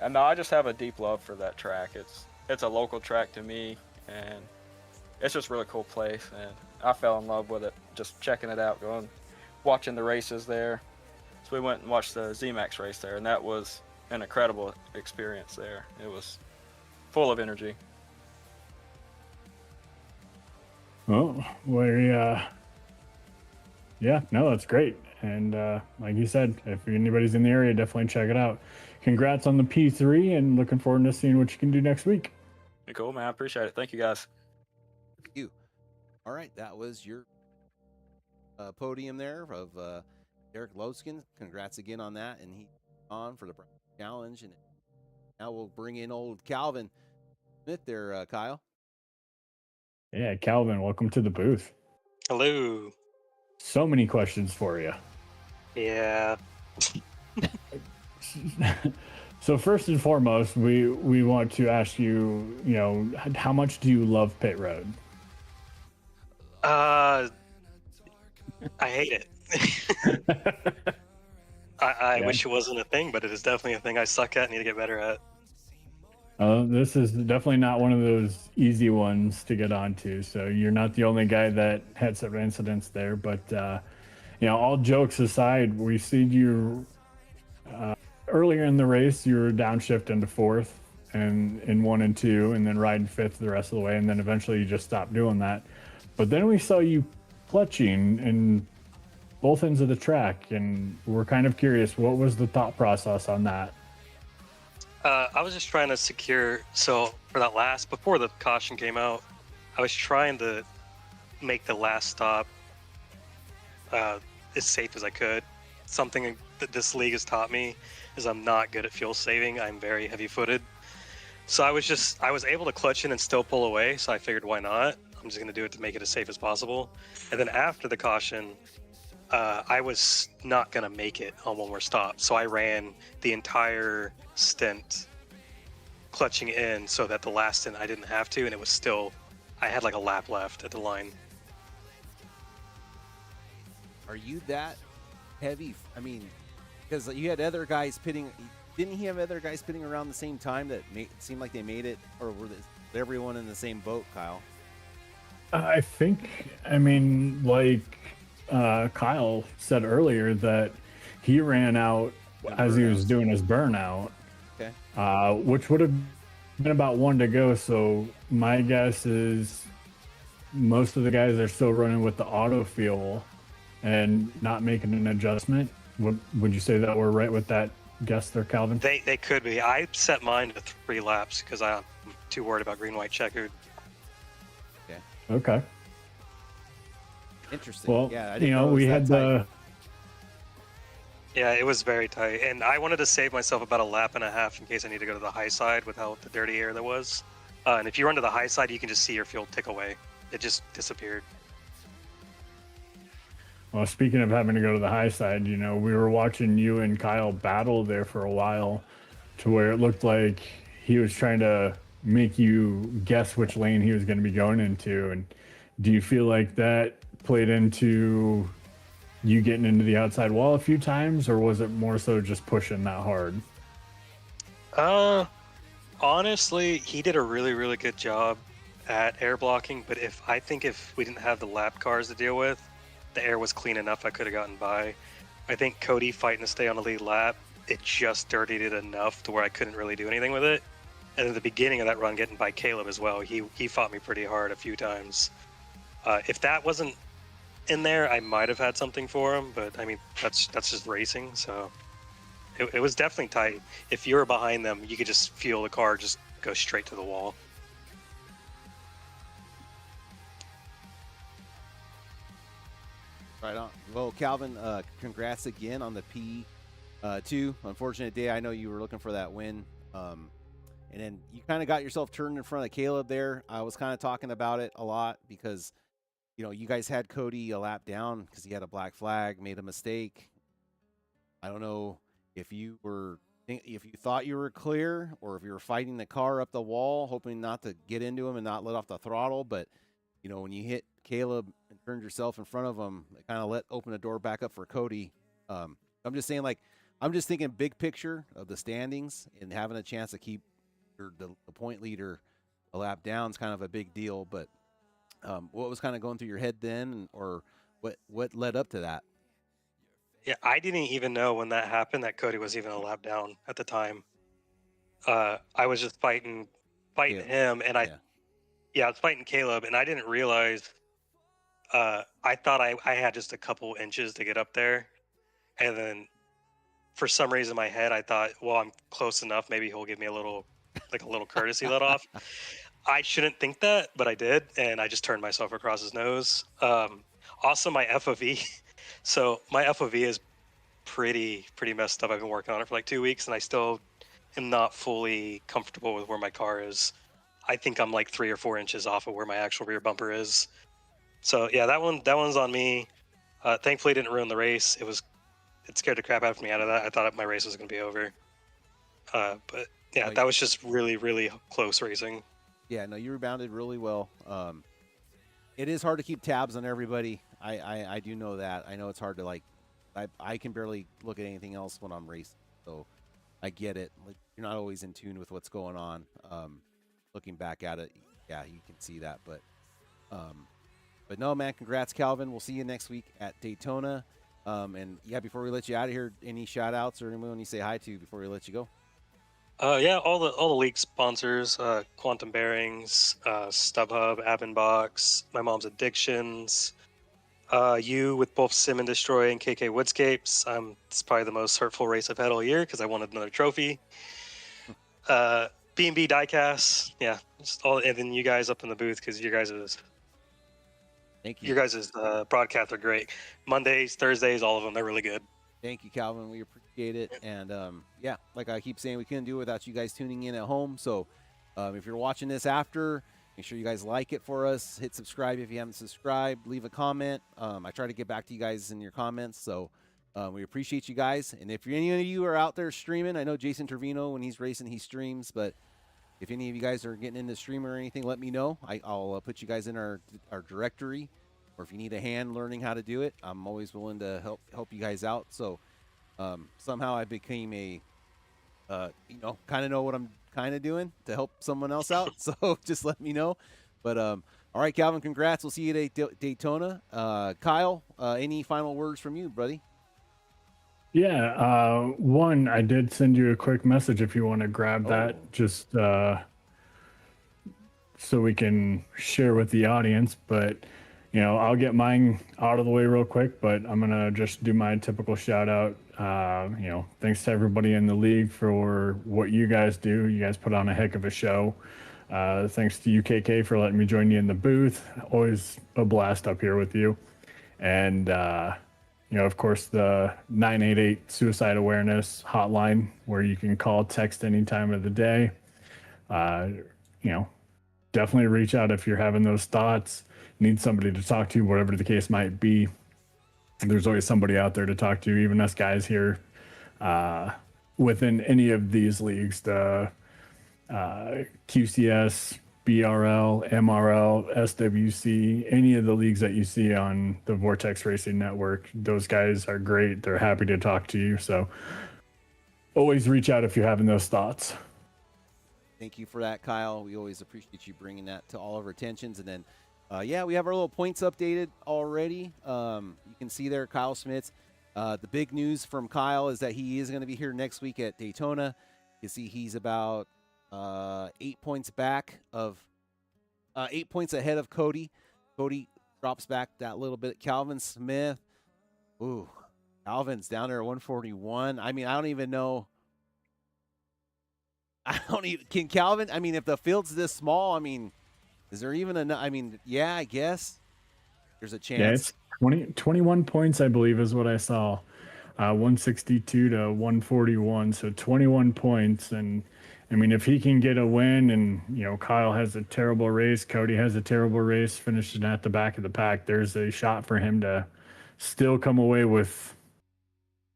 And no, I just have a deep love for that track. It's a local track to me, and it's just a really cool place. And I fell in love with it just checking it out, watching the races there. So we went and watched the Z-Max race there, and that was an incredible experience there. It was full of energy. Oh, yeah, no, that's great. And like you said, if anybody's in the area, definitely check it out. Congrats on the P3, and looking forward to seeing what you can do next week. Cool, man. I appreciate it. Thank you, guys. Thank you. All right, that was your podium there of Derek Logsdon. Congrats again on that, and he's on for the challenge. And now we'll bring in old Calvin Smith there, Kyle. Yeah, Calvin, welcome to the booth. Hello. So many questions for you. Yeah. So first and foremost, we want to ask you, how much do you love pit road? I hate it. I wish it wasn't a thing, but it is definitely a thing I suck at and need to get better at. This is definitely not one of those easy ones to get onto. So you're not the only guy that had some incidents there. But, all jokes aside, we see you earlier in the race, you were downshift into fourth and in 1 and 2, and then riding fifth the rest of the way. And then eventually you just stopped doing that. But then we saw you clutching in both ends of the track. And we're kind of curious, what was the thought process on that? I was just trying to secure, so for that before the caution came out, I was trying to make the last stop as safe as I could. Something that this league has taught me is I'm not good at fuel saving. I'm very heavy-footed. So I was able to clutch in and still pull away, so I figured why not? I'm just going to do it to make it as safe as possible. And then after the caution, I was not going to make it on one more stop. So I ran the entire stint clutching in so that the last stint I didn't have to, and it was still, I had like a lap left at the line. Are you that heavy? I mean, because you had other guys pitting. Didn't he have other guys pitting around the same time that seemed like they made it? Or were everyone in the same boat, Kyle? I think, like Kyle said earlier, that he ran out as he was doing his burnout, which would have been about 1 to go. So my guess is most of the guys are still running with the auto fuel and not making an adjustment. Would you say that we're right with that guess there, Calvin? They could be. I set mine to 3 laps because I'm too worried about green, white, checkered. Okay. Interesting. Well, yeah, I didn't know we had the. Yeah, it was very tight, and I wanted to save myself about a lap and a half in case I need to go to the high side without the dirty air that was. And if you run to the high side, you can just see your fuel tick away. It just disappeared. Well, speaking of having to go to the high side, we were watching you and Kyle battle there for a while, to where it looked like he was trying to make you guess which lane he was going to be going into. And do you feel like that played into you getting into the outside wall a few times, or was it more so just pushing that hard? Honestly, he did a really, really good job at air blocking, but if we didn't have the lap cars to deal with, the air was clean enough I could have gotten by. I think Cody fighting to stay on the lead lap, it just dirtied it enough to where I couldn't really do anything with it. And at the beginning of that run, getting by Caleb as well, he fought me pretty hard a few times. If that wasn't in there, I might have had something for him, but I mean, that's just racing, so it was definitely tight. If you were behind them, you could just feel the car just go straight to the wall. Right on. Well, Calvin, congrats again on the P2. Unfortunate day. I know you were looking for that win. And then you kind of got yourself turned in front of Caleb there. I was kind of talking about it a lot because, you guys had Cody a lap down because he had a black flag, made a mistake. I don't know if you thought you were clear or if you were fighting the car up the wall, hoping not to get into him and not let off the throttle. But, when you hit Caleb and turned yourself in front of him, it kind of open the door back up for Cody. I'm just saying, I'm just thinking big picture of the standings, and having a chance to keep the point leader a lap down is kind of a big deal. But what was kind of going through your head then, or what led up to that? Yeah, I didn't even know when that happened that Cody was even a lap down at the time. I was just fighting him, and I was fighting Caleb, and I didn't realize. I thought I had just a couple inches to get up there, and then for some reason in my head I thought, well, I'm close enough. Maybe he'll give me a little courtesy let off. I shouldn't think that, but I did, and I just turned myself across his nose. Also, my FOV. So my FOV is pretty messed up. I've been working on it for like 2 weeks, and I still am not fully comfortable with where my car is. I think I'm like 3 or 4 inches off of where my actual rear bumper is. So yeah, that one's on me. Thankfully, it didn't ruin the race. It scared the crap out of me out of that. I thought my race was going to be over. But yeah, that was just really close racing. Yeah, no, you rebounded really well. It is hard to keep tabs on everybody. I do know that. I know it's hard to I can barely look at anything else when I'm racing. So I get it. You're not always in tune with what's going on. Looking back at it, yeah, you can see that. But no, man, congrats, Calvin. We'll see you next week at Daytona. And yeah, before we let you out of here, any shout outs or anyone you say hi to before we let you go? Yeah, all the league sponsors, Quantum Bearings, StubHub, Abenbox, My Mom's Addictions, you with both Sim and Destroy and KK Woodscapes. It's probably the most hurtful race I've had all year because I wanted another trophy. B&B Diecasts, yeah, just all, and then you guys up in the booth because you guys is. Thank you. Your guys' broadcasts are great. Mondays, Thursdays, all of them, they're really good. Thank you, Calvin. We appreciate it. And yeah, like I keep saying, we couldn't do it without you guys tuning in at home. So if you're watching this after, make sure you guys like it for us. Hit subscribe if you haven't subscribed. Leave a comment. I try to get back to you guys in your comments. So we appreciate you guys. And if any of you are out there streaming, I know Jason Trevino, when he's racing, he streams. But if any of you guys are getting into streaming or anything, let me know. I'll put you guys in our directory. Or if you need a hand learning how to do it, I'm always willing to help you guys out. So somehow I became a, kind of know what I'm kind of doing to help someone else out. So just let me know. But all right, Calvin, congrats. We'll see you at Daytona. Kyle, any final words from you, buddy? Yeah, one, I did send you a quick message if you want to grab that, just so we can share with the audience. But I'll get mine out of the way real quick, but I'm going to just do my typical shout out. Thanks to everybody in the league for what you guys do. You guys put on a heck of a show. Thanks to UKK for letting me join you in the booth. Always a blast up here with you. And, of course, the 988 suicide awareness hotline where you can call, text any time of the day. Definitely reach out if you're having those thoughts. Need somebody to talk to, whatever the case might be. There's always somebody out there to talk to, even us guys here within any of these leagues, the QCS, BRL, MRL, SWC, any of the leagues that you see on the Vortex Racing Network. Those guys are great. They're happy to talk to you. So always reach out if you're having those thoughts. Thank you for that, Kyle. We always appreciate you bringing that to all of our attentions. And then we have our little points updated already. You can see there, Kyle Schmitz. The big news from Kyle is that he is going to be here next week at Daytona. You see he's about 8 points back of 8 points ahead of Cody. Cody drops back that little bit. Calvin Smith. Ooh, Calvin's down there at 141. I mean, I don't even know. Can Calvin, if the field's this small, is there even enough? Yeah, I guess there's a chance. Yeah, it's 21 points, I believe, is what I saw. 162 to 141, so 21 points. And, if he can get a win and, Kyle has a terrible race, Cody has a terrible race, finishing at the back of the pack, there's a shot for him to still come away with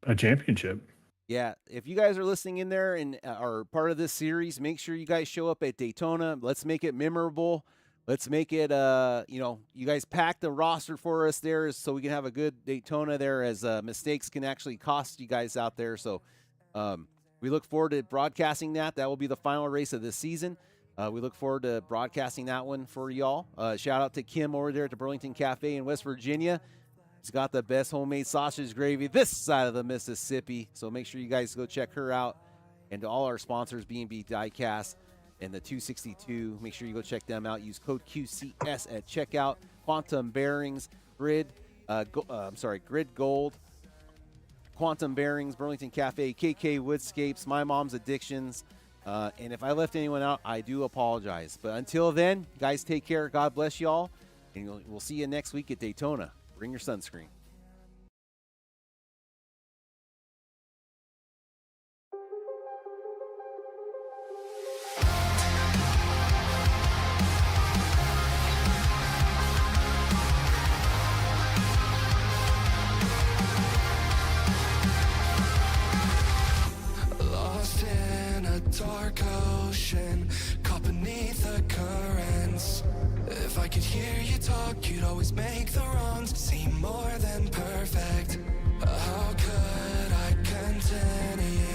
a championship. Yeah, if you guys are listening in there and are part of this series, make sure you guys show up at Daytona. Let's make it memorable. Let's make it, you guys pack the roster for us there so we can have a good Daytona there, as mistakes can actually cost you guys out there. So we look forward to broadcasting that. That will be the final race of the season. We look forward to broadcasting that one for y'all. Shout out to Kim over there at the Burlington Cafe in West Virginia. He's got the best homemade sausage gravy this side of the Mississippi. So make sure you guys go check her out. And to all our sponsors, B&B Diecast and the 262, make sure you go check them out. Use code QCS at checkout. Quantum Bearings, Grid Gold, Quantum Bearings, Burlington Cafe, KK Woodscapes, My Mom's Addictions. And if I left anyone out, I do apologize. But until then, guys, take care. God bless y'all. And we'll see you next week at Daytona. Bring your sunscreen. Lost in a dark ocean, caught beneath the currents. If I could hear you talk, you'd always make the wrongs seem more than perfect. How could I continue?